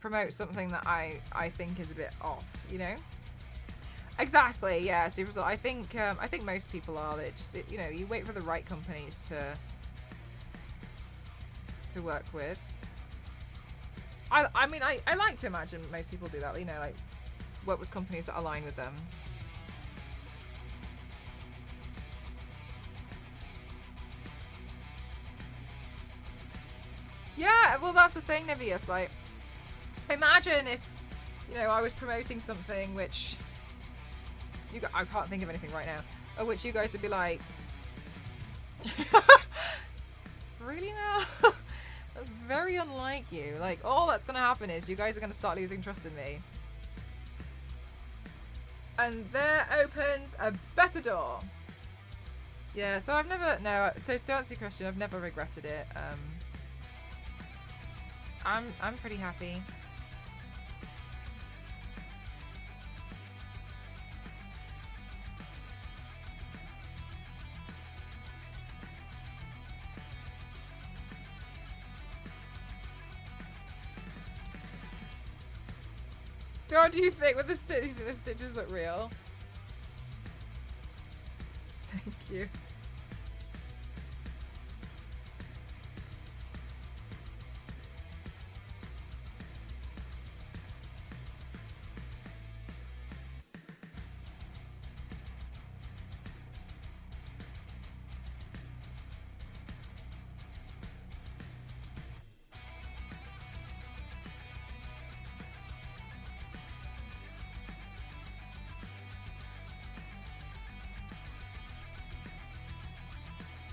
Speaker 1: promote something that I think is a bit off, Exactly. Yeah. So I think most people are. That just you wait for the right companies to work with. I mean I like to imagine most people do that. Like work with companies that align with them. Yeah, well, that's the thing, Niveus. Like, imagine if, you know, I was promoting something which I can't think of anything right now, of which you guys would be like, really now? That's very unlike you. Like, all that's gonna happen is you guys are gonna start losing trust in me. And there opens a better door. Yeah, so I've never, no, so to answer your question, I've never regretted it. I'm pretty happy. Do you think with the stitches look real? Thank you.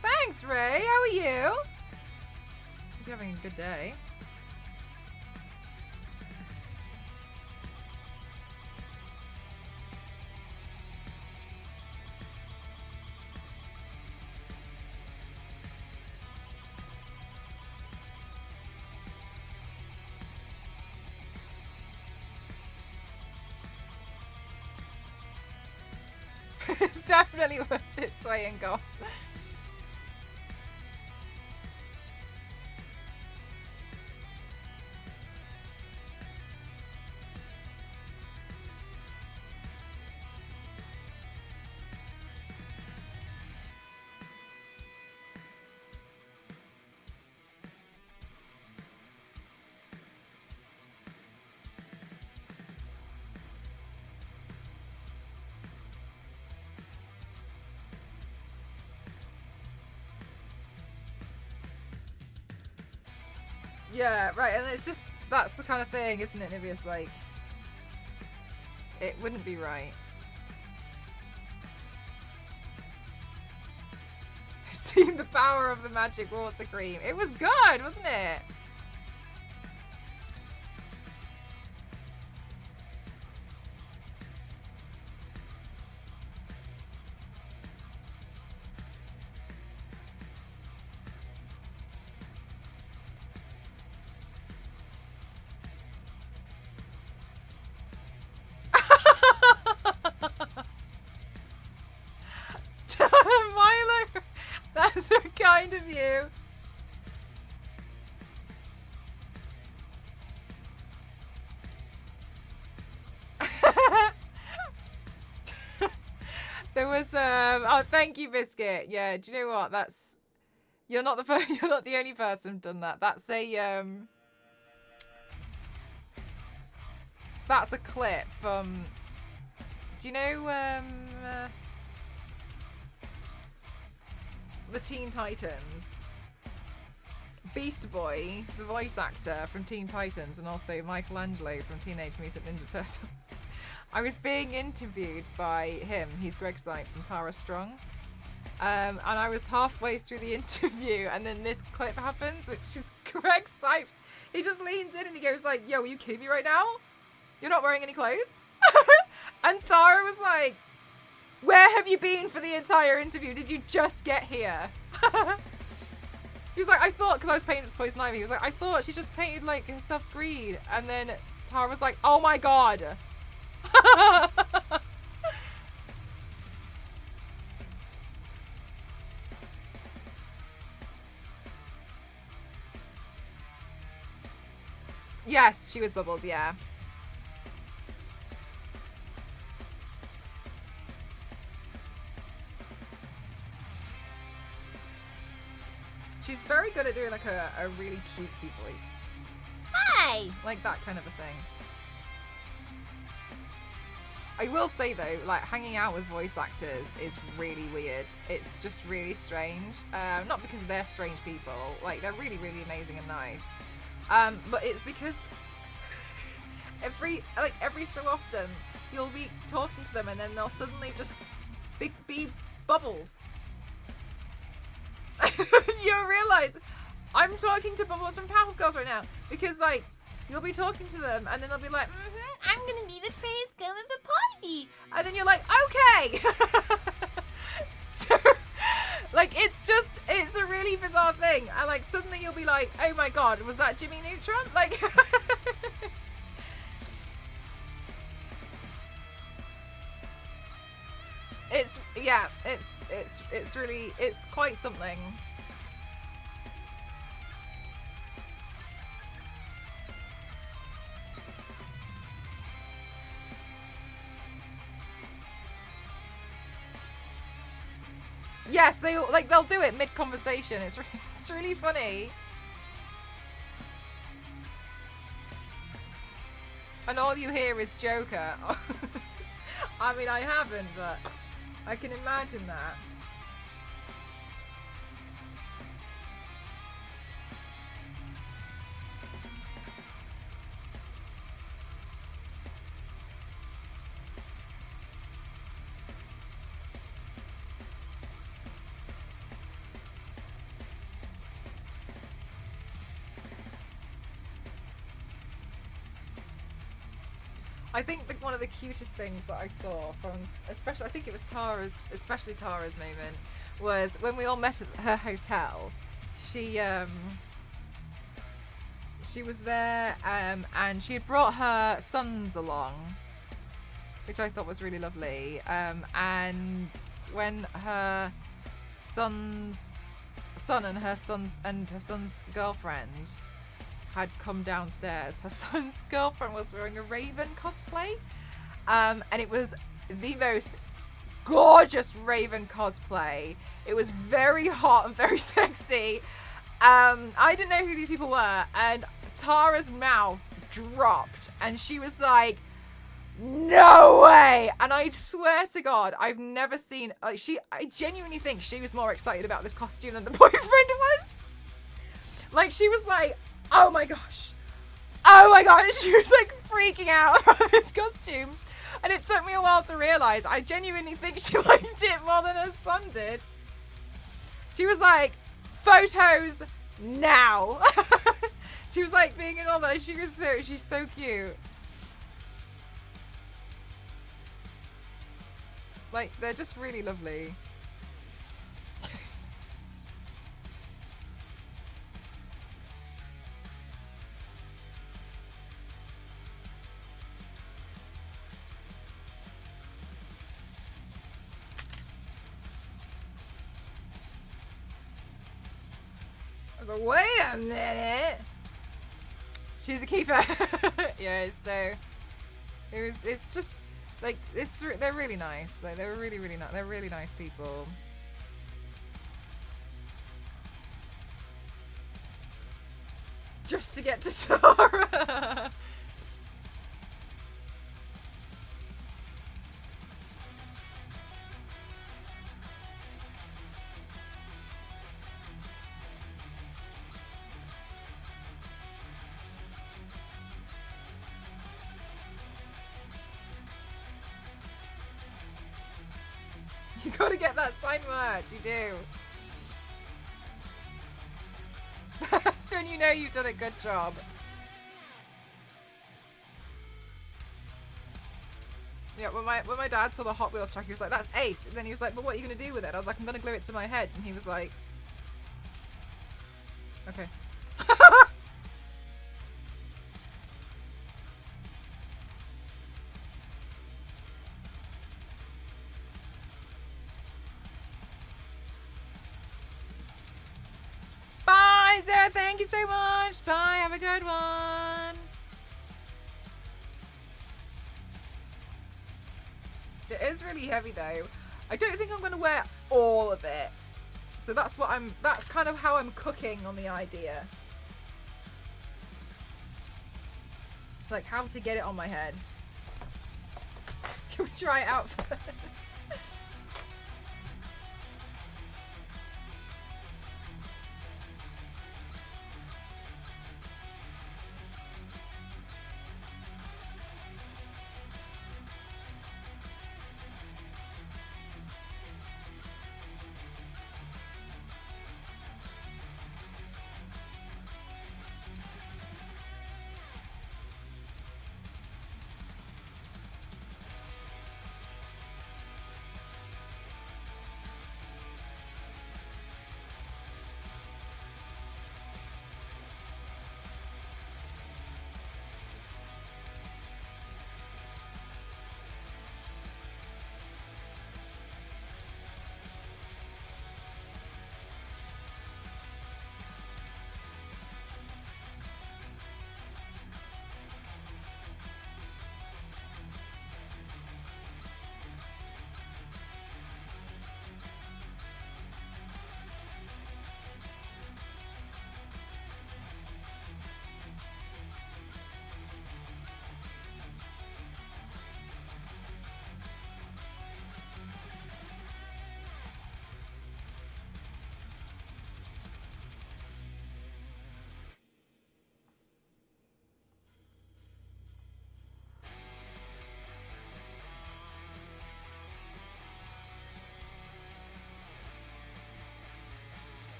Speaker 1: Thanks, Ray. How are you? Hope you're having a good day. It's definitely worth it, swaying gold. Yeah, right, and it's just, that's the kind of thing, isn't it, Niveus? Like, it wouldn't be right. I've seen the power of the magic water cream. It was good, wasn't it? Milo, that's so kind of you. There was oh, thank you, Biscuit. Yeah, do you know what? That's, you're not the you're not the only person who's done that. That's a clip from, do you know the Teen Titans? Beast Boy, the voice actor from Teen Titans, and also Michelangelo from Teenage Mutant Ninja Turtles. I was being interviewed by him. He's Greg Sipes and Tara Strong. And I was halfway through the interview, and then this clip happens, which is Greg Sipes. He just leans in and he goes like, "Yo, are you kidding me right now? You're not wearing any clothes?" And Tara was like, "Where have you been for the entire interview? Did you just get here?" He was like, "I thought," because I was painting as Poison Ivy, he was like, "I thought she just painted like herself green." And then Tara was like, "Oh my god." Yes, she was Bubbles, yeah. She's very good at doing like a really cutesy voice. Hi! Like that kind of a thing. I will say though, like hanging out with voice actors is really weird. It's just really strange. Not because they're strange people. Like they're really, really amazing and nice. But it's because every so often you'll be talking to them and then they'll suddenly just be bubbles. You'll realize I'm talking to Bubbles from Powerpuff Girls right now because like you'll be talking to them and then they'll be like, I'm gonna be the prettiest girl at the party, and then you're like, okay. So like it's a really bizarre thing, and like suddenly you'll be like, oh my god, was that Jimmy Neutron? Like it's really quite something. Yes, they'll do it mid conversation. It's really funny. And all you hear is Joker. I mean, I haven't, but I can imagine that. I think one of the cutest things that I saw from, especially I think it was especially Tara's moment, was when we all met at her hotel. She was there and she had brought her sons along, which I thought was really lovely. And when her son and her son's girlfriend had come downstairs, her son's girlfriend was wearing a Raven cosplay, and it was the most gorgeous Raven cosplay. It was very hot and very sexy. I didn't know who these people were, and Tara's mouth dropped and she was like, no way. And I swear to God, I've never seen I genuinely think she was more excited about this costume than the boyfriend was. Like, she was like, oh my gosh, and she was like freaking out about this costume, and it took me a while to realize I genuinely think she liked it more than her son did. She was like, photos now. She was like being in all that. She's so cute. Like, they're just really lovely. I was like, wait a minute. She's a keeper. Yeah, so it's just like they're really nice. Like, they're really nice. They're really nice people. Just to get to Tara. You gotta get that signed merch, you do. Soon you know you've done a good job. Yeah, when my dad saw the Hot Wheels truck, he was like, that's ace. And then he was like, but what are you gonna do with it? And I was like, I'm gonna glue it to my head. And he was like, okay. Bye, Sarah. Thank you so much. Bye. Have a good one. It is really heavy though. I don't think I'm going to wear all of it. So that's kind of how I'm cooking on the idea. Like, how to get it on my head. Can we try it out first?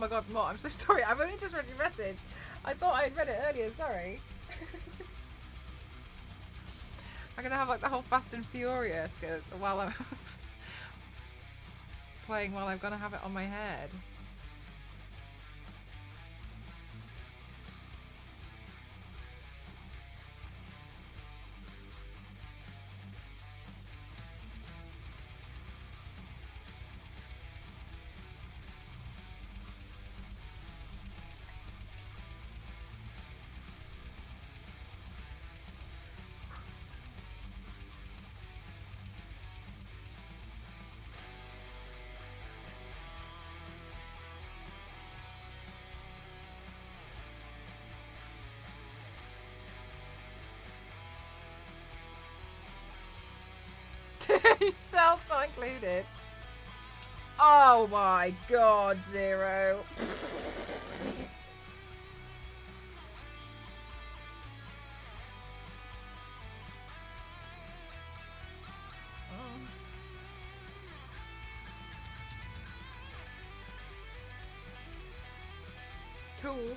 Speaker 1: my god, Mott, I'm so sorry. I've only just read your message. I thought I had read it earlier, sorry. I'm gonna have like the whole Fast and Furious while I'm playing while I'm gonna have it on my head. Cells not included. Oh my god, Zero. Cool.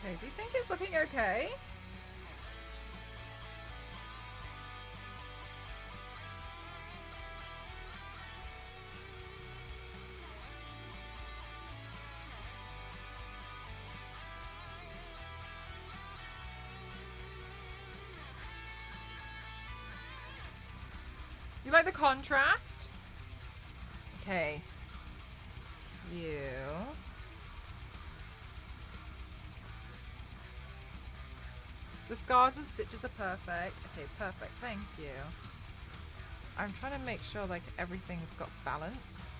Speaker 1: Okay, do you think it's looking okay? You like the contrast? Okay. You. The scars and stitches are perfect. Okay, perfect. Thank you. I'm trying to make sure like everything's got balance.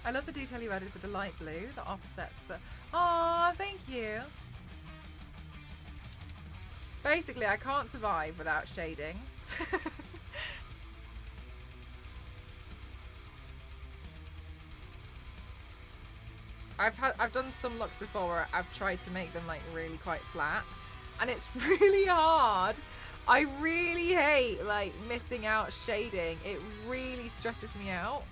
Speaker 1: I love the detail you added with the light blue that offsets the... Aw, thank you. Basically, I can't survive without shading. I've done some looks before where I've tried to make them like really quite flat, and it's really hard. I really hate like missing out shading. It really stresses me out.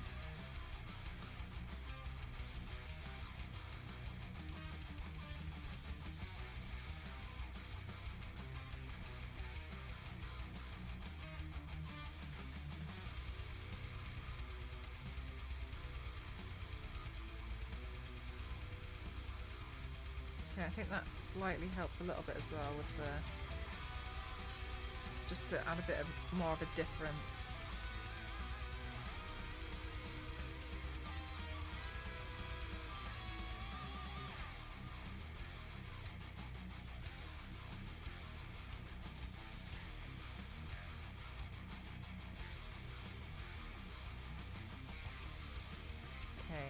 Speaker 1: Okay, I think that slightly helps a little bit as well with the... just to add a bit of more of a difference. Okay.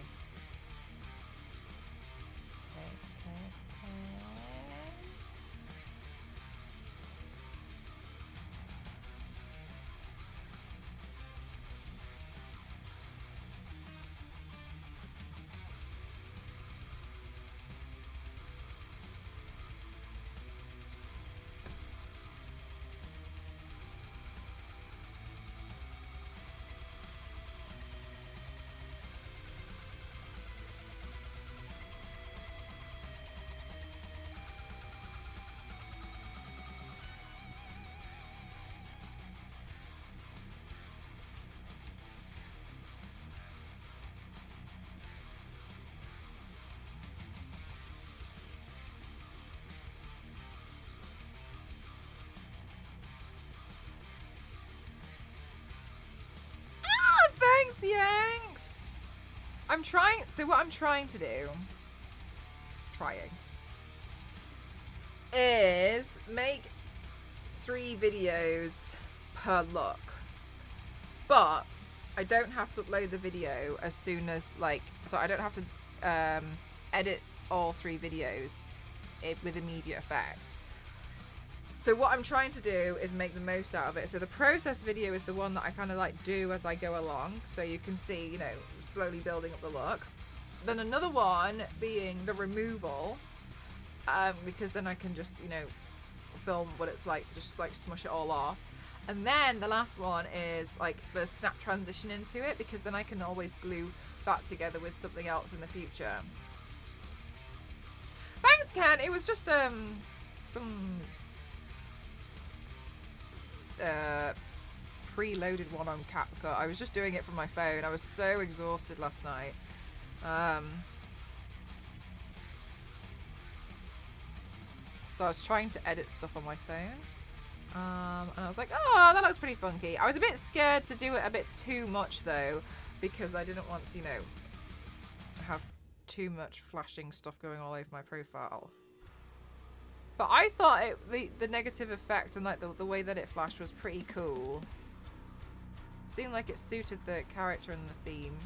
Speaker 1: Okay. Yanks. I'm trying. So what I'm trying to do, is make 3 videos per look. But I don't have to upload the video as soon as, like, so I don't have to edit all 3 videos with immediate effect. So what I'm trying to do is make the most out of it. So the process video is the one that I kind of like do as I go along. So you can see, you know, slowly building up the look. Then another one being the removal, because then I can just, you know, film what it's like to just like smush it all off. And then the last one is like the snap transition into it, because then I can always glue that together with something else in the future. Thanks, Ken. It was just some preloaded one on CapCut. I was just doing it from my phone. I was so exhausted last night. So I was trying to edit stuff on my phone. And I was like, oh, that looks pretty funky. I was a bit scared to do it a bit too much though, because I didn't want to, you know, have too much flashing stuff going all over my profile. But I thought the negative effect and like the way that it flashed was pretty cool. Seemed like it suited the character and the theme.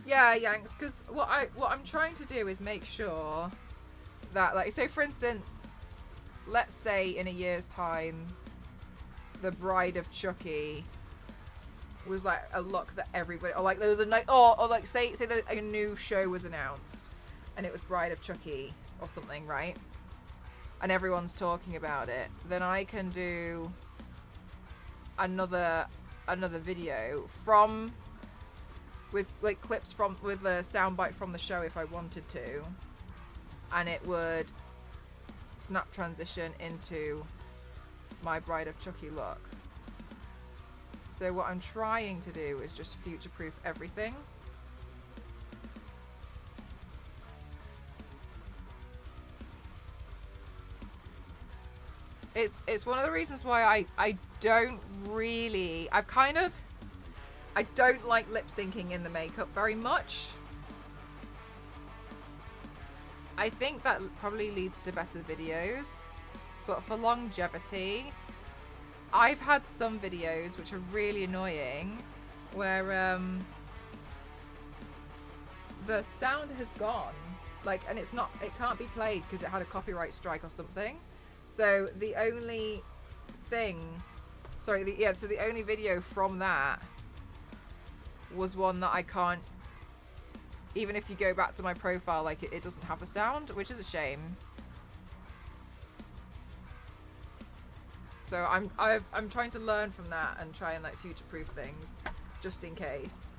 Speaker 1: Yeah, Yanks, because what I'm trying to do is make sure that, like, so for instance, let's say in a year's time, the Bride of Chucky was like a look that everybody, or like there was a night, or like say that a new show was announced, and it was Bride of Chucky or something, right? And everyone's talking about it. Then I can do another video with like clips with a soundbite from the show if I wanted to, and it would snap transition into my Bride of Chucky look. So what I'm trying to do is just future-proof everything. It's one of the reasons why I don't really, I don't like lip syncing in the makeup very much. I think that probably leads to better videos, but for longevity, I've had some videos which are really annoying where the sound has gone, like, and it can't be played because it had a copyright strike or something. So the only the only video from that was one that I can't, even if you go back to my profile, like it doesn't have the sound, which is a shame. So I'm trying to learn from that and try and like future-proof things just in case.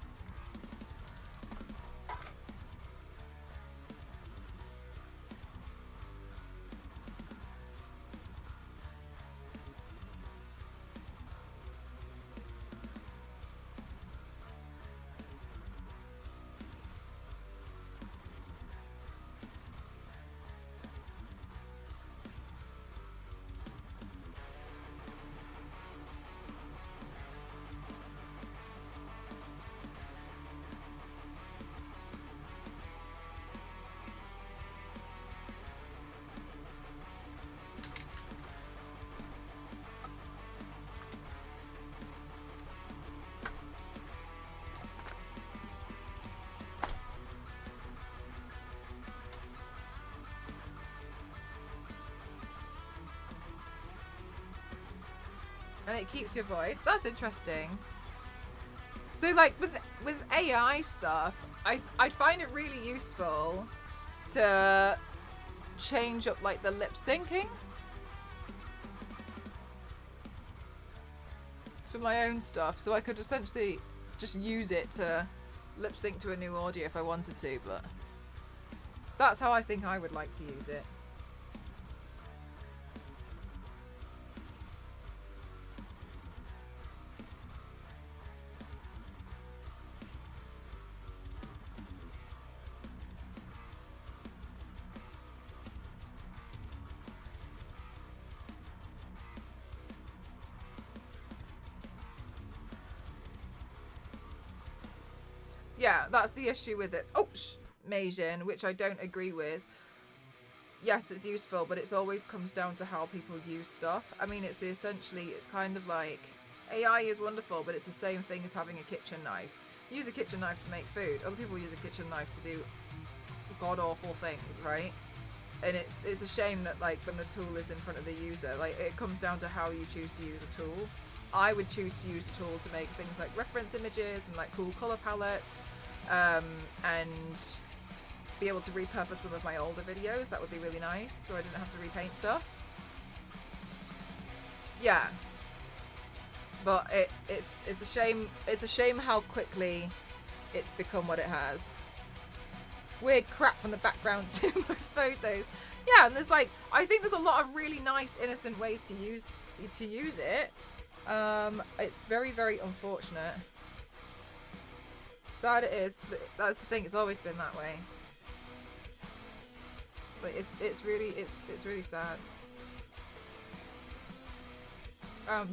Speaker 1: And it keeps your voice. That's interesting. So like with AI stuff, I'd find it really useful to change up like the lip syncing for my own stuff, so I could essentially just use it to lip sync to a new audio if I wanted to, but that's how I think I would like to use it. yeah, that's the issue with it. Oh, Meijin, which I don't agree with. Yes, it's useful, but it always comes down to how people use stuff. I mean, it's kind of like, AI is wonderful, but it's the same thing as having a kitchen knife. You use a kitchen knife to make food. Other people use a kitchen knife to do god-awful things, right? And it's a shame that, like, when the tool is in front of the user, like, it comes down to how you choose to use a tool. I would choose to use a tool to make things like reference images and, like, cool color palettes, and be able to repurpose some of my older videos. That would be really nice, so I didn't have to repaint stuff. Yeah. But it's a shame. It's a shame how quickly it's become what it has. Weird crap from the backgrounds in my photos. Yeah, and there's like, I think there's a lot of really nice, innocent ways to use it. It's very, very unfortunate. Sad it is, but that's the thing. It's always been that way. Like it's really sad.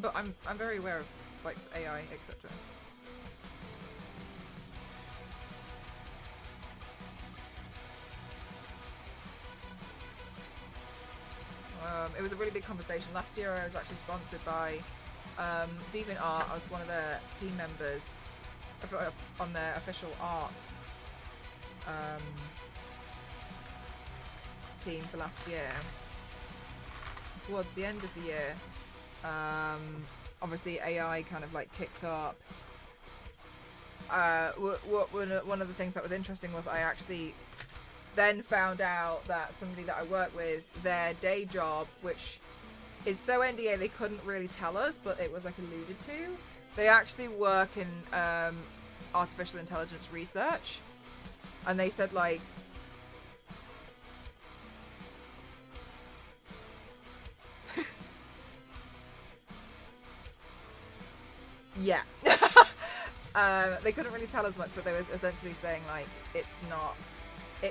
Speaker 1: But I'm very aware of, like, AI, etc. It was a really big conversation. Last year I was actually sponsored by Deviant Art. I was one of their team members on their official art team for last year. Towards the end of the year, obviously AI kind of like kicked up. One of the things that was interesting was I actually then found out that somebody that I work with, their day job, which is so NDA they couldn't really tell us, but it was like alluded to. They actually work in artificial intelligence research, and they said, like, yeah. They couldn't really tell us much, but they were essentially saying, like, it's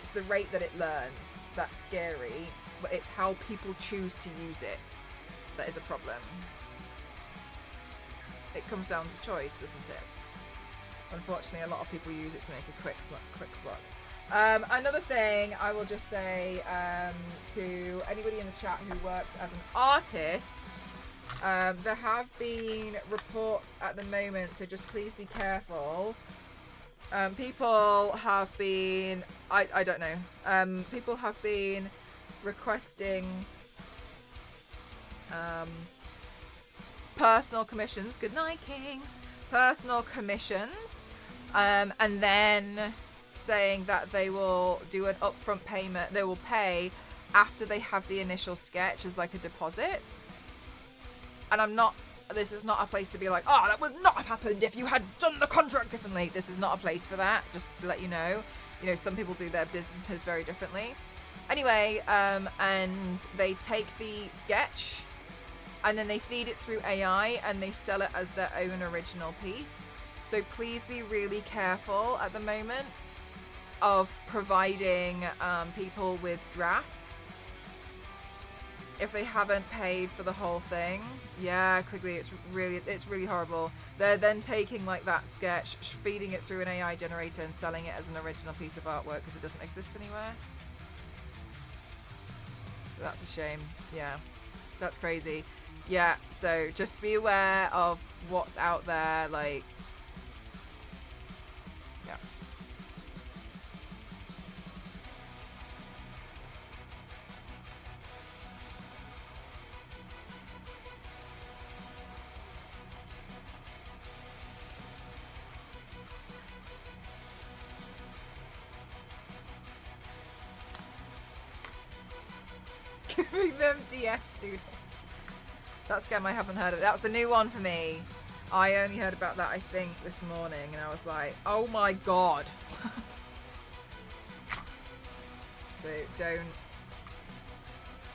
Speaker 1: the rate that it learns that's scary, but it's how people choose to use it that is a problem. It comes down to choice, doesn't it? Unfortunately, a lot of people use it to make a quick buck. Another thing I will just say to anybody in the chat who works as an artist, there have been reports at the moment, so just please be careful. People have been, I don't know, people have been requesting personal commissions, good night kings, personal commissions, and then saying that they will do an upfront payment, they will pay after they have the initial sketch as like a deposit. And this is not a place to be like, oh, that would not have happened if you had done the contract differently. This is not a place for that, just to let you know. You know, some people do their businesses very differently. Anyway, and they take the sketch and then they feed it through AI and they sell it as their own original piece. So please be really careful at the moment of providing people with drafts if they haven't paid for the whole thing. Yeah, quickly, it's really horrible. They're then taking like that sketch, feeding it through an AI generator and selling it as an original piece of artwork because it doesn't exist anywhere. That's a shame. Yeah, that's crazy. Yeah, so just be aware of what's out there, like, yeah. Giving them DS students. That scam I haven't heard of. That's the new one for me. I only heard about that, I think, this morning, and I was like, oh my god. So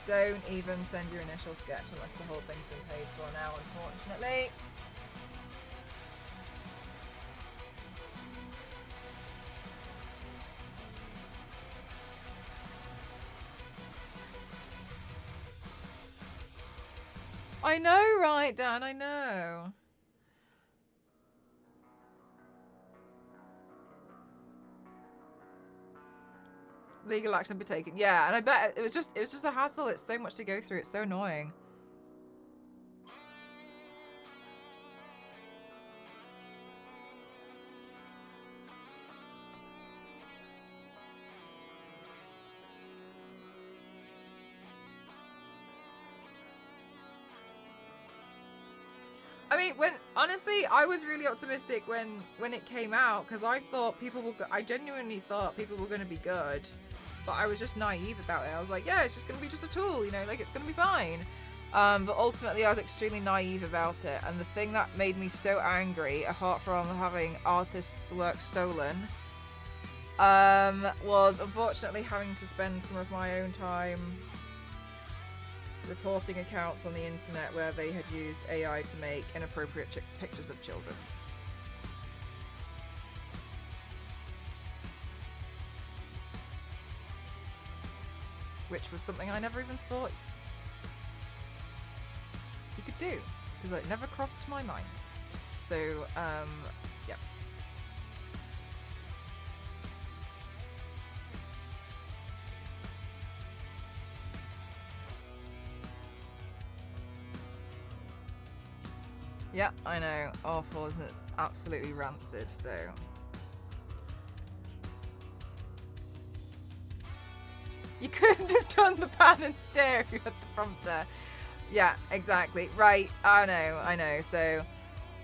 Speaker 1: don't even send your initial sketch unless the whole thing's been paid for now, unfortunately. I know, right, Dan? I know. legal action be taken. Yeah, and I bet it was just a hassle. It's so much to go through. It's so annoying. I mean, honestly, I was really optimistic when it came out, because I thought I genuinely thought people were going to be good, but I was just naive about it. I was like, yeah, it's just going to be just a tool, you know, like it's going to be fine. But ultimately, I was extremely naive about it, and the thing that made me so angry, apart from having artists' work stolen, was unfortunately having to spend some of my own time reporting accounts on the internet where they had used AI to make inappropriate pictures of children. Which was something I never even thought you could do, because it never crossed my mind. So, yeah. Yeah, I know. Awful, isn't it? It's absolutely rancid, so... You couldn't have done the pan and stare if you had the prompter. Yeah, exactly. Right, I know. So,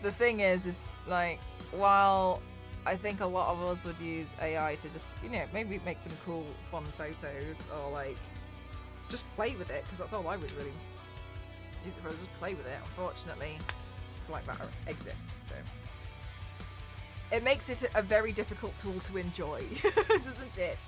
Speaker 1: the thing is like, while I think a lot of us would use AI to just, you know, maybe make some cool, fun photos, or like, just play with it, because that's all I would really use it for, just play with it. Unfortunately, like that exist, so it makes it a very difficult tool to enjoy, doesn't it?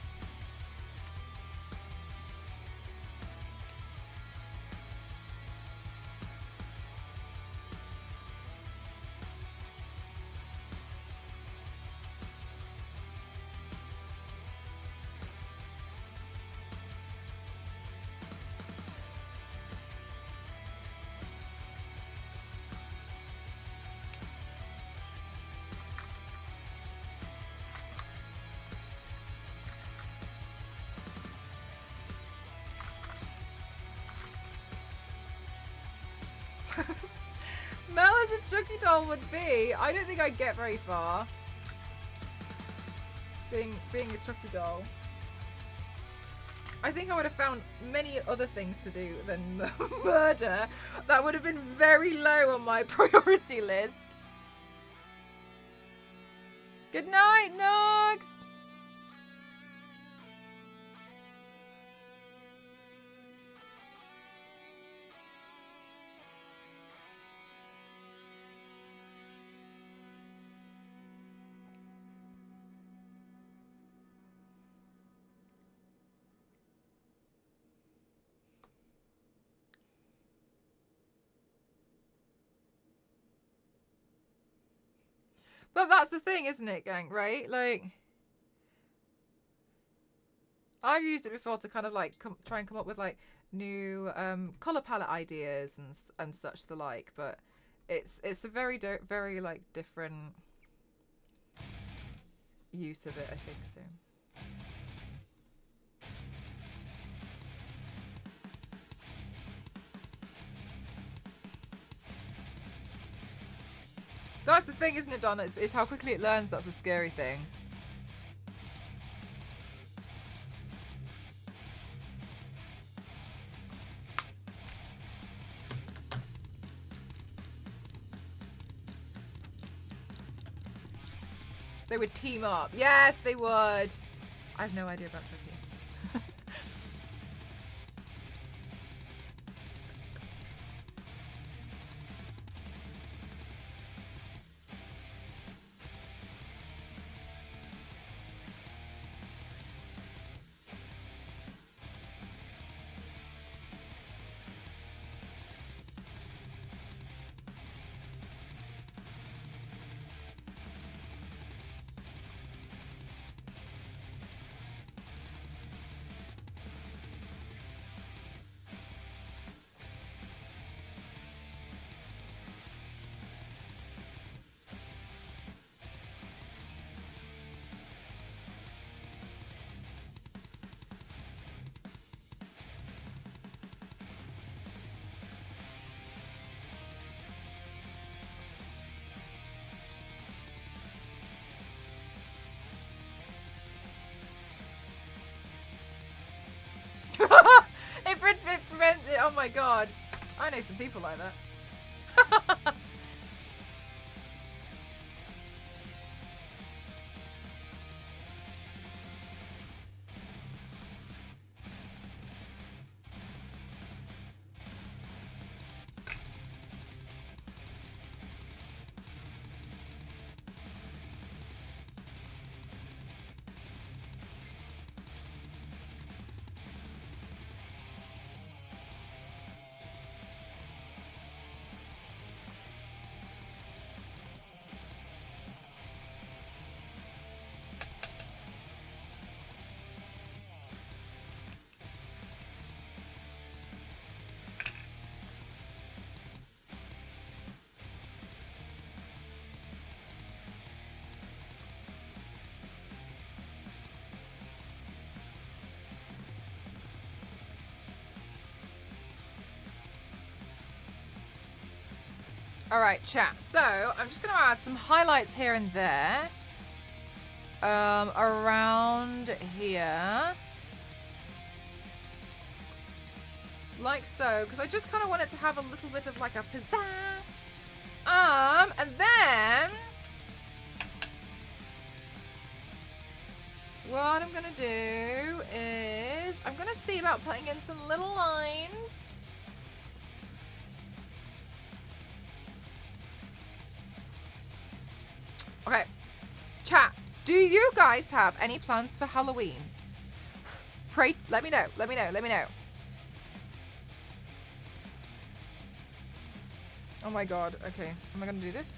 Speaker 1: Mel as a Chucky doll would be. I don't think I'd get very far. Being a Chucky doll. I think I would have found many other things to do than murder. That would have been very low on my priority list. Good night, Nox! But that's the thing, isn't it, gang, right? Like, I've used it before to kind of like try and come up with like new color palette ideas and such the like, but it's a very very like different use of it, I think so. That's the thing, isn't it, Don? It's how quickly it learns. That's a scary thing. They would team up. Yes, they would. I have no idea about Chucky. Oh my god. I know some people like that. Alright, chat. So, I'm just going to add some highlights here and there. Around here. Like so. Because I just kind of want it to have a little bit of like a pizzazz. And then... what I'm going to do is... I'm going to see about putting in some little lines. Okay, chat, do you guys have any plans for Halloween? Pray, let me know, let me know, let me know. Oh my god, okay, am I gonna do this?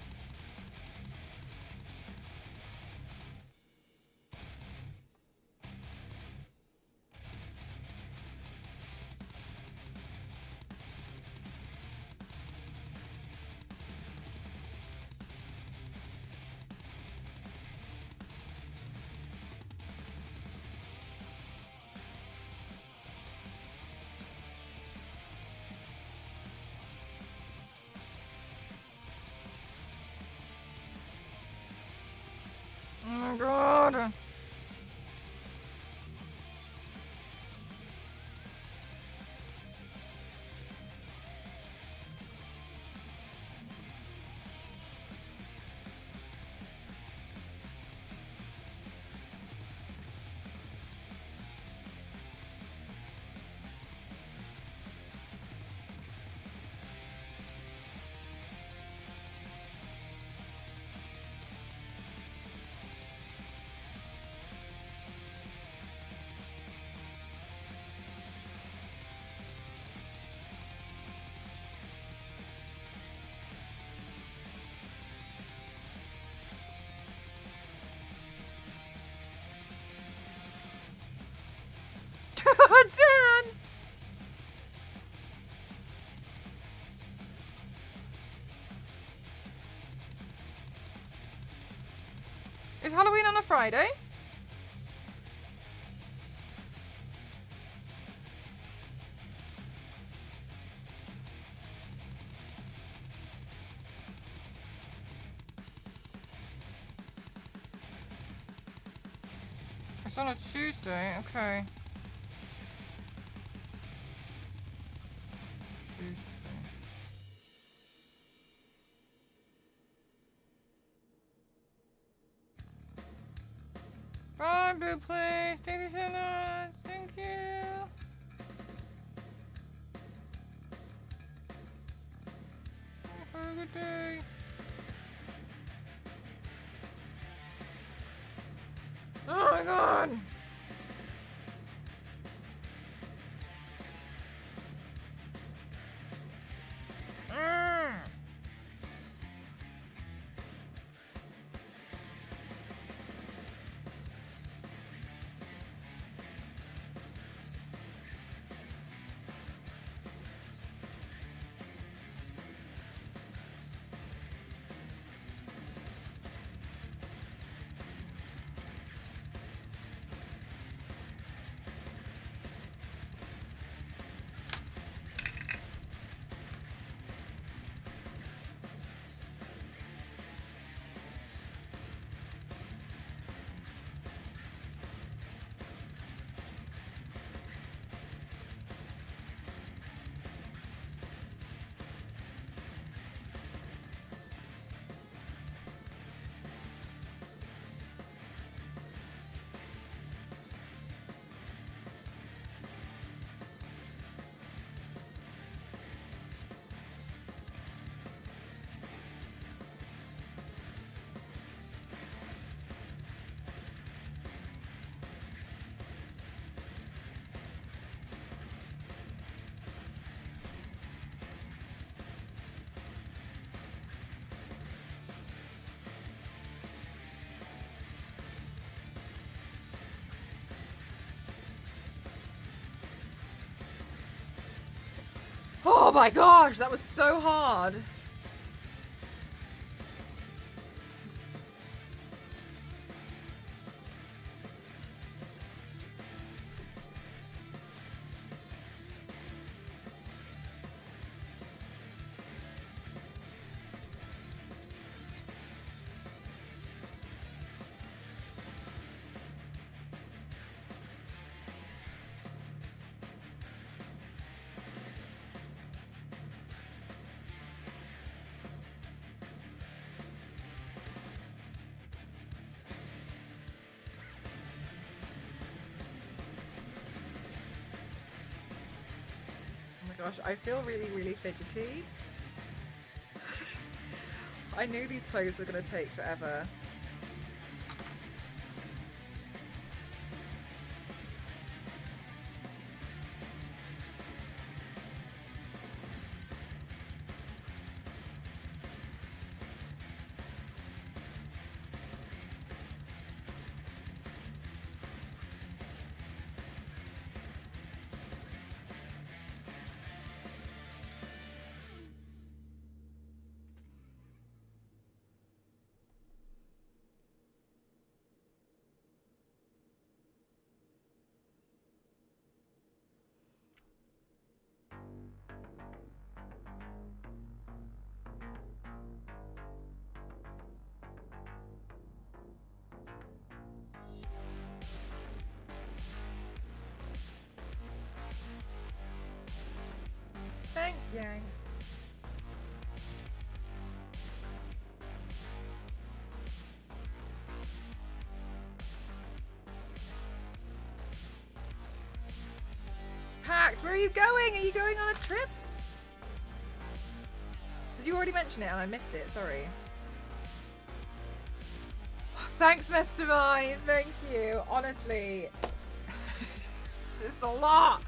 Speaker 1: Oh my god. Dan! Is Halloween on a Friday? It's on a Tuesday, okay. Tuesday. Bye, Boo, please. Thank you so much. Thank you. Have a good day. Oh my god. Oh my gosh, that was so hard. Gosh, I feel really, really fidgety. I knew these clothes were going to take forever. Thanks, Yanks. Packed, where are you going? Are you going on a trip? Did you already mention it and I missed it? Sorry. Thanks, Mr. Vine. Thank you. Honestly, it's a lot.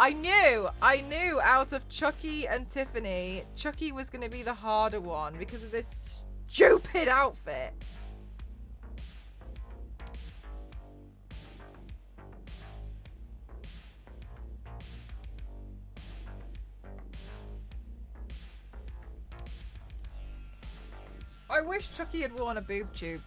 Speaker 1: I knew out of Chucky and Tiffany, Chucky was going to be the harder one because of this stupid outfit. I wish Chucky had worn a boob tube.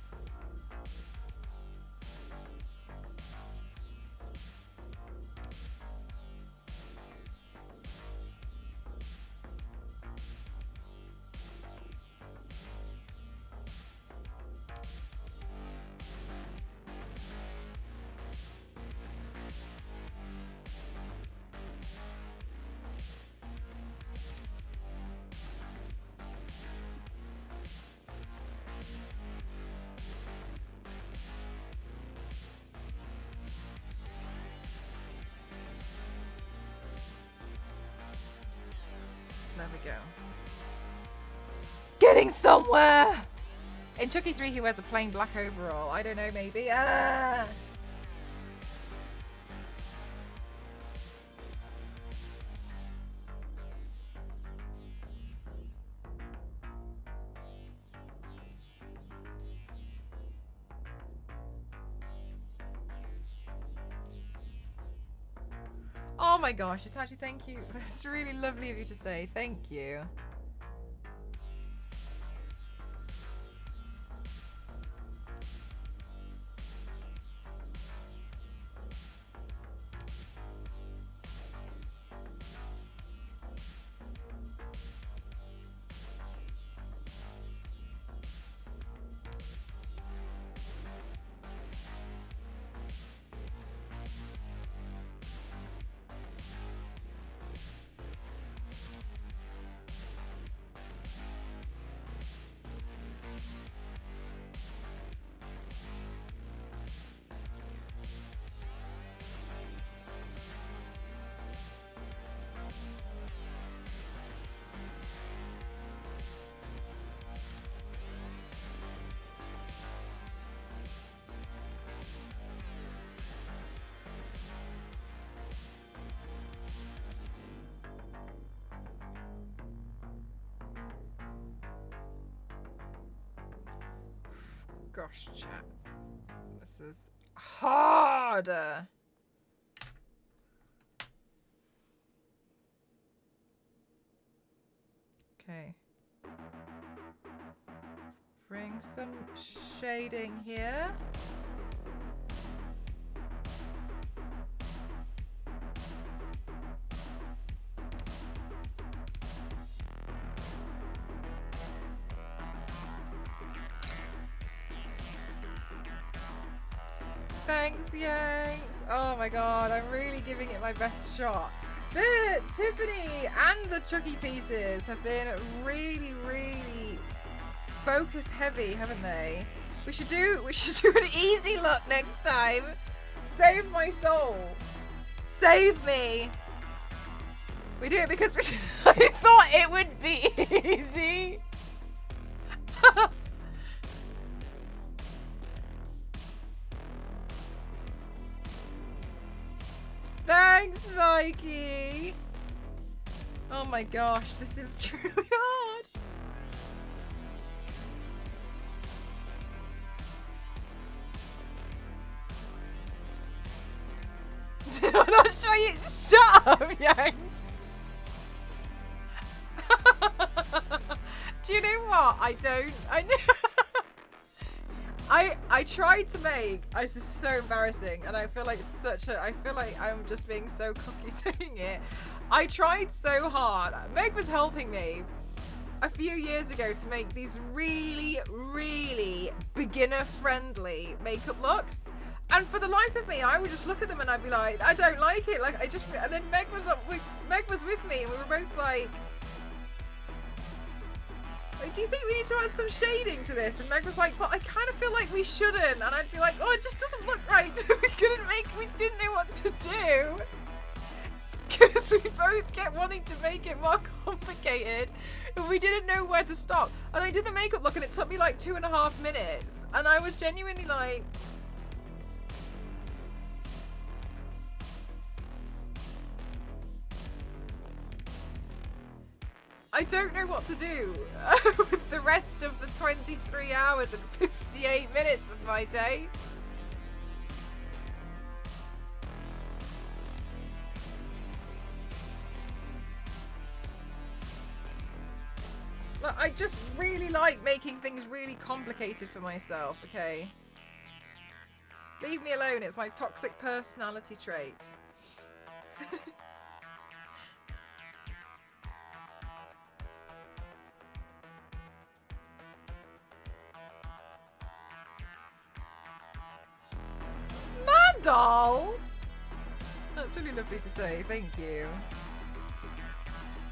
Speaker 1: There we go. Getting somewhere! In Chucky 3, he wears a plain black overall. I don't know, maybe. Ah! Oh my gosh, Itachi, thank you. That's really lovely of you to say. Thank you. Gosh, chat. This is hard. Okay. Let's bring some shading here. Thanks, Yanks. Oh my god, I'm really giving it my best shot. The Tiffany and the Chucky pieces have been really, really focus heavy, haven't they? We should do an easy look next time. Save my soul. Save me. We do it because I thought it would be easy. Thanks, Mikey. Oh my gosh, this is truly hard. I'm not sure you. Shut up, Yanks. Do you know what? I don't. I tried to make. This is so embarrassing, and I feel like I feel like I'm just being so cocky saying it. I tried so hard. Meg was helping me a few years ago to make these really, really beginner-friendly makeup looks. And for the life of me, I would just look at them and I'd be like, I don't like it. Like, and then Meg was with me, and we were both like, do you think we need to add some shading to this? And Meg was like, but I kind of feel like we shouldn't. And I'd be like, oh, it just doesn't look right. We didn't know what to do. Because we both kept wanting to make it more complicated, and we didn't know where to stop. And I did the makeup look, and it took me like 2.5 minutes. And I was genuinely like, I don't know what to do with the rest of the 23 hours and 58 minutes of my day. Look, I just really like making things really complicated for myself, okay? Leave me alone, it's my toxic personality trait. Mandal! That's really lovely to say, thank you.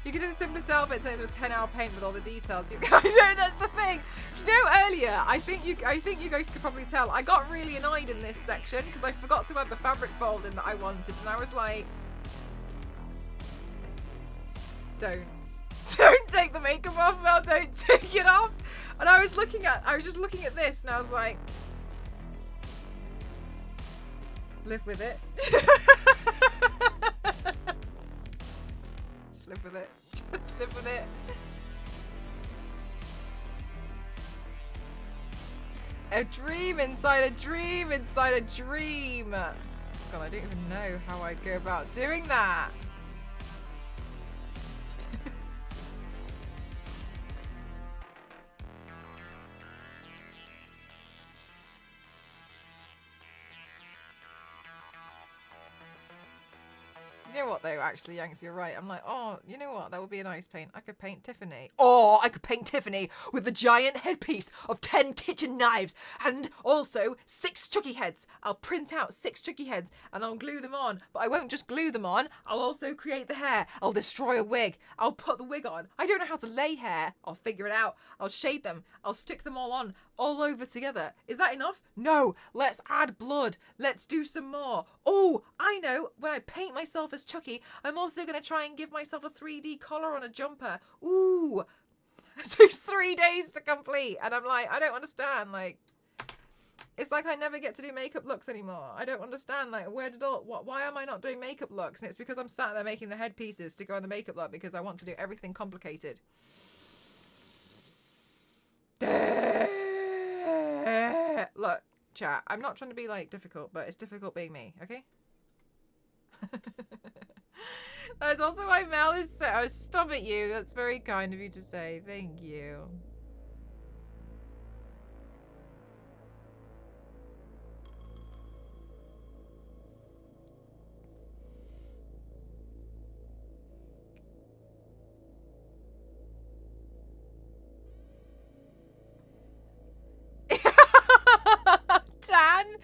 Speaker 1: You could do the simplest outfit turns into a 10-hour paint with all the details. I know, that's the thing. Do you know, earlier, I think you guys could probably tell, I got really annoyed in this section because I forgot to add the fabric fold in that I wanted, and I was like, don't take the makeup off, Mel, don't take it off. And I was just looking at this, and I was like, live with it. Live with it. Just live with it. A dream inside a dream inside a dream. God, I don't even know how I'd go about doing that. You know what though, actually, Yanks, you're right. I'm like, oh, you know what? That would be a nice paint. I could paint Tiffany. Or I could paint Tiffany with the giant headpiece of 10 kitchen knives and also 6 Chucky heads. I'll print out 6 Chucky heads and I'll glue them on. But I won't just glue them on. I'll also create the hair. I'll destroy a wig. I'll put the wig on. I don't know how to lay hair. I'll figure it out. I'll shade them. I'll stick them all on, all over together. Is that enough? No. Let's add blood. Let's do some more. Oh, I know. When I paint myself as Chucky, I'm also going to try and give myself a 3D collar on a jumper. Ooh. It takes 3 days to complete. And I'm like, I don't understand. Like, it's like I never get to do makeup looks anymore. I don't understand. Like, why am I not doing makeup looks? And it's because I'm sat there making the headpieces to go on the makeup look because I want to do everything complicated. Look, chat, I'm not trying to be like difficult, but it's difficult being me, okay? That's also why Mel is so... Oh, stop at you. That's very kind of you to say. Thank you. Dan?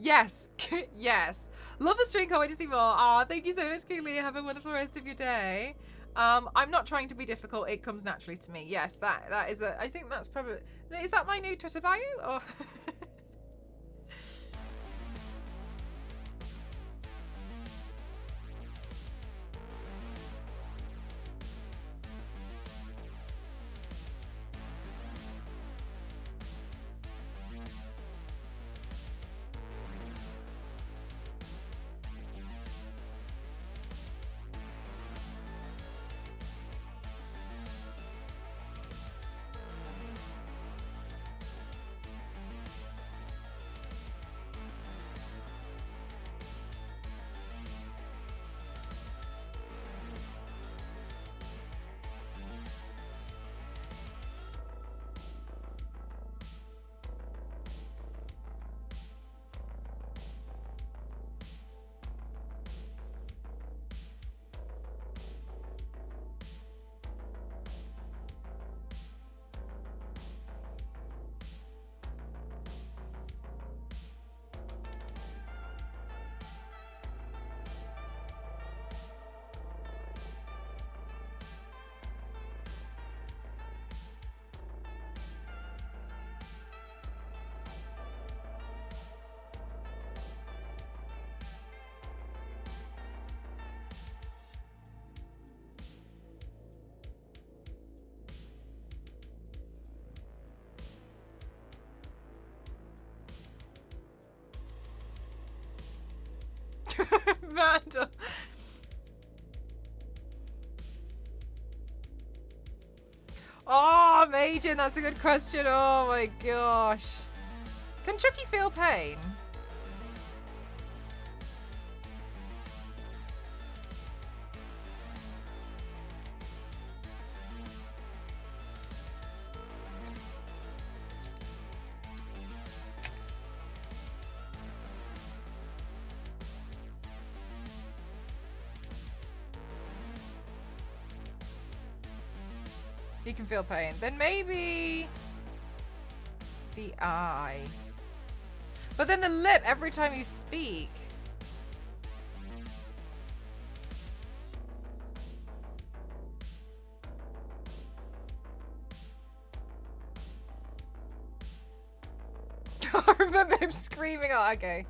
Speaker 1: Yes. Yes. Love the stream. Can't wait to see more. Ah, thank you so much, Kaylee. Have a wonderful rest of your day. I'm not trying to be difficult. It comes naturally to me. Yes, that is a... I think that's probably... Is that my new Twitter bio? Or... Vandal. Oh, Majin, that's a good question. Oh my gosh. Can Chucky feel pain? You can feel pain. Then maybe the eye. But then the lip every time you speak. I remember him screaming. Oh, okay.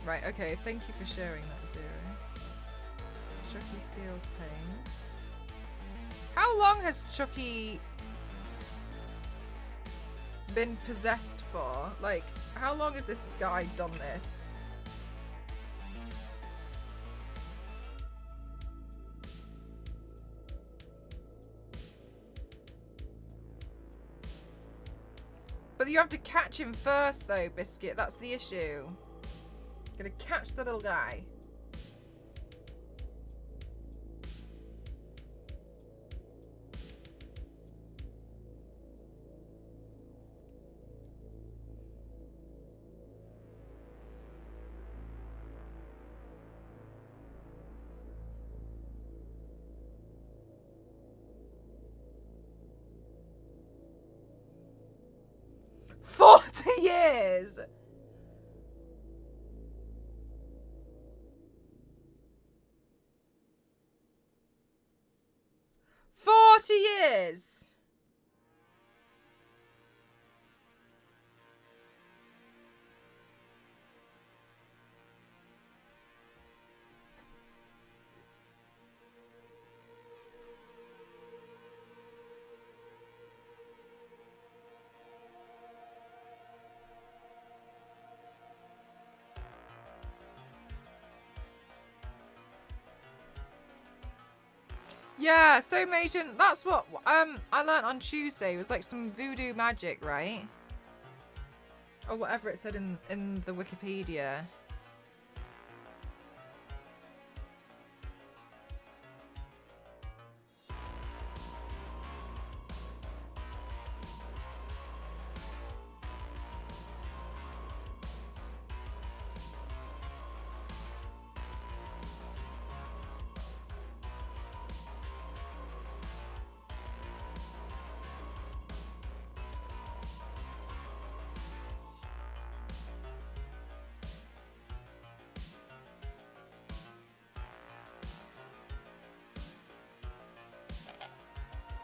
Speaker 1: Right, okay, thank you for sharing that, Zero. Chucky feels pain. How long has Chucky been possessed for? Like, how long has this guy done this? But you have to catch him first though, Biscuit, that's the issue. Gonna catch the little guy. "40 years! 40 years. Yeah, so Majin, that's what I learnt on Tuesday. It was like some voodoo magic, right? Or whatever it said in the Wikipedia.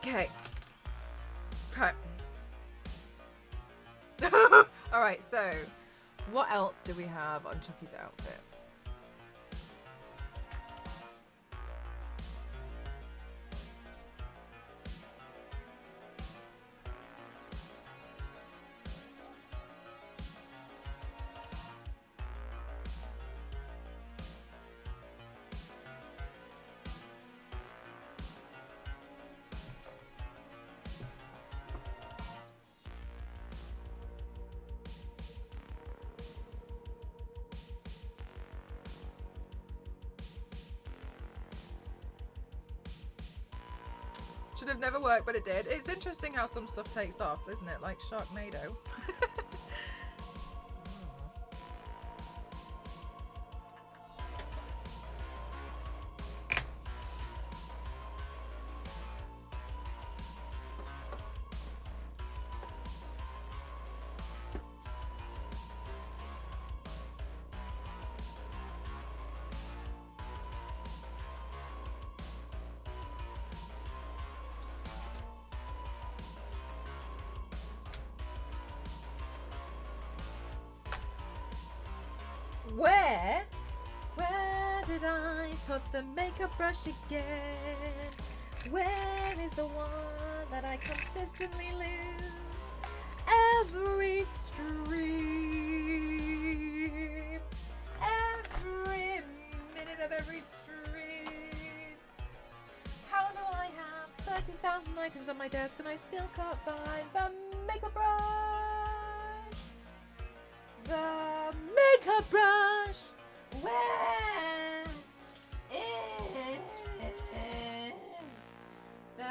Speaker 1: Okay. Okay. Alright, so what else do we have on Chucky's outfit? Should have never worked, but it did. It's interesting how some stuff takes off, isn't it? Like Sharknado. Where did I put the makeup brush again? Where is the one that I consistently lose? Every stream, every minute of every stream. How do I have 30,000 items on my desk and I still can't find the makeup brush? The makeup brush. Where is the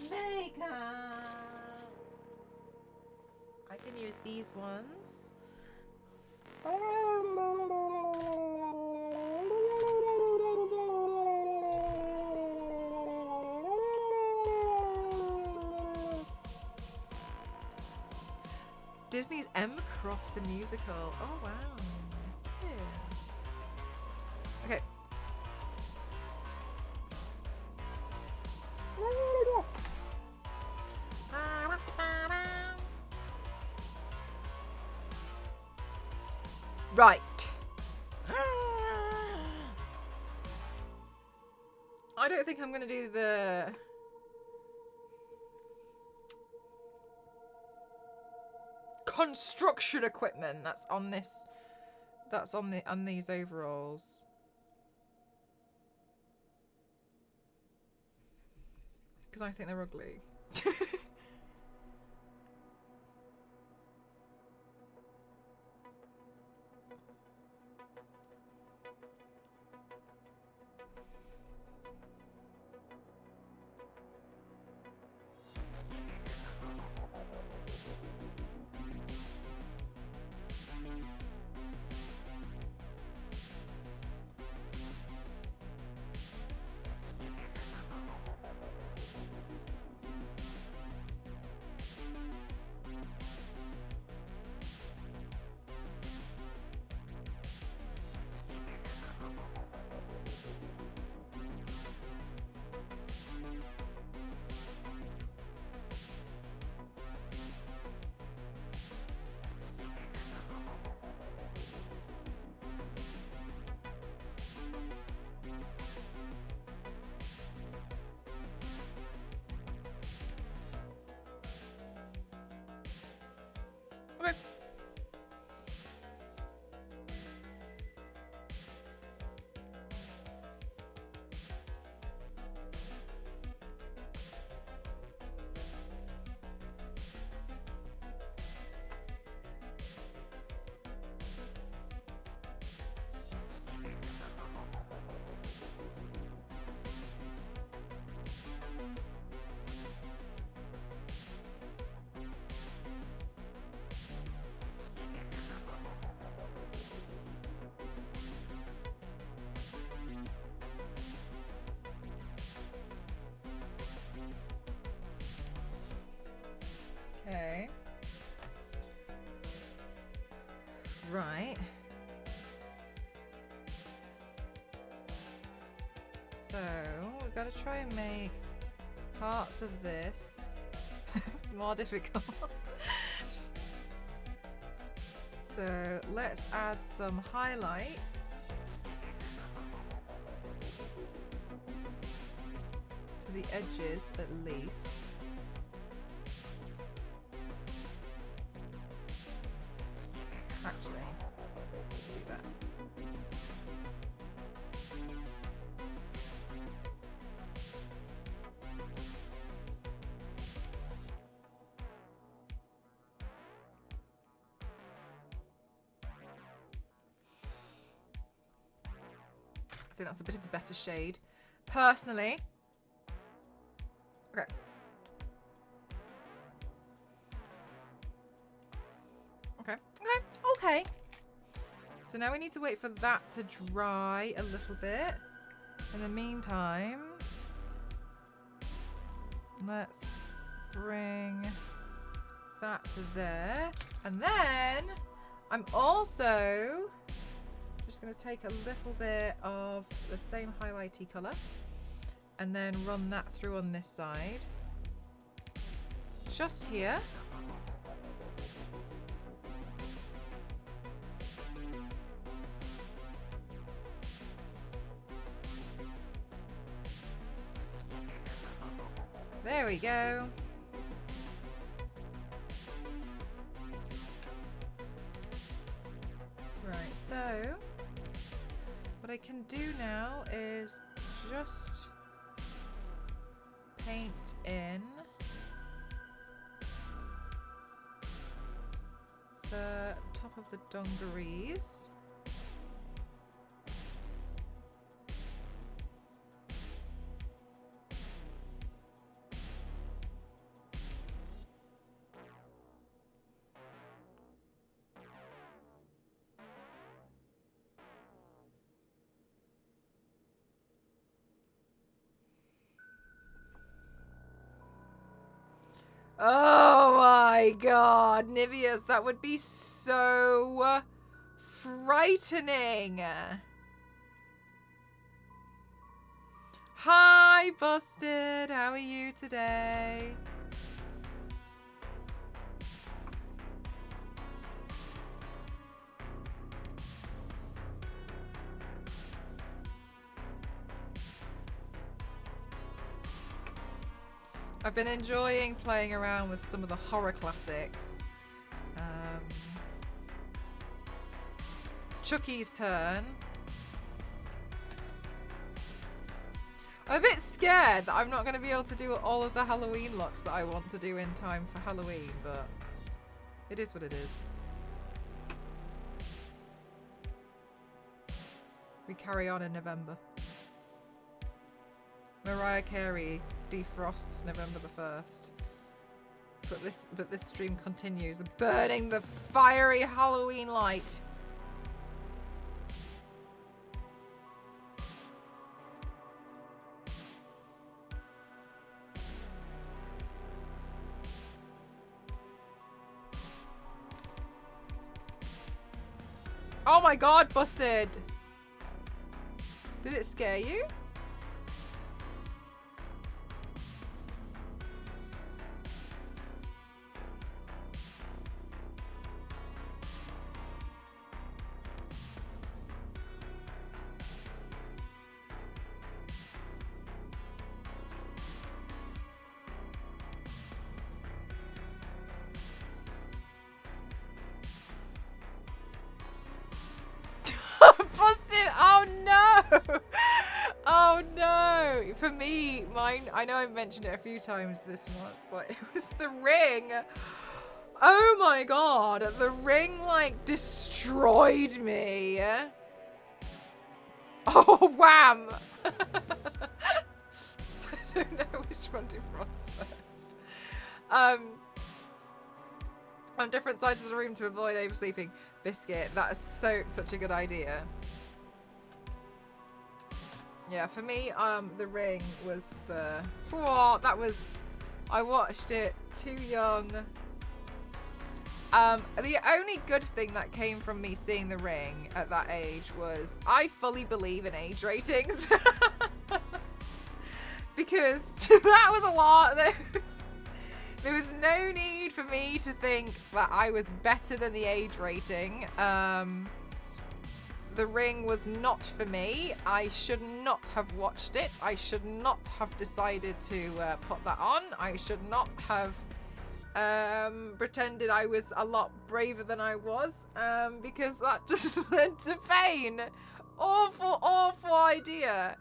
Speaker 1: makeup? I can use these ones. Disney's Emma Croft the musical. Oh wow. Okay. Right. I don't think I'm going to do the construction equipment that's on this. That's on these overalls. Because I think they're ugly. So we've got to try and make parts of this more difficult. So let's add some highlights to the edges at least. Actually, do that. I think that's a bit of a better shade, personally. Okay. Okay. Okay. So now we need to wait for that to dry a little bit. In the meantime, let's bring that to there. And then I'm also just going to take a little bit of the same highlighty colour and then run that through on this side. Just here. There we go. Right, so what I can do now is just paint in the top of the dungarees. Oh my god, Niveus, that would be so frightening. Hi, Busted. How are you today? I've been enjoying playing around with some of the horror classics. Chucky's turn. I'm a bit scared that I'm not going to be able to do all of the Halloween looks that I want to do in time for Halloween, but it is what it is. We carry on in November. Mariah Carey defrosts November the 1st. But this stream continues, burning the fiery Halloween light. Oh my god, Busted! Did it scare you? Busted! Oh no! Oh no! For me, mine, I know I've mentioned it a few times this month, but it was the ring. Oh my god, the ring like destroyed me. Oh, wham! I don't know which one to frost first. On different sides of the room to avoid oversleeping. Biscuit, that is such a good idea. Yeah, for me, the ring was the... Oh, that was... I watched it too young. The only good thing that came from me seeing the ring at that age was I fully believe in age ratings. because that was a lot. There was no need for me to think that I was better than the age rating. The Ring was not for me. I should not have watched it. I should not have decided to put that on. I should not have pretended I was a lot braver than I was, because that just led to pain. Awful, awful idea.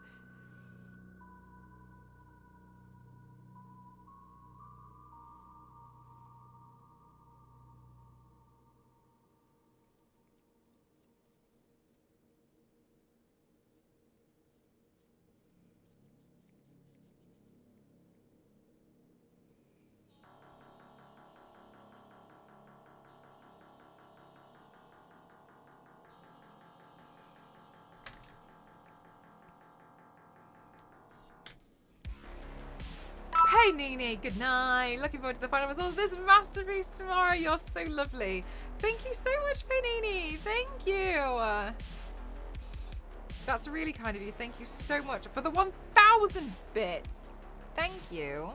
Speaker 1: Hey Nini, good night. Looking forward to the final result of this masterpiece tomorrow. You're so lovely. Thank you so much, Nini. Thank you. That's really kind of you. Thank you so much for the 1,000 bits. Thank you.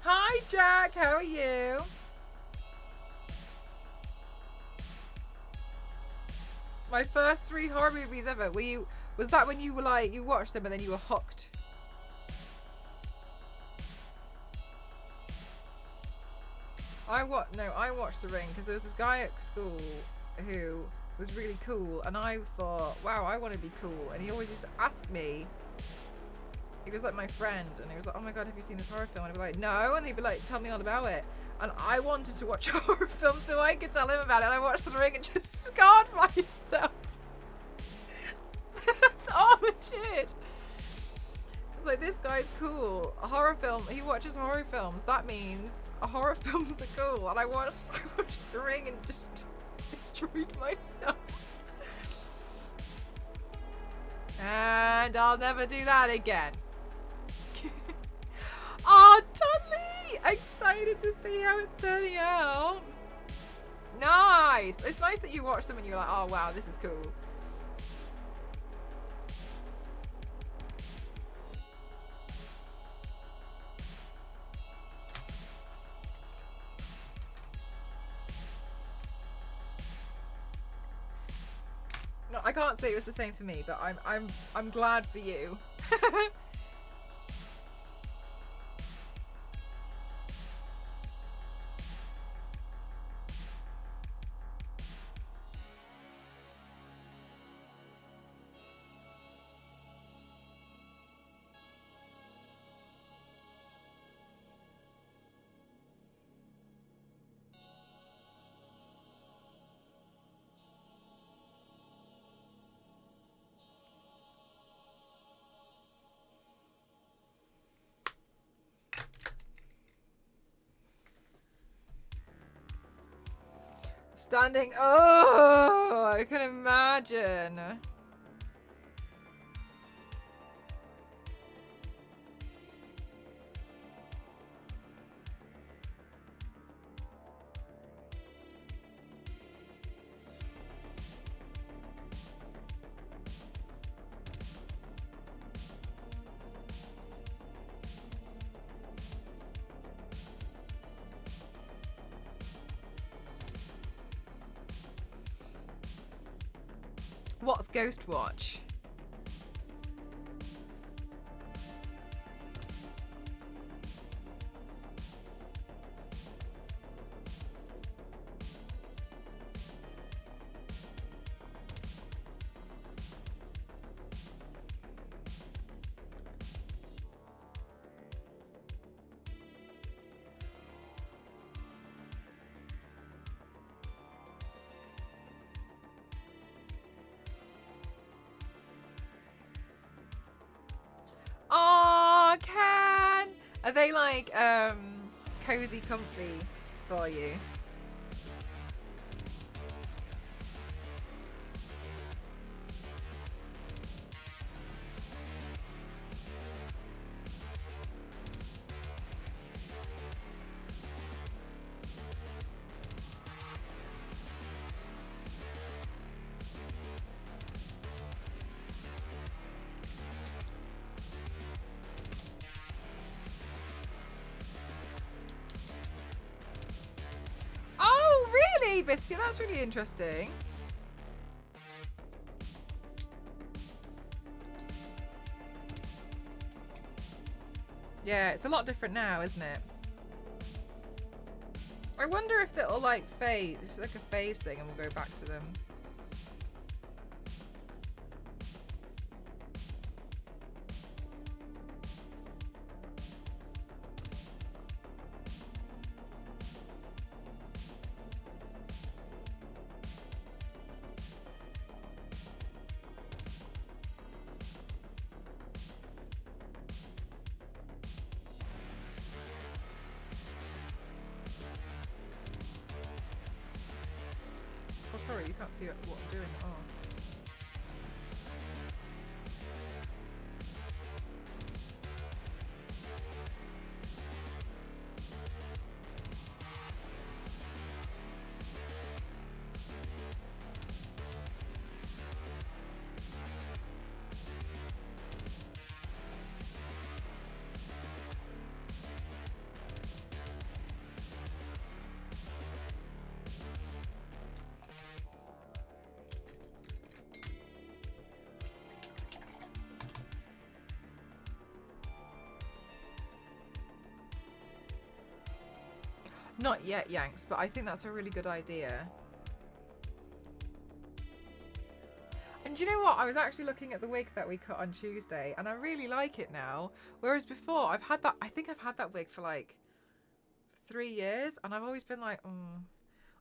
Speaker 1: Hi Jack, how are you? My first 3 horror movies ever. Was that when you were like, you watched them and then you were hooked? I watched The Ring because there was this guy at school who was really cool, and I thought, wow, I want to be cool. And he always used to ask me. He was like my friend, and he was like, oh my god, have you seen this horror film? And I'd be like, no. And he'd be like, tell me all about it. And I wanted to watch a horror film so I could tell him about it. And I watched The Ring and just scarred myself. That's all legit. I was like, this guy's cool. A horror film. He watches horror films. That means horror films are cool. And I watched The Ring and just destroyed myself. And I'll never do that again. Oh, Dudley! Excited to see how it's turning out. Nice. It's nice that you watch them and you're like, oh wow, this is cool. No, I can't say it was the same for me, but I'm glad for you. Standing. Oh, I can imagine. What's Ghost Watch? they like cozy, comfy for you? Oh, really, Biscuit? That's really interesting. Yeah, it's a lot different now, isn't it? I wonder if it'll like phase. It's like a phase thing and we'll go back to them. Oh, sorry, you can't see what I'm doing. Oh. Not yet, Yanks, but I think that's a really good idea. And do you know what? I was actually looking at the wig that we cut on Tuesday, and I really like it now. Whereas before, I've had that. I think I've had that wig for like 3 years, and I've always been like,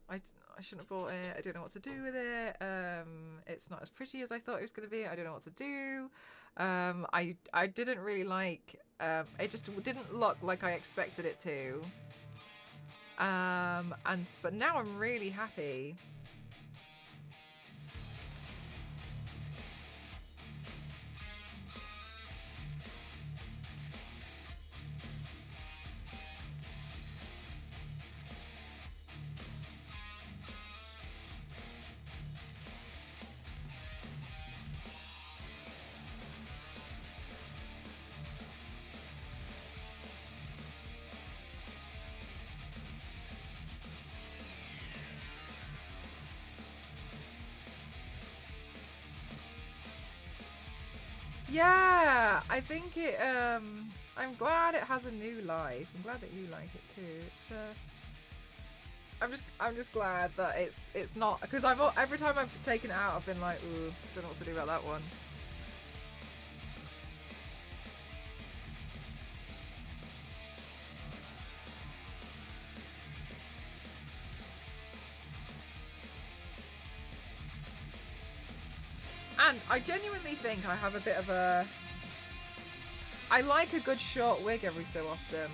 Speaker 1: I shouldn't have bought it. I don't know what to do with it. It's not as pretty as I thought it was going to be. I don't know what to do. I didn't really like. It just didn't look like I expected it to. But now I'm really happy. Yeah, I think it. I'm glad it has a new life. I'm glad that you like it too. It's. I'm just glad that it's not, because every time I've taken it out, I've been like, ooh, don't know what to do about that one. And I genuinely think I have a bit of a. I like a good short wig every so often.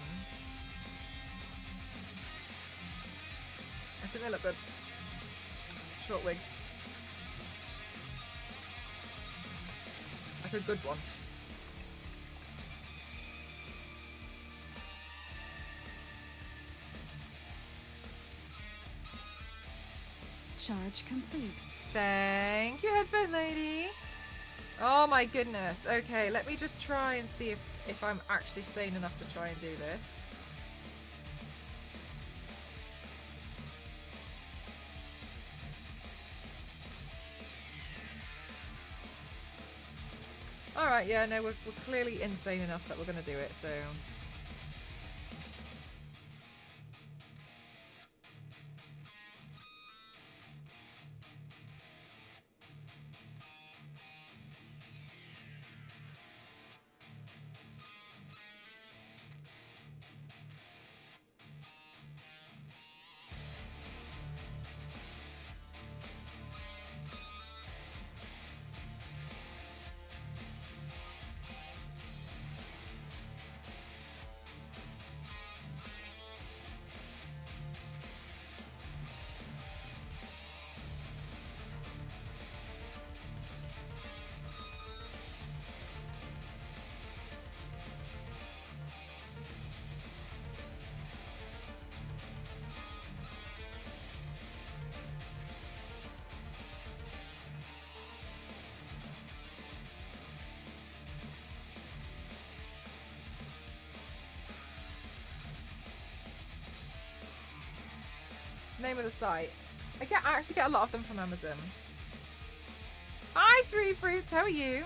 Speaker 1: I think they look good. Short wigs. Like a good one.
Speaker 3: Charge complete.
Speaker 1: Thank you, headphone lady. Oh my goodness. Okay, let me just try and see if I'm actually sane enough to try and do this. Alright, yeah, no, we're clearly insane enough that we're going to do it, so... Name of the site. I actually get a lot of them from Amazon. Hi, Three Fruits. How are you?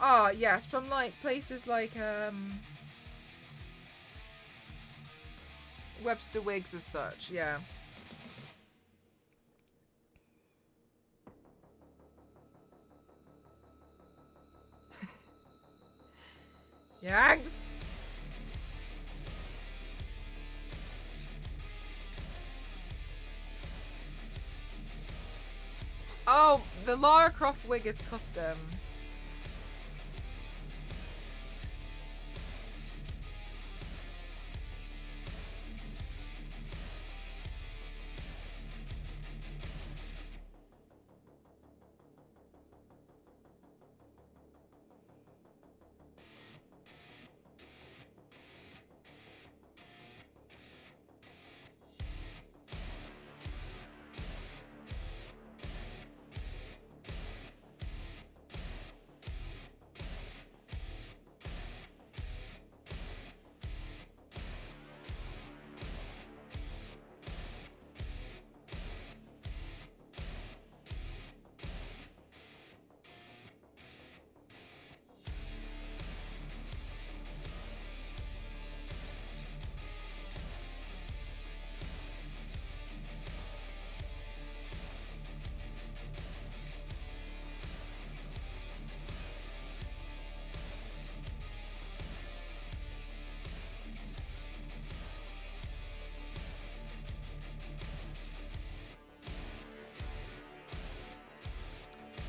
Speaker 1: Oh, yes, from like places like Webster Wigs as such, yeah. Yanks! Oh, the Lara Croft wig is custom.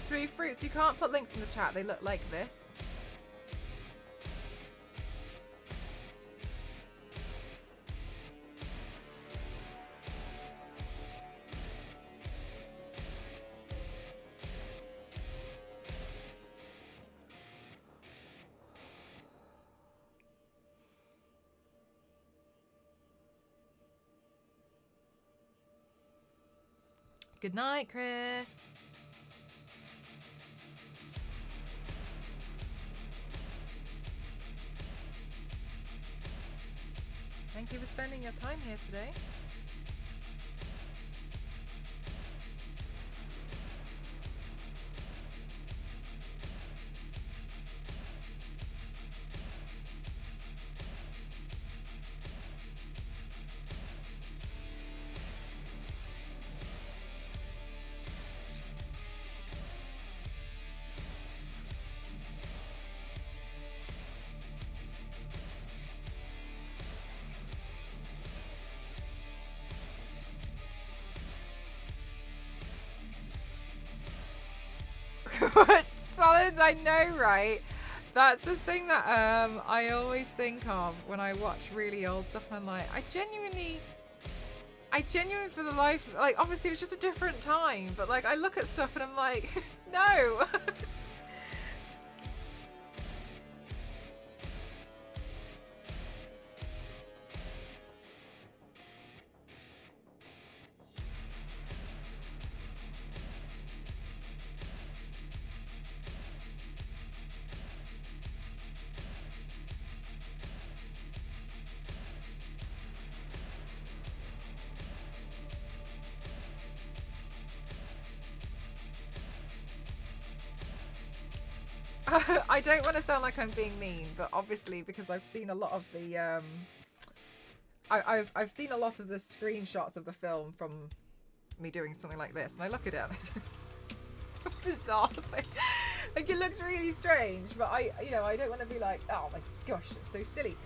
Speaker 1: Three Fruits, you can't put links in the chat, they look like this. Good night, Chris. Thank you for spending your time here today. What solids? I know, right? That's the thing that I always think of when I watch really old stuff, and I'm like, I genuinely for the life, like, obviously it was just a different time, but like I look at stuff and I'm like, no. I don't want to sound like I'm being mean, but obviously because I've seen a lot of the I've seen a lot of the screenshots of the film from me doing something like this, and I look at it and I just it's bizarre. Like it looks really strange, but I don't want to be like, oh my gosh, it's so silly.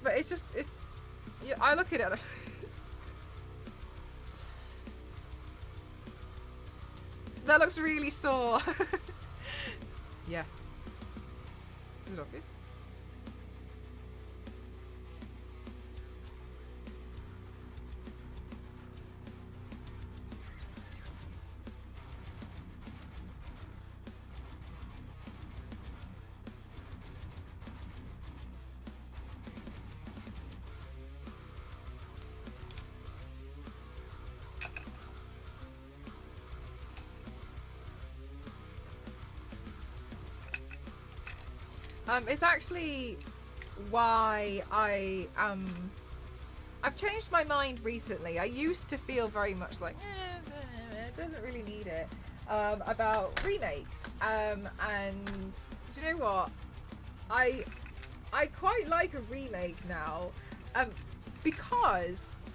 Speaker 1: But it's yeah, I look at it and that looks really sore. Yes. Is it obvious? It's actually why I I've changed my mind recently. I used to feel very much like, it doesn't really need it, about remakes. And do you know what? I quite like a remake now, because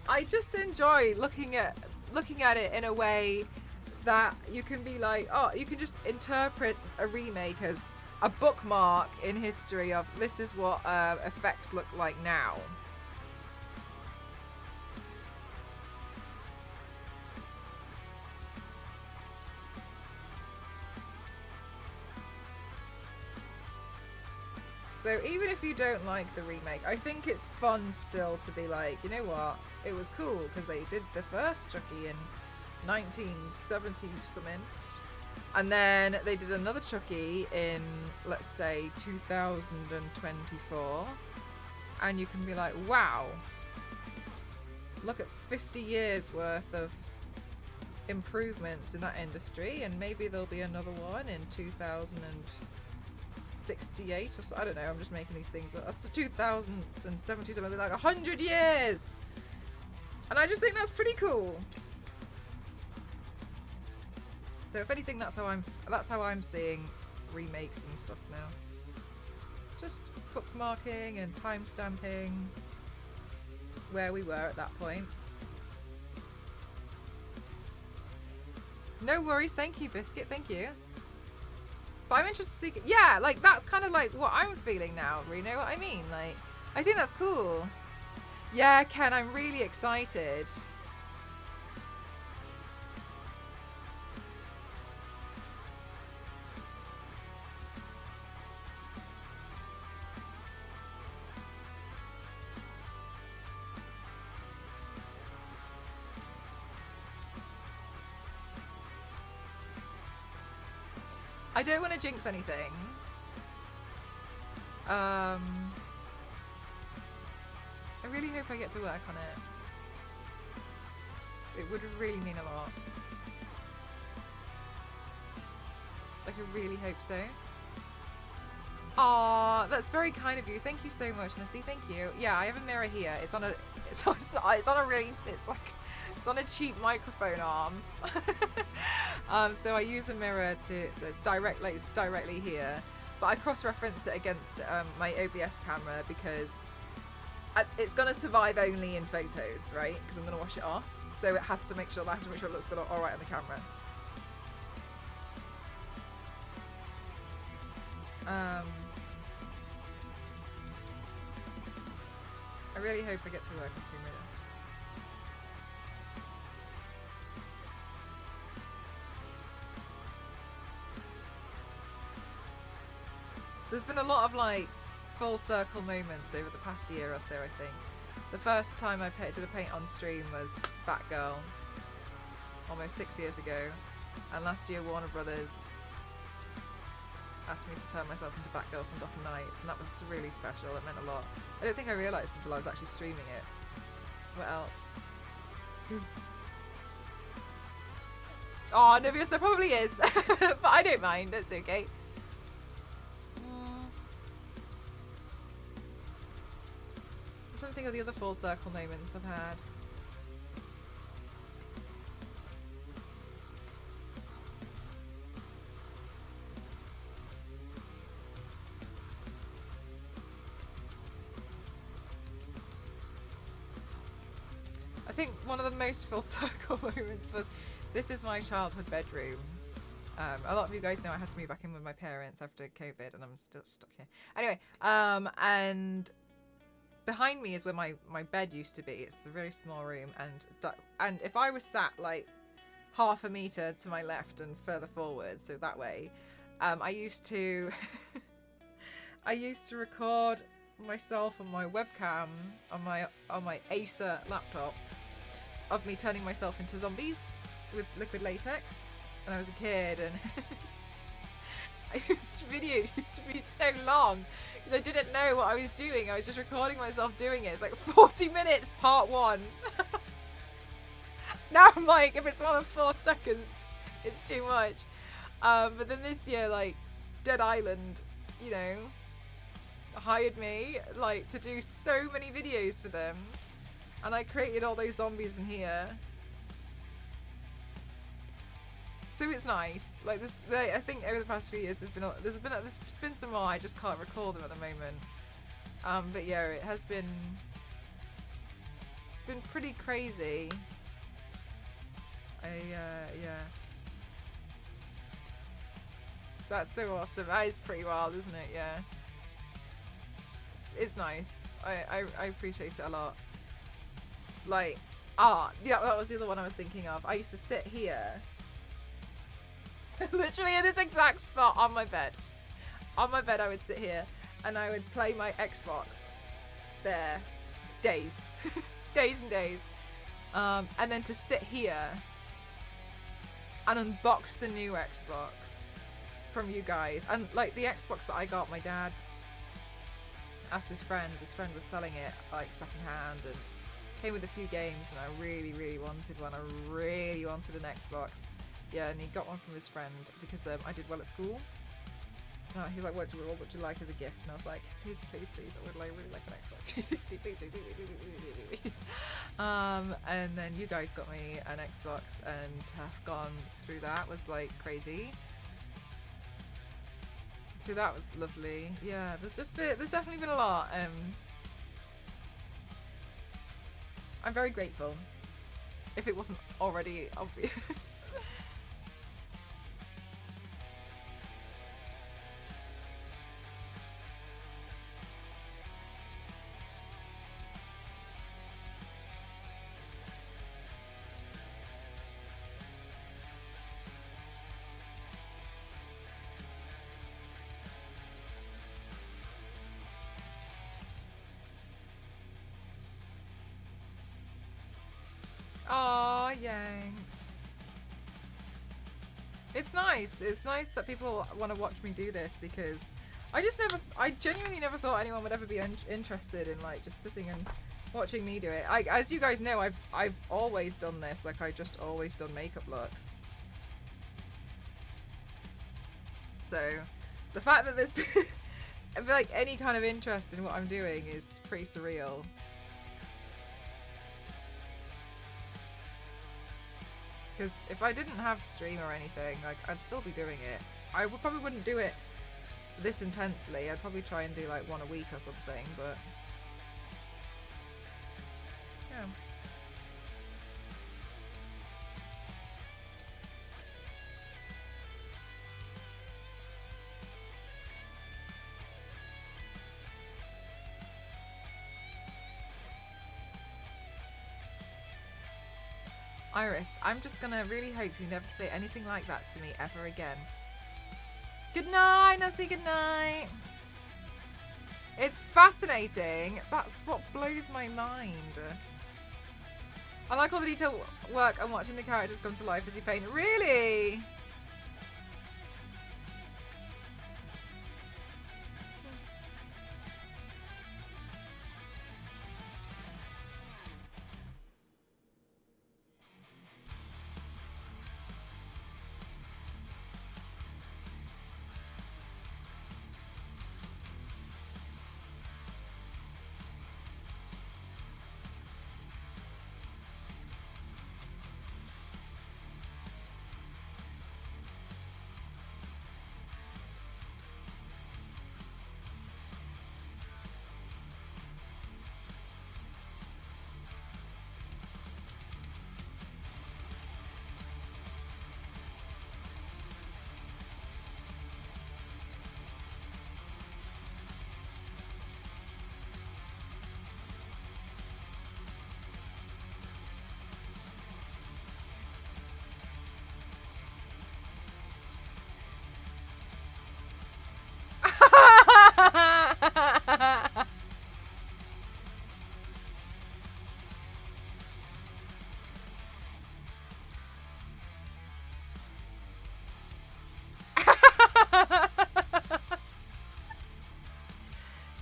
Speaker 1: I just enjoy looking at it in a way that you can be like, oh, you can just interpret a remake as a bookmark in history of this is what effects look like now. So even if you don't like the remake, I think it's fun still to be like, you know what, it was cool because they did the first Chucky in 1970 something, and then they did another Chucky in, let's say, 2024, and you can be like, wow, look at 50 years worth of improvements in that industry, and maybe there'll be another one in 2068 or so. I don't know, I'm just making these things up. That's 2070 something, like 100 years, and I just think that's pretty cool. So if anything, that's how I'm seeing remakes and stuff now. Just bookmarking and timestamping where we were at that point. No worries, thank you, Biscuit, thank you. But I'm interested to see, yeah, like that's kind of like what I'm feeling now, you know what I mean? Like, I think that's cool. Yeah, Ken, I'm really excited. I don't want to jinx anything. I really hope I get to work on it. It would really mean a lot. Like, I really hope so. Aw, that's very kind of you. Thank you so much, Nessie. Thank you. Yeah, I have a mirror here. It's on a cheap microphone arm. So I use a mirror it's directly here, but I cross-reference it against my OBS camera because it's gonna survive only in photos, right? Because I'm gonna wash it off, so I have to make sure it looks good, all right on the camera. I really hope I get to work on Tomb Raider. There's been a lot of like full circle moments over the past year or so, I think. The first time I did a paint on stream was Batgirl, almost 6 years ago, and last year Warner Brothers asked me to turn myself into Batgirl from Gotham Knights, and that was really special. It meant a lot. I don't think I realised until I was actually streaming it. What else? Oh, Nibius, there probably is, but I don't mind. It's okay. I'm trying to think of the other full circle moments I've had. I think one of the most full circle moments was, this is my childhood bedroom. A lot of you guys know I had to move back in with my parents after COVID, and I'm still stuck here. Anyway, and behind me is where my bed used to be. It's a very small room, and if I was sat like half a meter to my left and further forward, so that way, I used to record myself on my webcam on my Acer laptop of me turning myself into zombies with liquid latex when I was a kid, and these videos used to be so long because I didn't know what I was doing. I was just recording myself doing it. It's like 40 minutes part one. Now I'm like, if it's more than 4 seconds, it's too much. But then this year, like, Dead Island, you know, hired me like to do so many videos for them, And I created all those zombies in here. So it's nice. Like this, I think over the past few years, there's been some more. I just can't recall them at the moment. But yeah, it's been pretty crazy. Yeah. That's so awesome. That is pretty wild, isn't it? Yeah. It's nice. I appreciate it a lot. Like, yeah, that was the other one I was thinking of. I used to sit here. Literally in this exact spot on my bed. On my bed I would sit here and I would play my Xbox there. Days. Days and days. And then to sit here and unbox the new Xbox from you guys. And like the Xbox that I got, my dad asked his friend was selling it like secondhand and came with a few games, and I really, really wanted one. I really wanted an Xbox. Yeah, and he got one from his friend because I did well at school. So he was like, what would you like as a gift? And I was like, please, please, please, I would really like an Xbox 360, please, please, please, please, please, please, please. And then you guys got me an Xbox, and to have gone through that was like crazy. So that was lovely. Yeah, there's definitely been a lot. I'm very grateful, if it wasn't already obvious. Aw, Yanks. It's nice. It's nice that people want to watch me do this, because I genuinely never thought anyone would ever be interested in like just sitting and watching me do it. As you guys know, I've always done this. Like I just always done makeup looks. So the fact that there's like any kind of interest in what I'm doing is pretty surreal. Because if I didn't have stream or anything, like I'd still be doing it. I probably wouldn't do it this intensely. I'd probably try and do like one a week or something, but yeah. Iris, I'm just gonna really hope you never say anything like that to me ever again. Good night, Nancy, good night. It's fascinating. That's what blows my mind. I like all the detail work and watching the characters come to life as you paint. Really?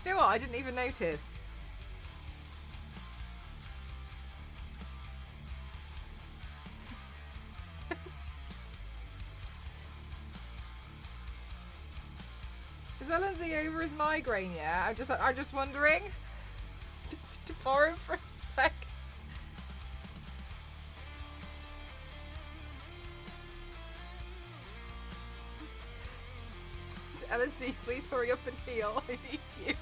Speaker 1: You know what? I didn't even notice. Is Lindsay over his migraine yet? I'm just wondering. Just to borrow him for a sec. LNC, please hurry up and heal. I need you.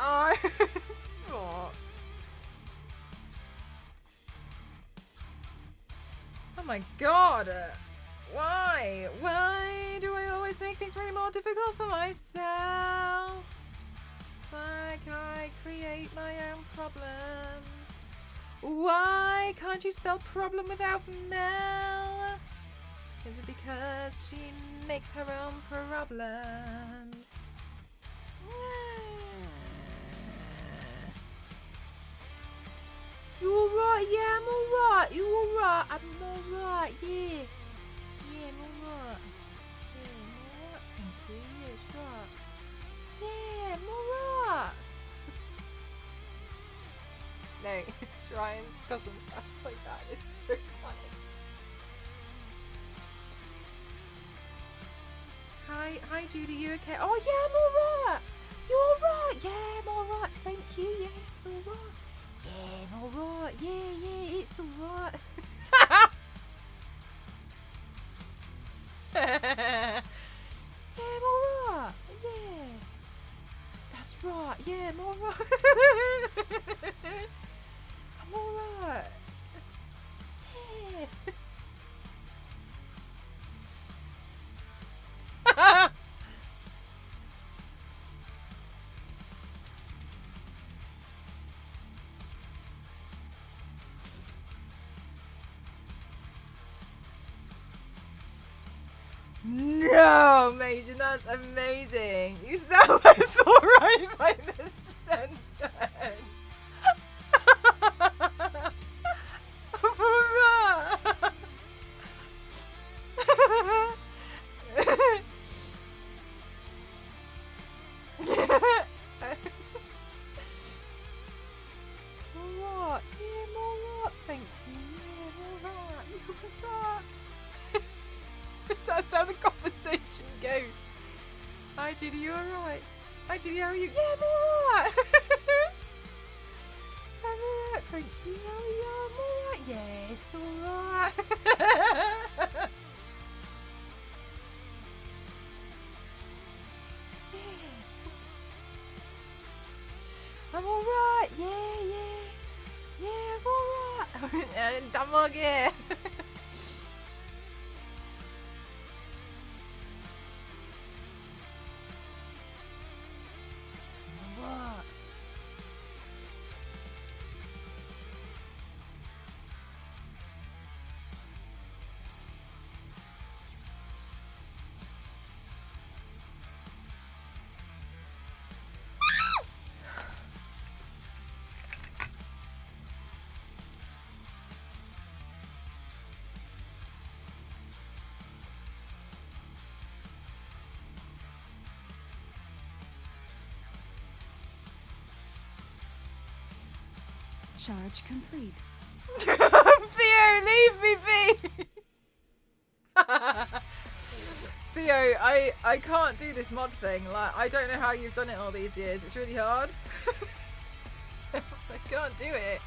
Speaker 1: Oh, sport. Oh my god. Why? Why do I always make things really more difficult for myself? It's like I create my own problems. Why can't you spell problem without Mel? Is it because she makes her own problems? You alright? Yeah, I'm alright. You alright? I'm alright, yeah. Yeah, I'm alright. Yeah, I'm alright. Thank you. Yeah, it's right. Yeah, I'm alright. No, it's Ryan's cousin sounds like that. It's so funny. Hi Judy, you okay? Oh yeah, I'm alright. You alright? Yeah, I'm alright. Thank you. Yeah, it's alright. Yeah, I'm alright. Yeah, it's alright. Yeah, I'm alright. Yeah. That's right. Yeah, I'm alright. I'm alright. Yeah. No, Major, that's amazing. You sound less alright by this sentence. I'm alright. Alright, yeah, I'm alright, thank you. Yeah, I'm alright. I'm alright. That's how the conversation goes. Hi Judy, you alright? Hi Judy, how are you? Yeah, I'm alright. I'm alright, thank you. How are you? I'm alright. Yeah, it's alright. Yeah. I'm alright. Yeah. Yeah, I'm alright. And I'm okay. What?
Speaker 3: Charge complete.
Speaker 1: Theo, leave me be! Theo, I can't do this mod thing. Like, I don't know how you've done it all these years. It's really hard. I can't do it.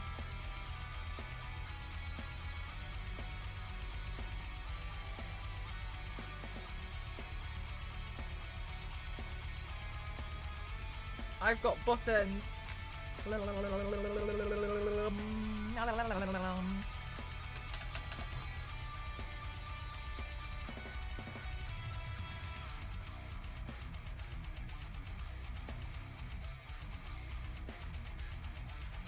Speaker 1: I've got buttons.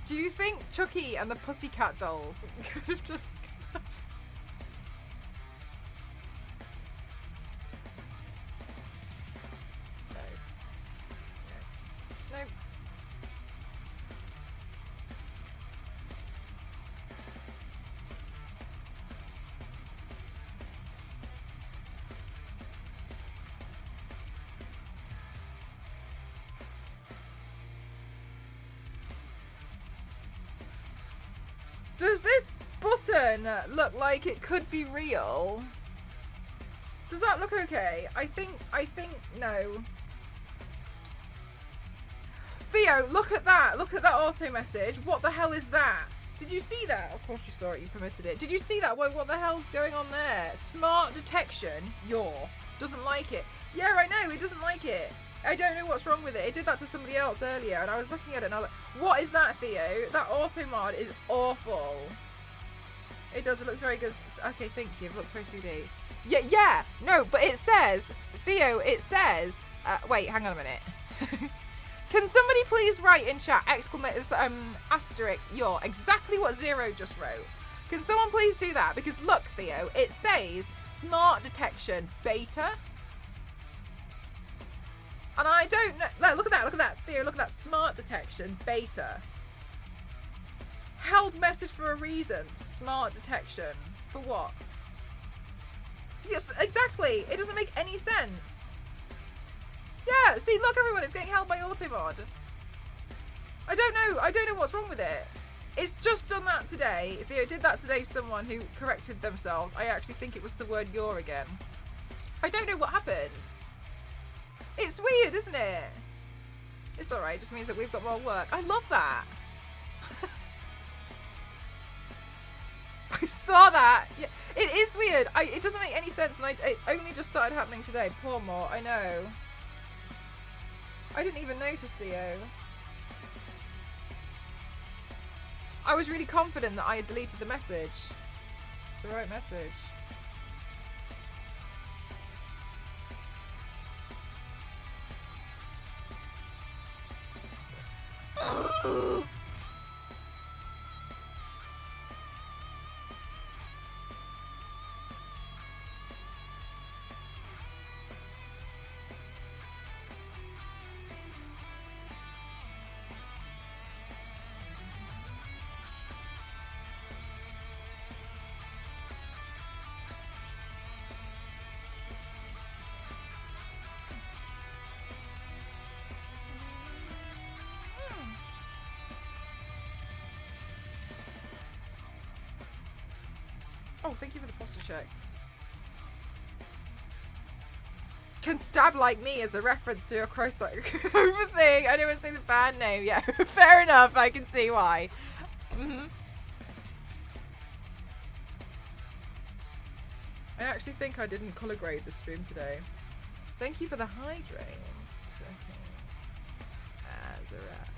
Speaker 1: Do you think Chucky and the Pussycat Dolls could have done? No. Does this button look like it could be real? Does that look okay? I think no. Theo, look at that. Look at that auto message. What the hell is that? Did you see that? Of course you saw it. You permitted it. Did you see that? What the hell's going on there? Smart detection. Doesn't like it. Yeah, I know. It doesn't like it. I don't know what's wrong with it. It did that to somebody else earlier, and I was looking at it and I was like, what is that, Theo? That auto mod is awful. It does. It looks very good. Okay, thank you. It looks very 3D. Yeah. No, but it says, Theo, it says, wait, hang on a minute. Can somebody please write in chat, asterisk, exactly what Zero just wrote. Can someone please do that? Because look, Theo, it says smart detection beta. And I don't know. No, look at that, Theo, look at that. Smart detection beta. Held message for a reason. Smart detection. For what? Yes, exactly. It doesn't make any sense. Yeah, see, look, everyone, it's getting held by Automod. I don't know what's wrong with it. It's just done that today. Theo did that today to someone who corrected themselves. I actually think it was the word "your" again. I don't know what happened. It's weird, isn't it? It's alright, it just means that we've got more work. I love that. I saw that. Yeah, it is weird. It doesn't make any sense, and it's only just started happening today. Poor Mo, I know. I didn't even notice, Theo. I was really confident that I had deleted the message. The right message. Oh, thank you for the posture check. Can stab like me as a reference to a crossover thing. I didn't want to say the band name. Yeah, fair enough. I can see why. I actually think I didn't colour grade the stream today. Thank you for the hydrates. Okay. Azarath.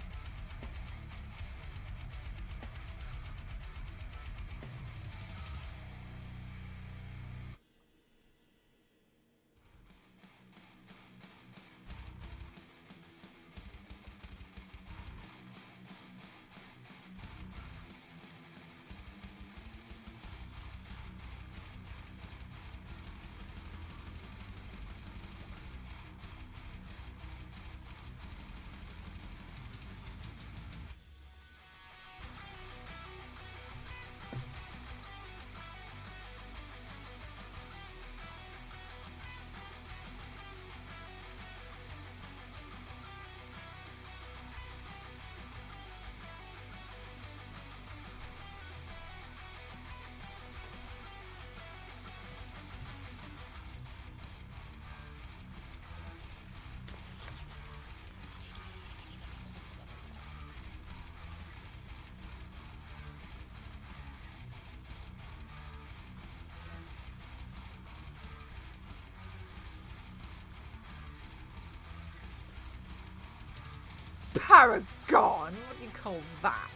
Speaker 1: Paragon? What do you call that?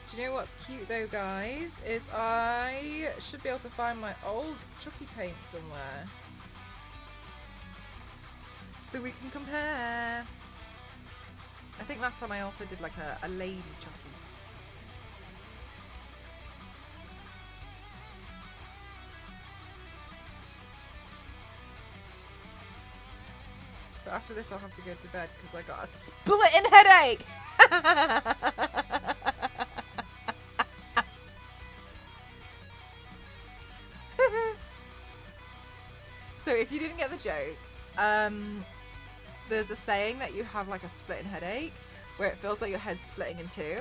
Speaker 1: Do you know what's cute though, guys? Is I should be able to find my old Chucky paint somewhere. So we can compare. I think last time I also did like a lady Chucky. But after this I'll have to go to bed because I got a splitting headache! if you didn't get the joke, there's a saying that you have like a splitting headache where it feels like your head's splitting in two.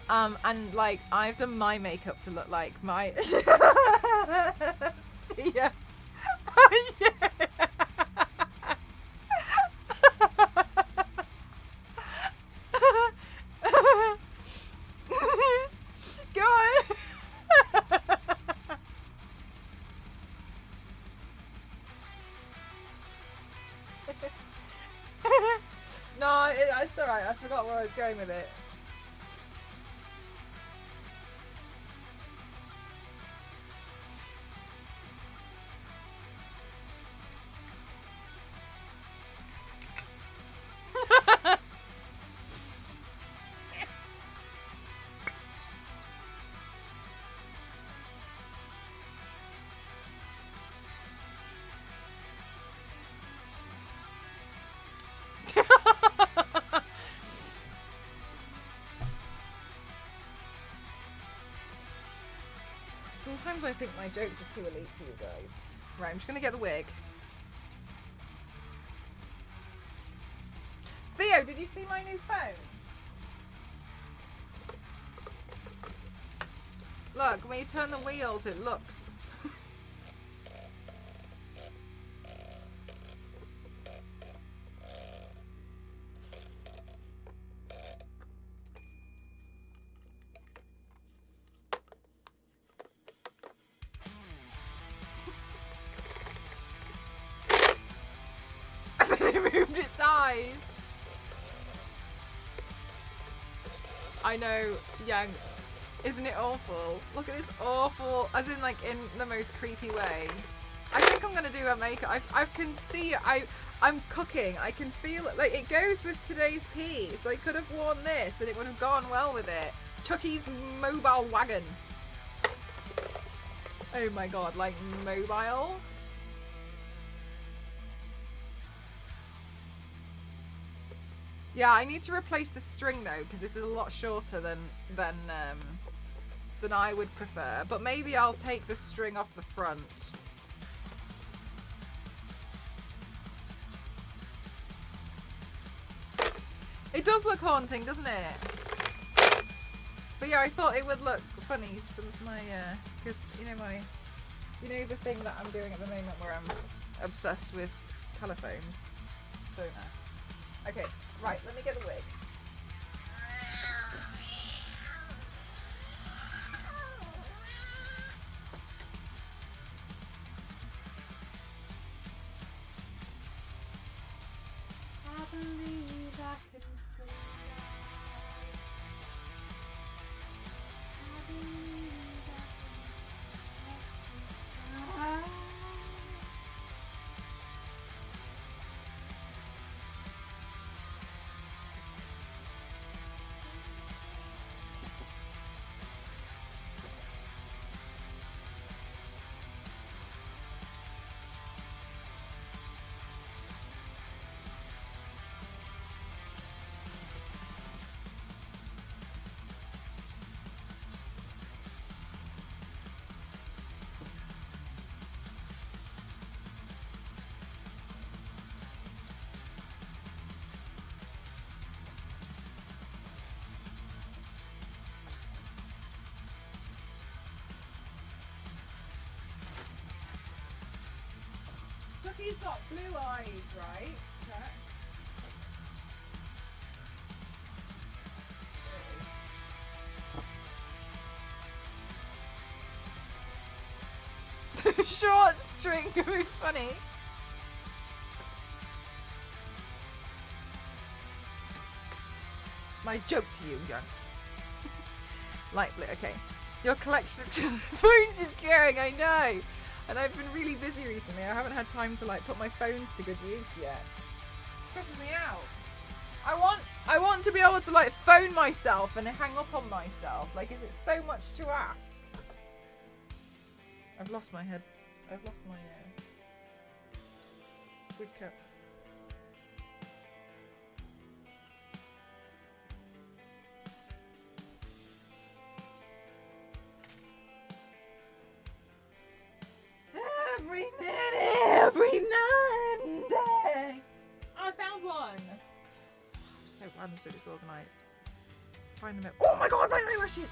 Speaker 1: And like I've done my makeup to look like my yeah. Yeah. Go on. No, it's alright. I forgot where I was going with it. Sometimes I think my jokes are too elite for you guys. Right, I'm just gonna get the wig. Theo, did you see my new phone? Look, when you turn the wheels, it looks... It moved its eyes. I know, Yanks. Isn't it awful? Look at this awful, as in like in the most creepy way. I think I'm gonna do a makeup. I can see, I'm cooking. I can feel it. Like it goes with today's piece. I could have worn this and it would have gone well with it. Chucky's mobile wagon. Oh my god, like mobile. Yeah, I need to replace the string though, because this is a lot shorter than I would prefer. But maybe I'll take the string off the front. It does look haunting, doesn't it? But yeah, I thought it would look funny. Some of my, because you know the thing that I'm doing at the moment where I'm obsessed with telephones. Don't ask. Okay. Right, let me get the wig. I believe I can fly. I believe I can fly. Chucky's got blue eyes, right? Okay. There it is. The short string could be funny. My joke to you, Yanks. Light blue, okay. Your collection of telephones is growing, I know. And I've been really busy recently. I haven't had time to like put my phones to good use yet. It stresses me out. I want to be able to like phone myself and hang up on myself. Like, is it so much to ask? I've lost my head. I've lost my wig cap. Every I'm so disorganized. Find them. Oh my god, my eyelashes!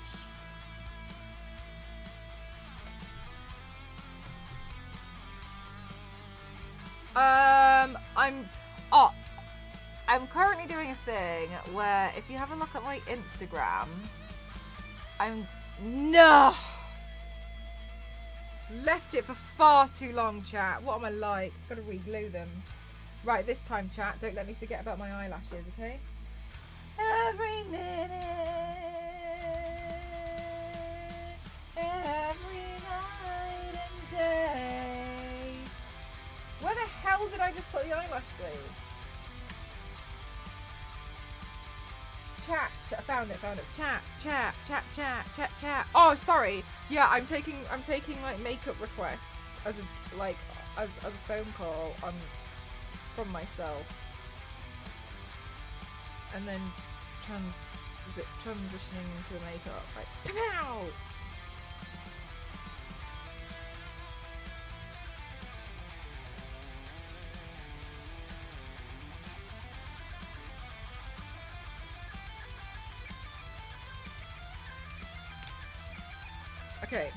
Speaker 1: I'm currently doing a thing where if you have a look at my Instagram, left it for far too long, chat. What am I like? Gotta re-glue them. Right, this time, chat, don't let me forget about my eyelashes, okay? Every minute, every night and day. Where the hell did I just put the eyelash glue? Chat, found it. Chat. Oh, sorry. Yeah, I'm taking like makeup requests as a phone call from myself, and then transitioning into the makeup. Like, pow! Okay.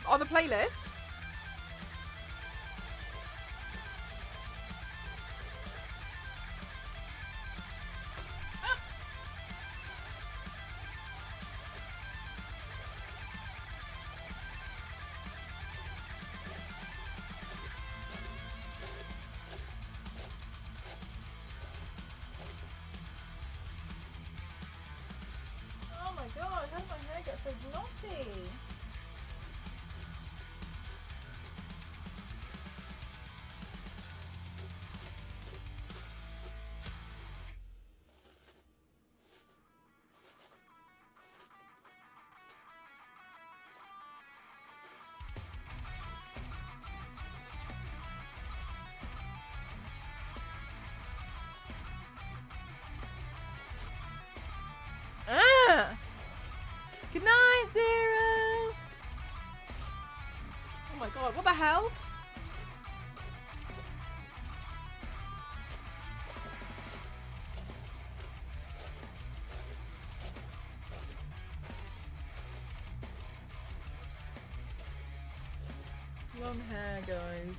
Speaker 1: On the playlist. Oh my god, how did my hair get so knotty? Good night, Zero. Oh my god, what the hell? Long hair, guys.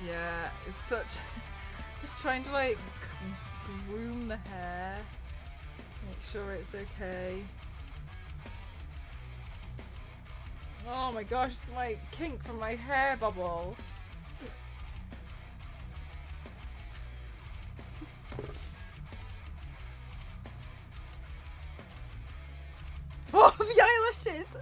Speaker 1: Yeah, it's such... just trying to like groom the hair. Make sure it's okay. Oh my gosh, my kink from my hair bubble. Oh, the eyelashes!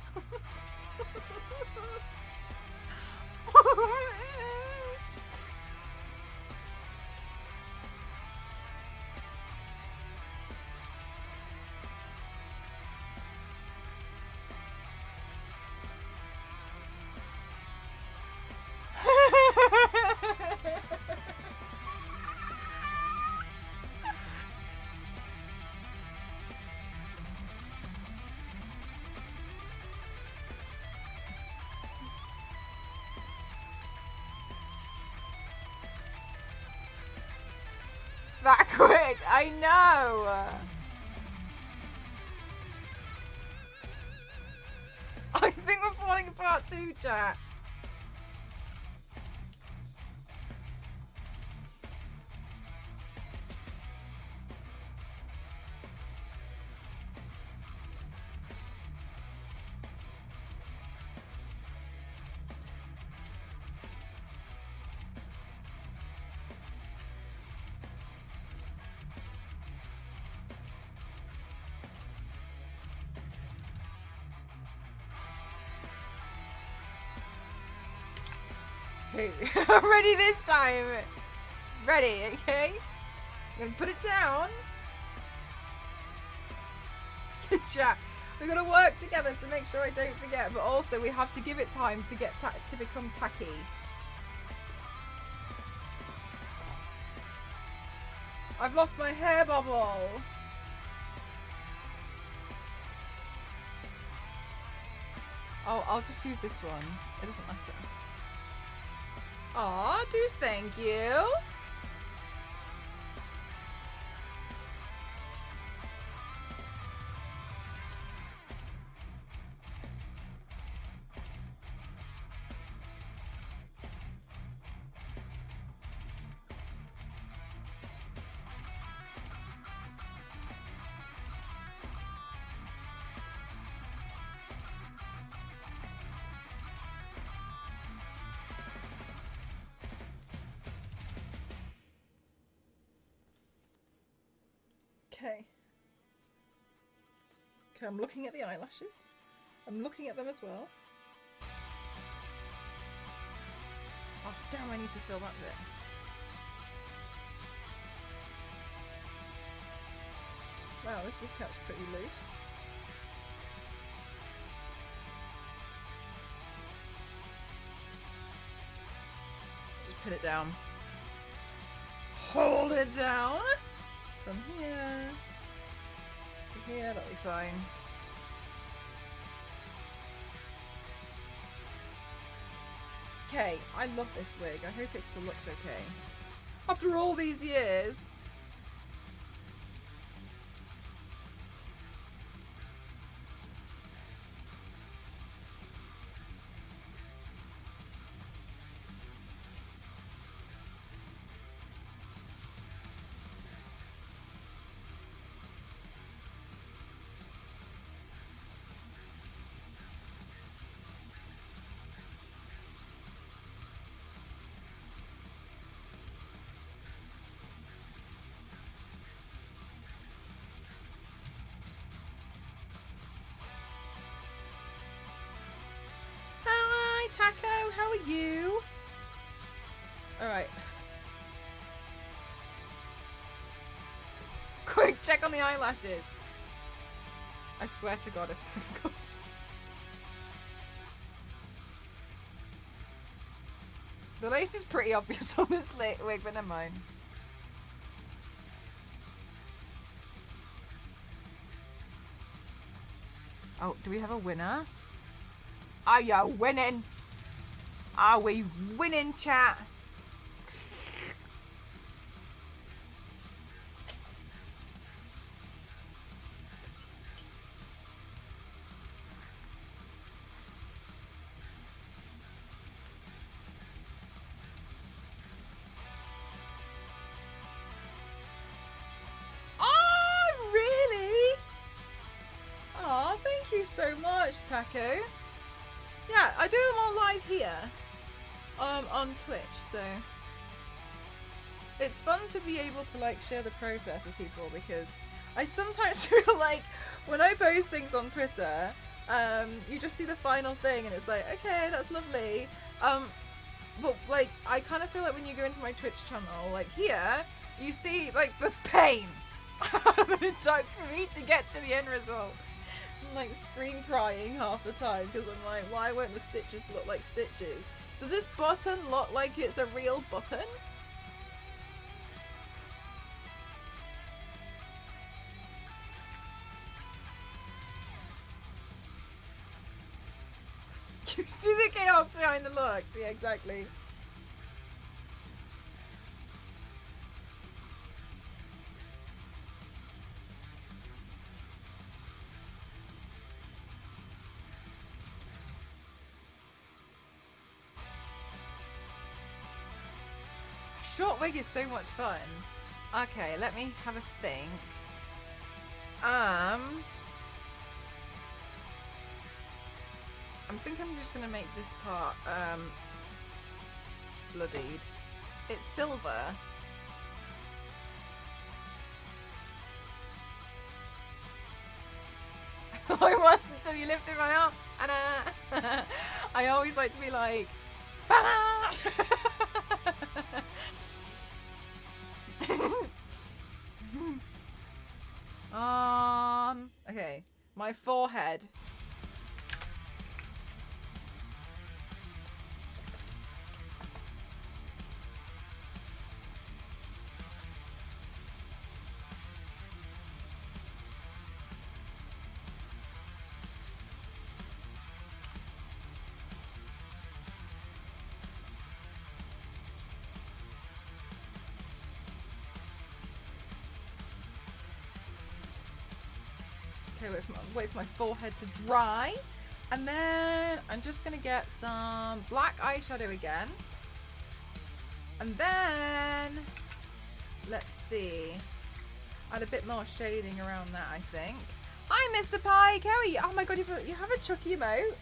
Speaker 1: that quick. I know. I think we're falling apart too, chat. Okay, I'm ready this time. Ready, okay? I'm gonna put it down. Good job. We're gonna work together to make sure I don't forget, but also we have to give it time to get to become tacky. I've lost my hair bubble. Oh, I'll just use this one. It doesn't matter. Aw, Deuce, thank you. Okay. Okay, I'm looking at the eyelashes. I'm looking at them as well. Oh, damn, I need to fill that bit. Wow, this wig cap's pretty loose. Just pin it down. Hold it down. From here to here, that'll be fine. Okay, I love this wig. I hope it still looks okay. After all these years. Taco, how are you? Alright. Quick, check on the eyelashes. I swear to God if they've got... The lace is pretty obvious on this wig, but never mind. Oh, do we have a winner? Are you winning? Are we winning, chat? Oh, really? Oh, thank you so much, Taco. Yeah, I do them all live here. On Twitch, so it's fun to be able to like share the process with people, because I sometimes feel like when I post things on Twitter, you just see the final thing and it's like, okay, that's lovely, but like I kind of feel like when you go into my Twitch channel, like here, you see like the pain that it took for me to get to the end result. I'm like scream crying half the time because I'm like, why won't the stitches look like stitches? Does this button look like it's a real button? You see the chaos behind the looks? Yeah, exactly. short wig is so much fun. Okay, let me have a think. I think I'm just gonna make this part bloodied. It's silver. I was until you lifted my arm. Anna. I always like to be like, Anna. Okay, my forehead. Okay, wait for my forehead to dry. And then I'm just going to get some black eyeshadow again. And then, let's see. Add a bit more shading around that, I think. Hi, Mr. Pike. How are you? Oh my god, you have a Chucky emote?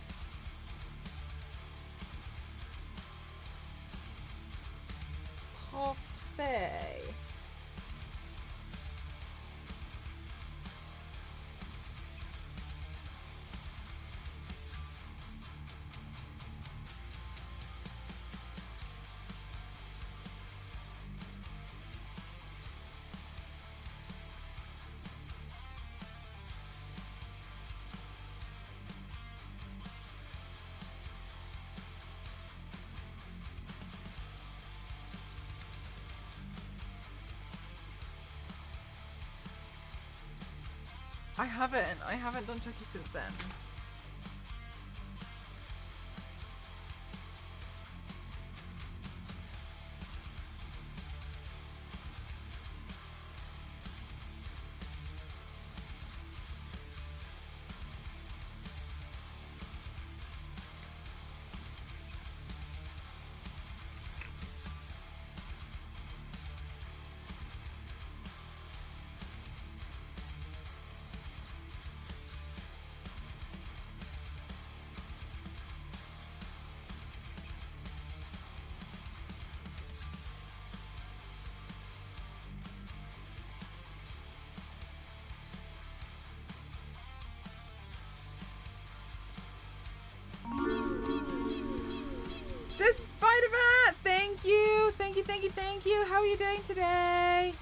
Speaker 1: Parfait. I haven't done Chucky since then. The Spider-Man! Thank you! Thank you, thank you, thank you! How are you doing today?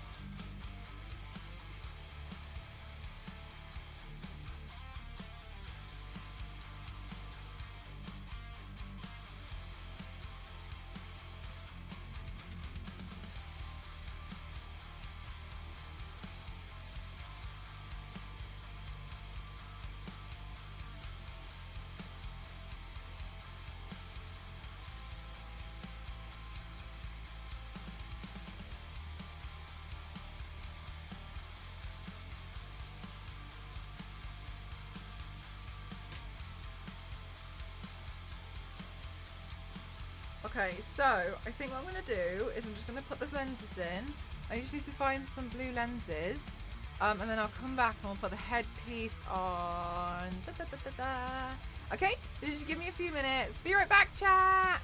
Speaker 1: Okay, so I think what I'm going to do is I'm just going to put the lenses in. I just need to find some blue lenses. And then I'll come back and I'll put the headpiece on. Da, da, da, da, da. Okay, just give me a few minutes. Be right back, chat.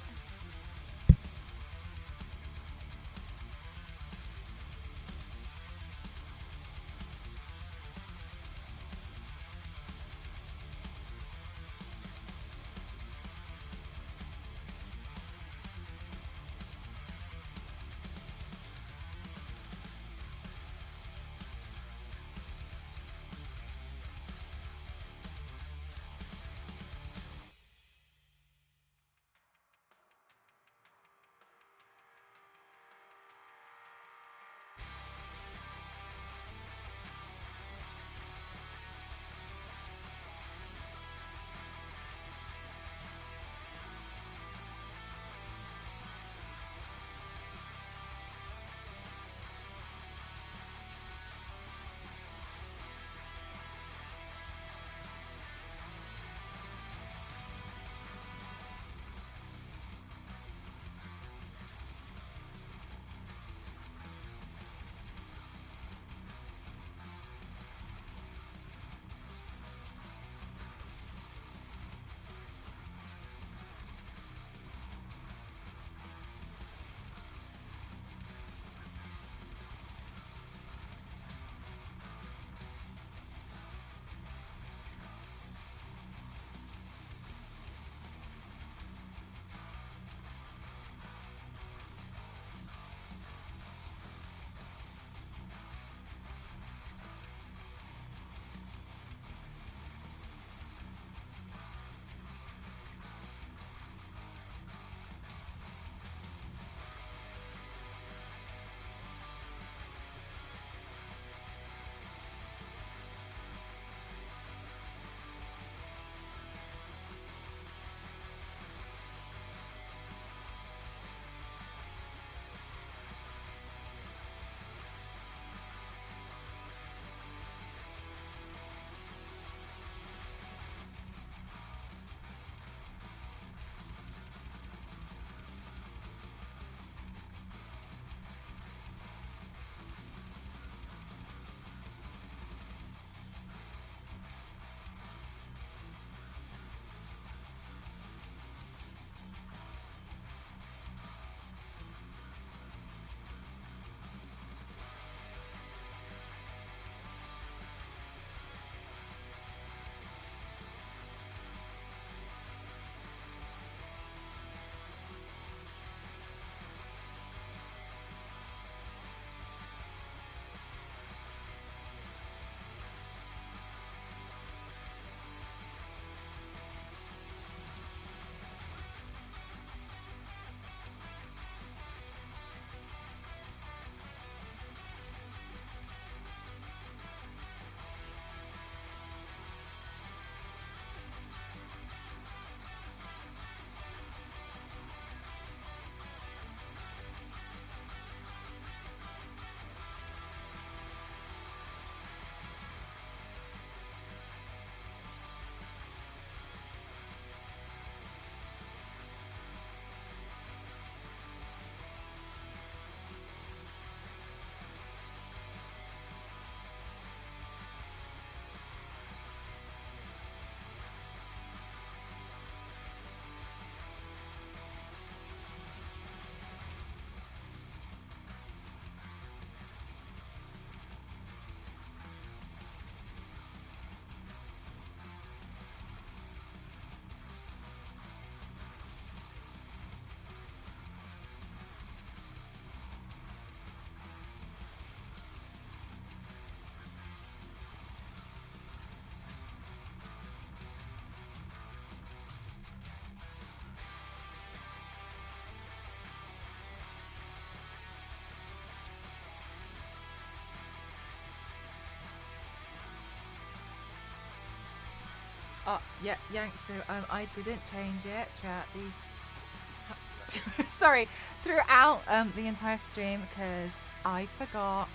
Speaker 1: Yeah, Yanksu, I didn't change it throughout the... Sorry, throughout the entire stream because I forgot.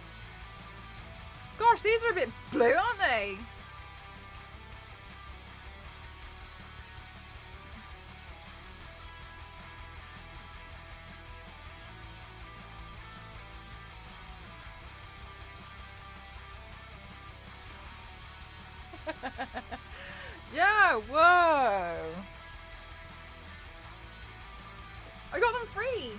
Speaker 1: Gosh, these are a bit blue, aren't they? Yeah, whoa. I got them free.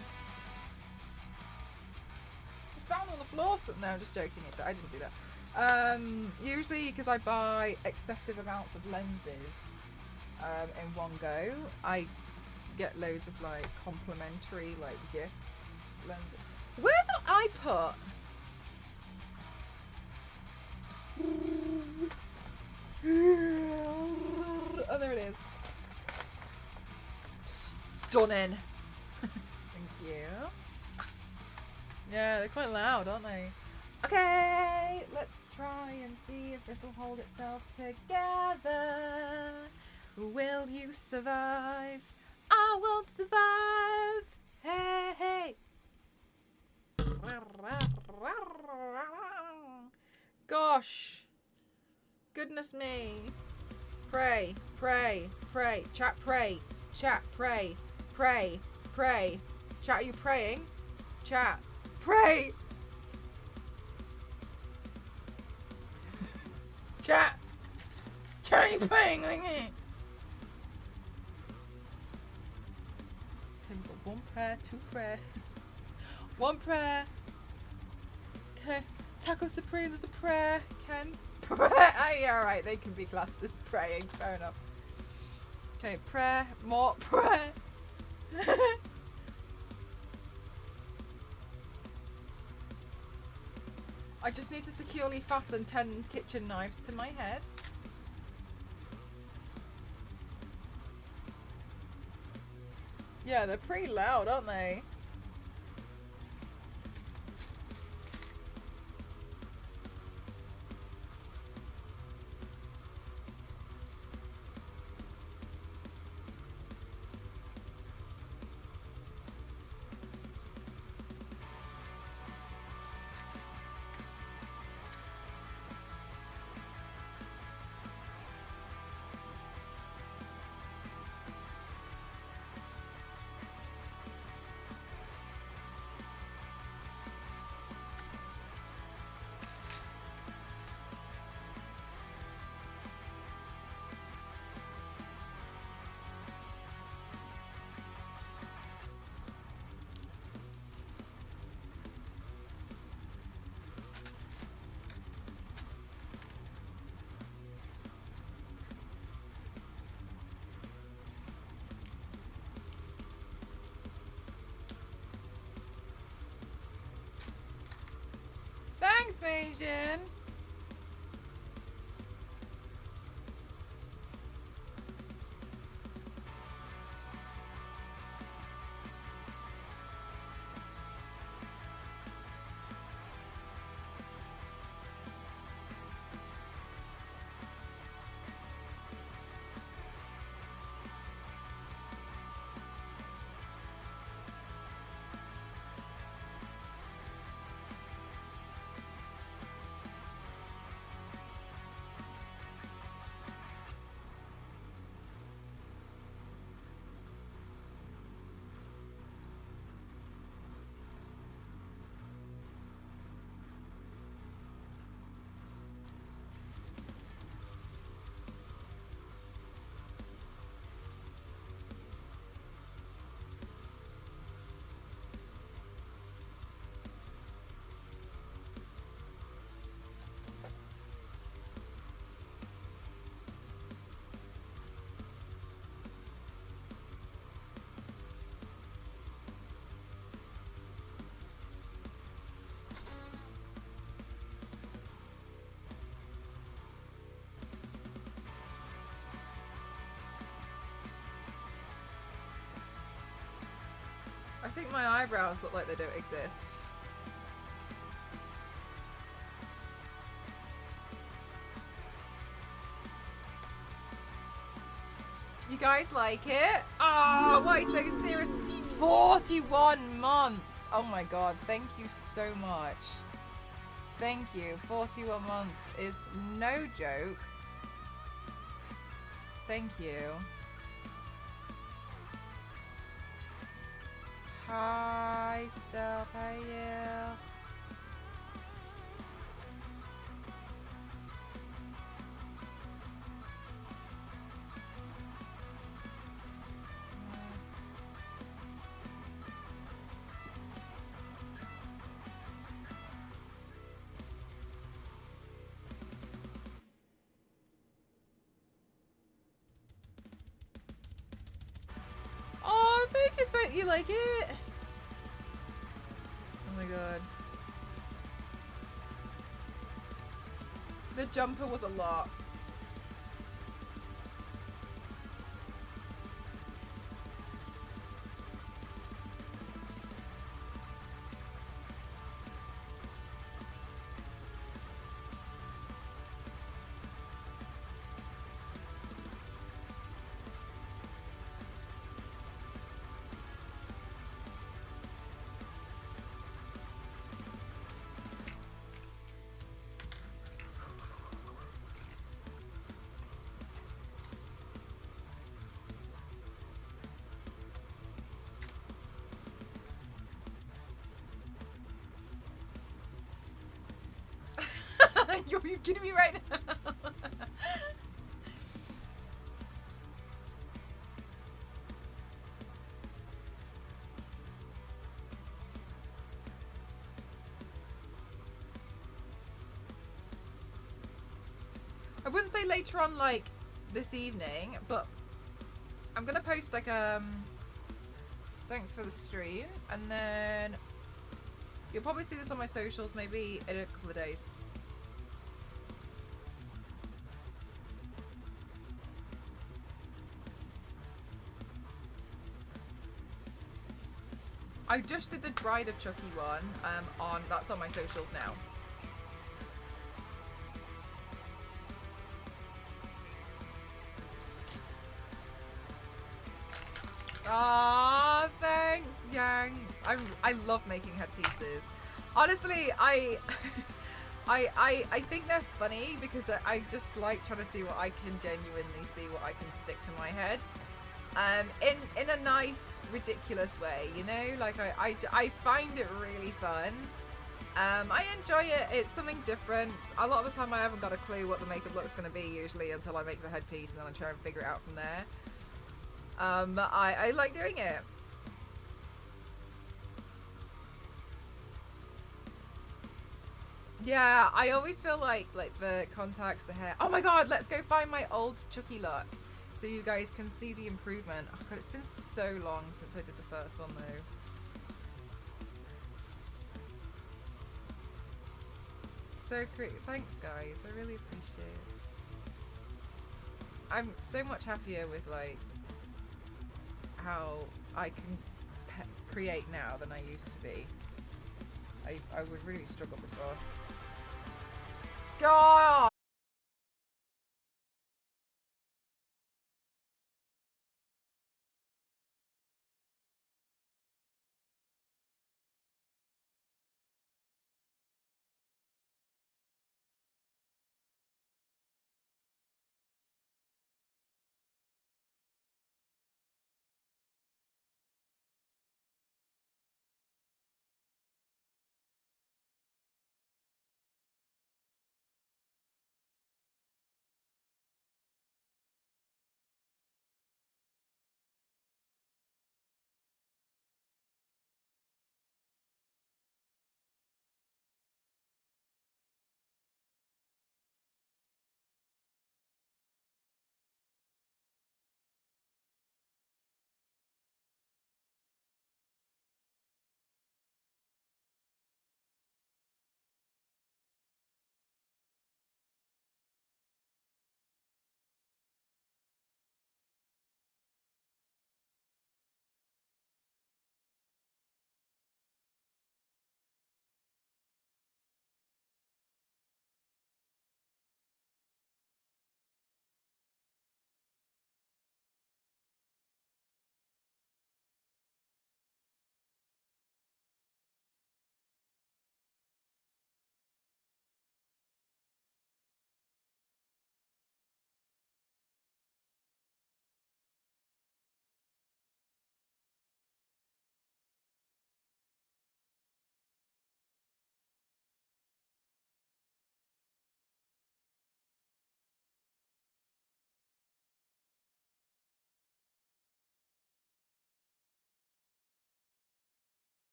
Speaker 1: Just found on the floor. No, I'm just joking. I didn't do that. Usually because I buy excessive amounts of lenses in one go, I get loads of like complimentary like gifts. Lenses. Where did I put? Oh, there it is. Stunning. Thank you. Yeah, they're quite loud, aren't they? Okay, let's try and see if this will hold itself together. Will you survive? I won't survive. Hey, hey. Gosh. Goodness me. Pray, pray, pray. Chat, pray. Chat, pray. Pray, pray. Chat, are you praying? Chat, pray. Chat. Chat, are you praying like me? Okay, we've got one prayer, two prayer. One prayer. Okay. Taco Supreme, there's a prayer. Ken. Oh, yeah, alright, they can be classed as praying, fair enough. Okay, prayer, more prayer. I just need to securely fasten 10 kitchen knives to my head. Yeah, they're pretty loud, aren't they? Thanks, Majin. I think my eyebrows look like they don't exist. You guys like it? Oh, why so serious? 41 months. Oh my god, thank you so much. Thank you. 41 months is no joke. Thank you. Hi, Stealth. How are you? Oh, thank you, Spike. You like it? Oh my god. The jumper was a lot. You're kidding me right now? I wouldn't say later on, like this evening, but I'm gonna post like thanks for the stream, and then you'll probably see this on my socials maybe in a couple of days. I just did the Bride of Chucky one that's on my socials now. Ah, thanks, Yanks. I love making headpieces. Honestly, I think they're funny because I just like trying to see what I can genuinely see, what I can stick to my head. In a nice, ridiculous way, you know? Like, I find it really fun. I enjoy it. It's something different. A lot of the time I haven't got a clue what the makeup look's going to be usually until I make the headpiece, and then I try and figure it out from there. But I like doing it. Yeah, I always feel like the contacts, the hair. Oh my god, let's go find my old Chucky look so you guys can see the improvement. Oh god, it's been so long since I did the first one though. So great. Thanks guys, I really appreciate it. I'm so much happier with like how I can create now than I used to be. I would really struggle before. God!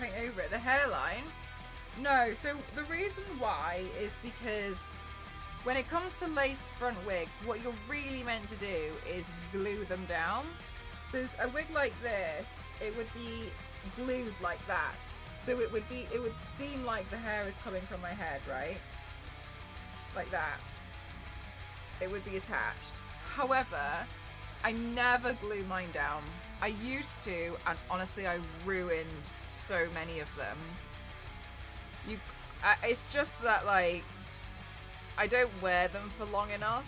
Speaker 1: paint over it. The hairline? No, so the reason why is because when it comes to lace front wigs, what you're really meant to do is glue them down. So a wig like this, it would be glued like that. So it would seem like the hair is coming from my head, right? Like that. It would be attached. However, I never glue mine down. I used to, and honestly, I ruined so many of them. It's just that, like, I don't wear them for long enough.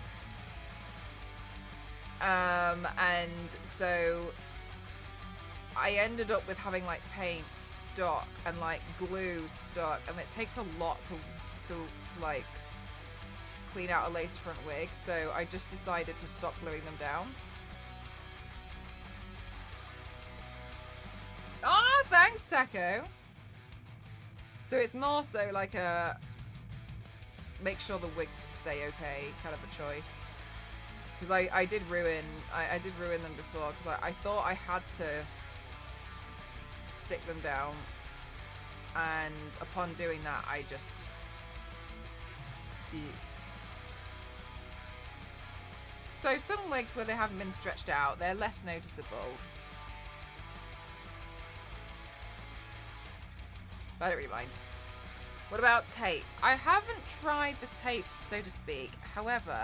Speaker 1: And so I ended up with having, like, paint stuck and, like, glue stuck, and it takes a lot to like, clean out a lace front wig, so I just decided to stop gluing them down. Ah, thanks, Taco. So it's more so like a make sure the wigs stay okay kind of a choice. Because I did ruin them before because I thought I had to stick them down, and upon doing that I just So some wigs where they haven't been stretched out, they're less noticeable. But I don't really mind. What about tape? I haven't tried the tape, so to speak. However,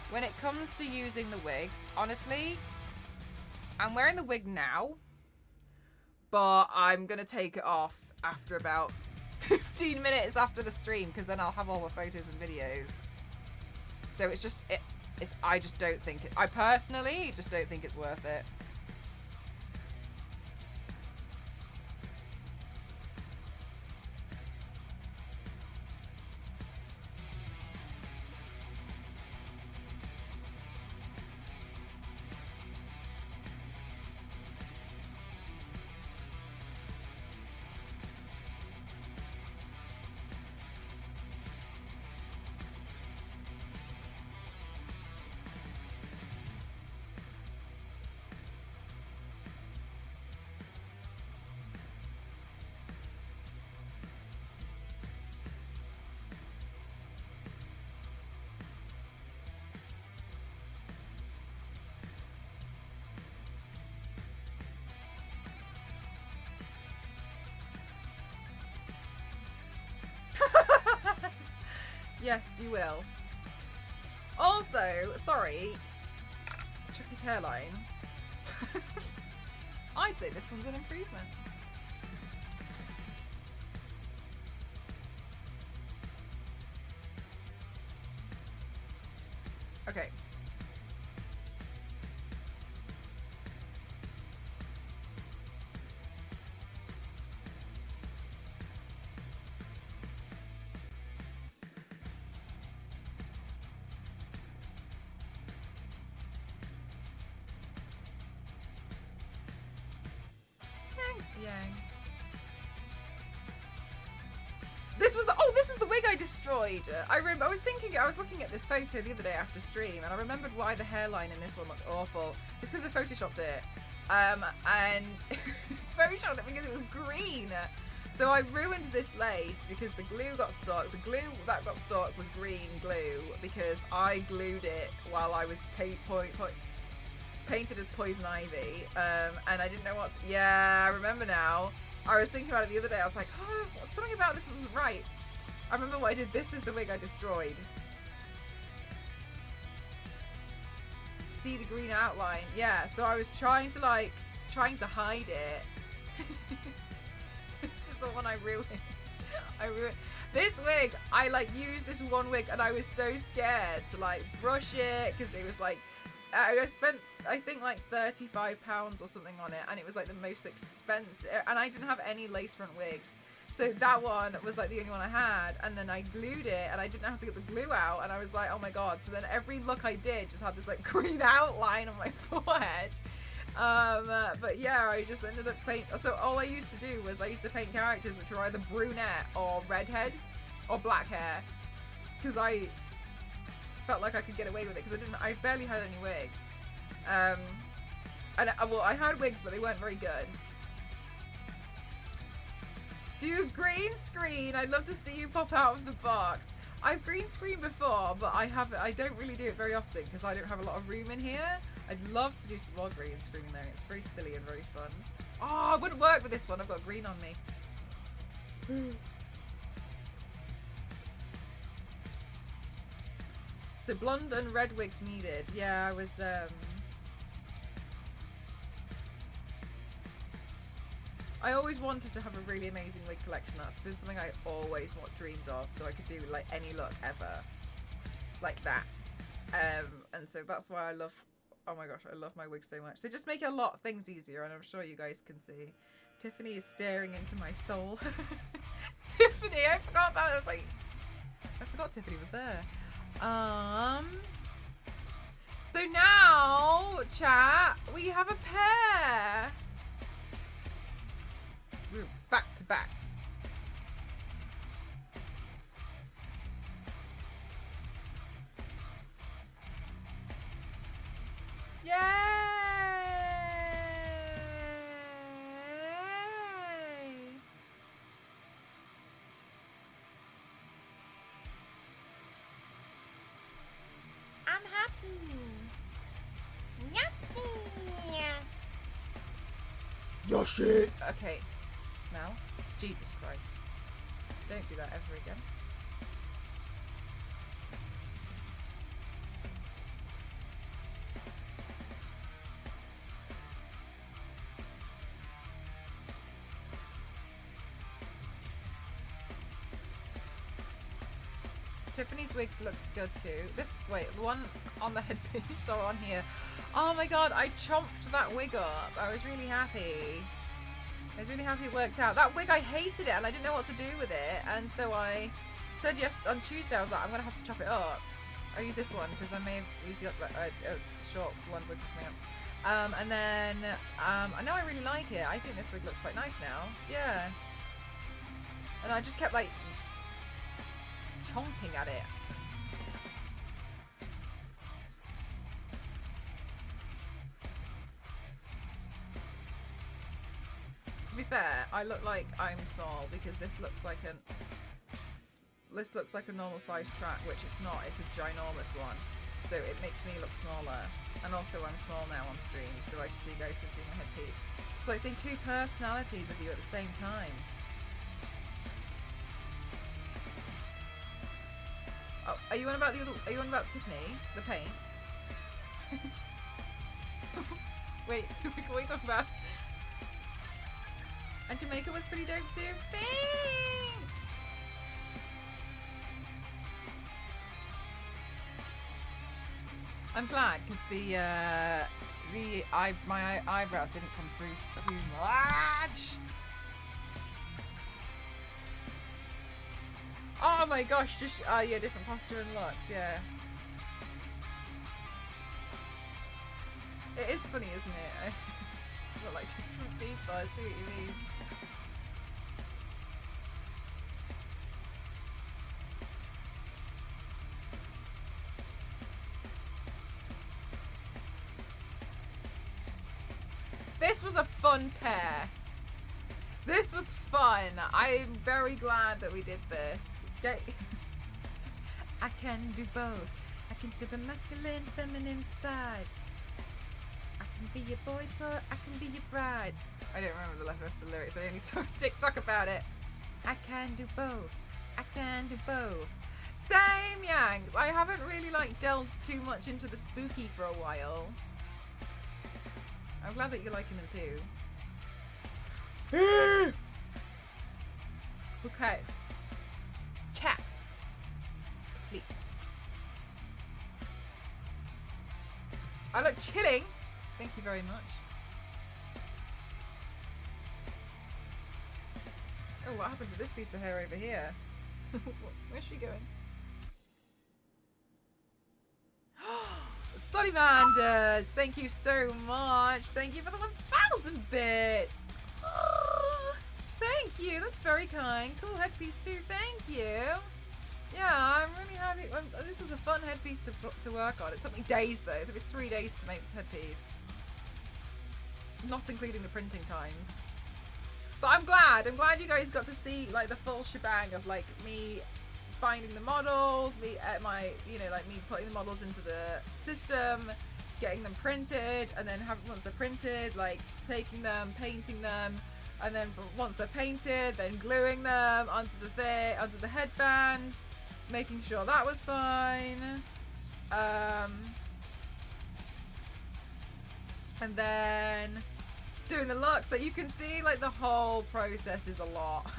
Speaker 1: when it comes to using the wigs, honestly, I'm wearing the wig now, but I'm going to take it off after about 15 minutes after the stream, because then I'll have all the photos and videos. So it's just, I just don't think I personally just don't think it's worth it. Yes, you will. Also, sorry, Chucky's hairline. I'd say this one's an improvement. Okay. Yang. This was the wig I destroyed. I was looking at this photo the other day after stream, and I remembered why the hairline in this one looked awful. It's because I photoshopped it, and photoshopped it because it was green. So I ruined this lace because the glue got stuck. The glue that got stuck was green glue because I glued it while I was painted as Poison Ivy, and I didn't know what to, yeah, I remember now. I was thinking about it the other day. I was like, oh, something about this wasn't right. I remember what I did. This is the wig I destroyed. See the green outline? Yeah, so I was trying to hide it. This is the one I ruined. This wig, I used this one wig and I was so scared to brush it because it was I spent I think £35 or something on it, and it was the most expensive, and I didn't have any lace front wigs, so that one was the only one I had, and then I glued it and I didn't have to get the glue out, and I was like, oh my god. So then every look I did just had this green outline on my forehead. But yeah, I just ended up so all I used to do was I used to paint characters which were either brunette or redhead or black hair, because I felt like I could get away with it because I barely had any wigs. And I had wigs, but they weren't very good. Do green screen. I'd love to see you pop out of the box. I've green screened before, but I don't really do it very often because I don't have a lot of room in here. I'd love to do some more green screening though. It's very silly and very fun. Oh, it wouldn't work with this one. I've got green on me. So blonde and red wigs needed. Yeah, I was I always wanted to have a really amazing wig collection. That's been something I always dreamed of, so I could do like any look ever like that. And so that's why I love, oh my gosh, I love my wigs so much. They just make a lot of things easier, and I'm sure you guys can see. Tiffany is staring into my soul. Tiffany, I forgot about it. I was like, I forgot Tiffany was there. So now, chat, we have a pair. We're back to back. Yay! I'm happy. Yossi! Yoshi! Okay. Now, Jesus Christ. Don't do that ever again. Tiffany's wigs looks good too. Wait, the one on the headpiece or on here. Oh my god, I chomped that wig up. I was really happy. I was really happy it worked out. That wig, I hated it and I didn't know what to do with it. And so I said yes on Tuesday. I was like, I'm going to have to chop it up. I'll use this one because I may have used a short one wig for something else. And then I know I really like it. I think this wig looks quite nice now. Yeah. And I just kept like chomping at it. To be fair, I look like I'm small because this looks like a normal size track, which it's not. It's a ginormous one, so it makes me look smaller. And also, I'm small now on stream, so you guys can see my headpiece. It's like seeing two personalities of you at the same time. Oh, are you on about the other? Are you on about Tiffany, the paint? Wait, so what are you talking about? And Jamaica was pretty dope too. Thanks! I'm glad because my eyebrows didn't come through too much. Oh my gosh, just yeah, different posture and looks, yeah. It is funny, isn't it? I look like different people, I see what you mean. This was a fun pair. This was fun. I'm very glad that we did this. I can do both. I can do the masculine, feminine side. I can be your boy toy, I can be your bride. I don't remember the rest of the lyrics. I only saw a TikTok about it. I can do both. I can do both. Same, Yanks. I haven't really delved too much into the spooky for a while. I'm glad that you're liking them too. Okay. Chat. Sleep. I look chilling. Thank you very much. Oh, what happened to this piece of hair over here? Where's she going? Solimanders, thank you so much. Thank you for the 1,000 bits. Oh, thank you. That's very kind. Cool headpiece too. Thank you. Yeah, I'm really happy. This was a fun headpiece to work on. It took me days though. It took me 3 days to make this headpiece. Not including the printing times. But I'm glad you guys got to see like the full shebang of like me finding the models, me putting the models into the system, getting them printed, and then once they're printed, like taking them, painting them, and then once they're painted, then gluing them onto the headband, making sure that was fine, and then doing the looks. That you can see like the whole process is a lot.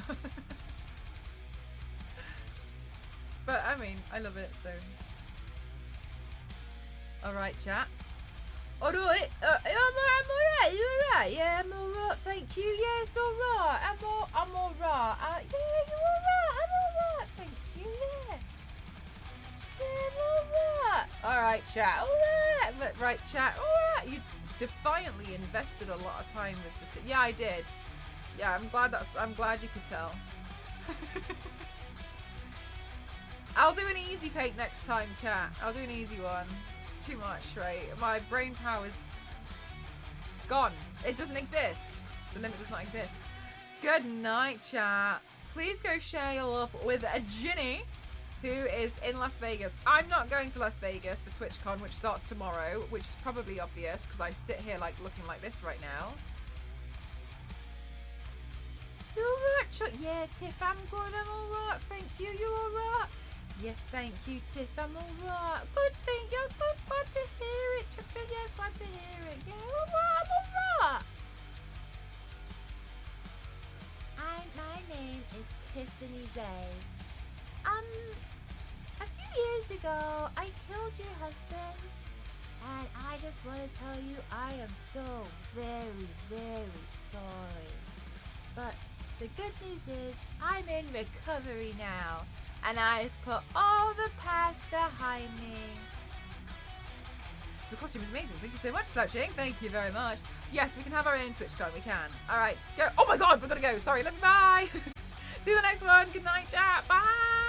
Speaker 1: But I mean, I love it, so. Alright, chat. Alright, I'm alright, you alright? Yeah, I'm alright, thank you. Yeah, it's alright. I'm alright. Yeah, you alright? I'm alright, thank you, yeah. Yeah, I'm alright. Alright, chat, alright. Right, chat, alright. You defiantly invested a lot of time with the yeah, I did. Yeah, I'm glad you could tell. I'll do an easy paint next time, chat. I'll do an easy one. It's too much, right? My brain power is gone. It doesn't exist. The limit does not exist. Good night, chat. Please go share your love with Ginny, who is in Las Vegas. I'm not going to Las Vegas for TwitchCon, which starts tomorrow, which is probably obvious because I sit here like looking like this right now. You alright, Chuck? Yeah, Tiff, I'm good. I'm alright. Thank you. You alright? Yes, thank you, Tiff. I'm alright. Good thing. You're good. Glad to hear it, Chuck. Yeah, glad to hear it. Yeah, alright. I'm alright. My name is Tiffany Ray. A few years ago, I killed your husband, and I just want to tell you I am so very, very sorry. But the good news is I'm in recovery now, and I've put all the past behind me. The costume is amazing. Thank you so much, Slouching. Thank you very much. Yes, we can have our own TwitchCon. We can. All right, go. Oh my God, we're gonna go. Sorry, love you. Bye. See you in the next one. Good night, chat. Bye.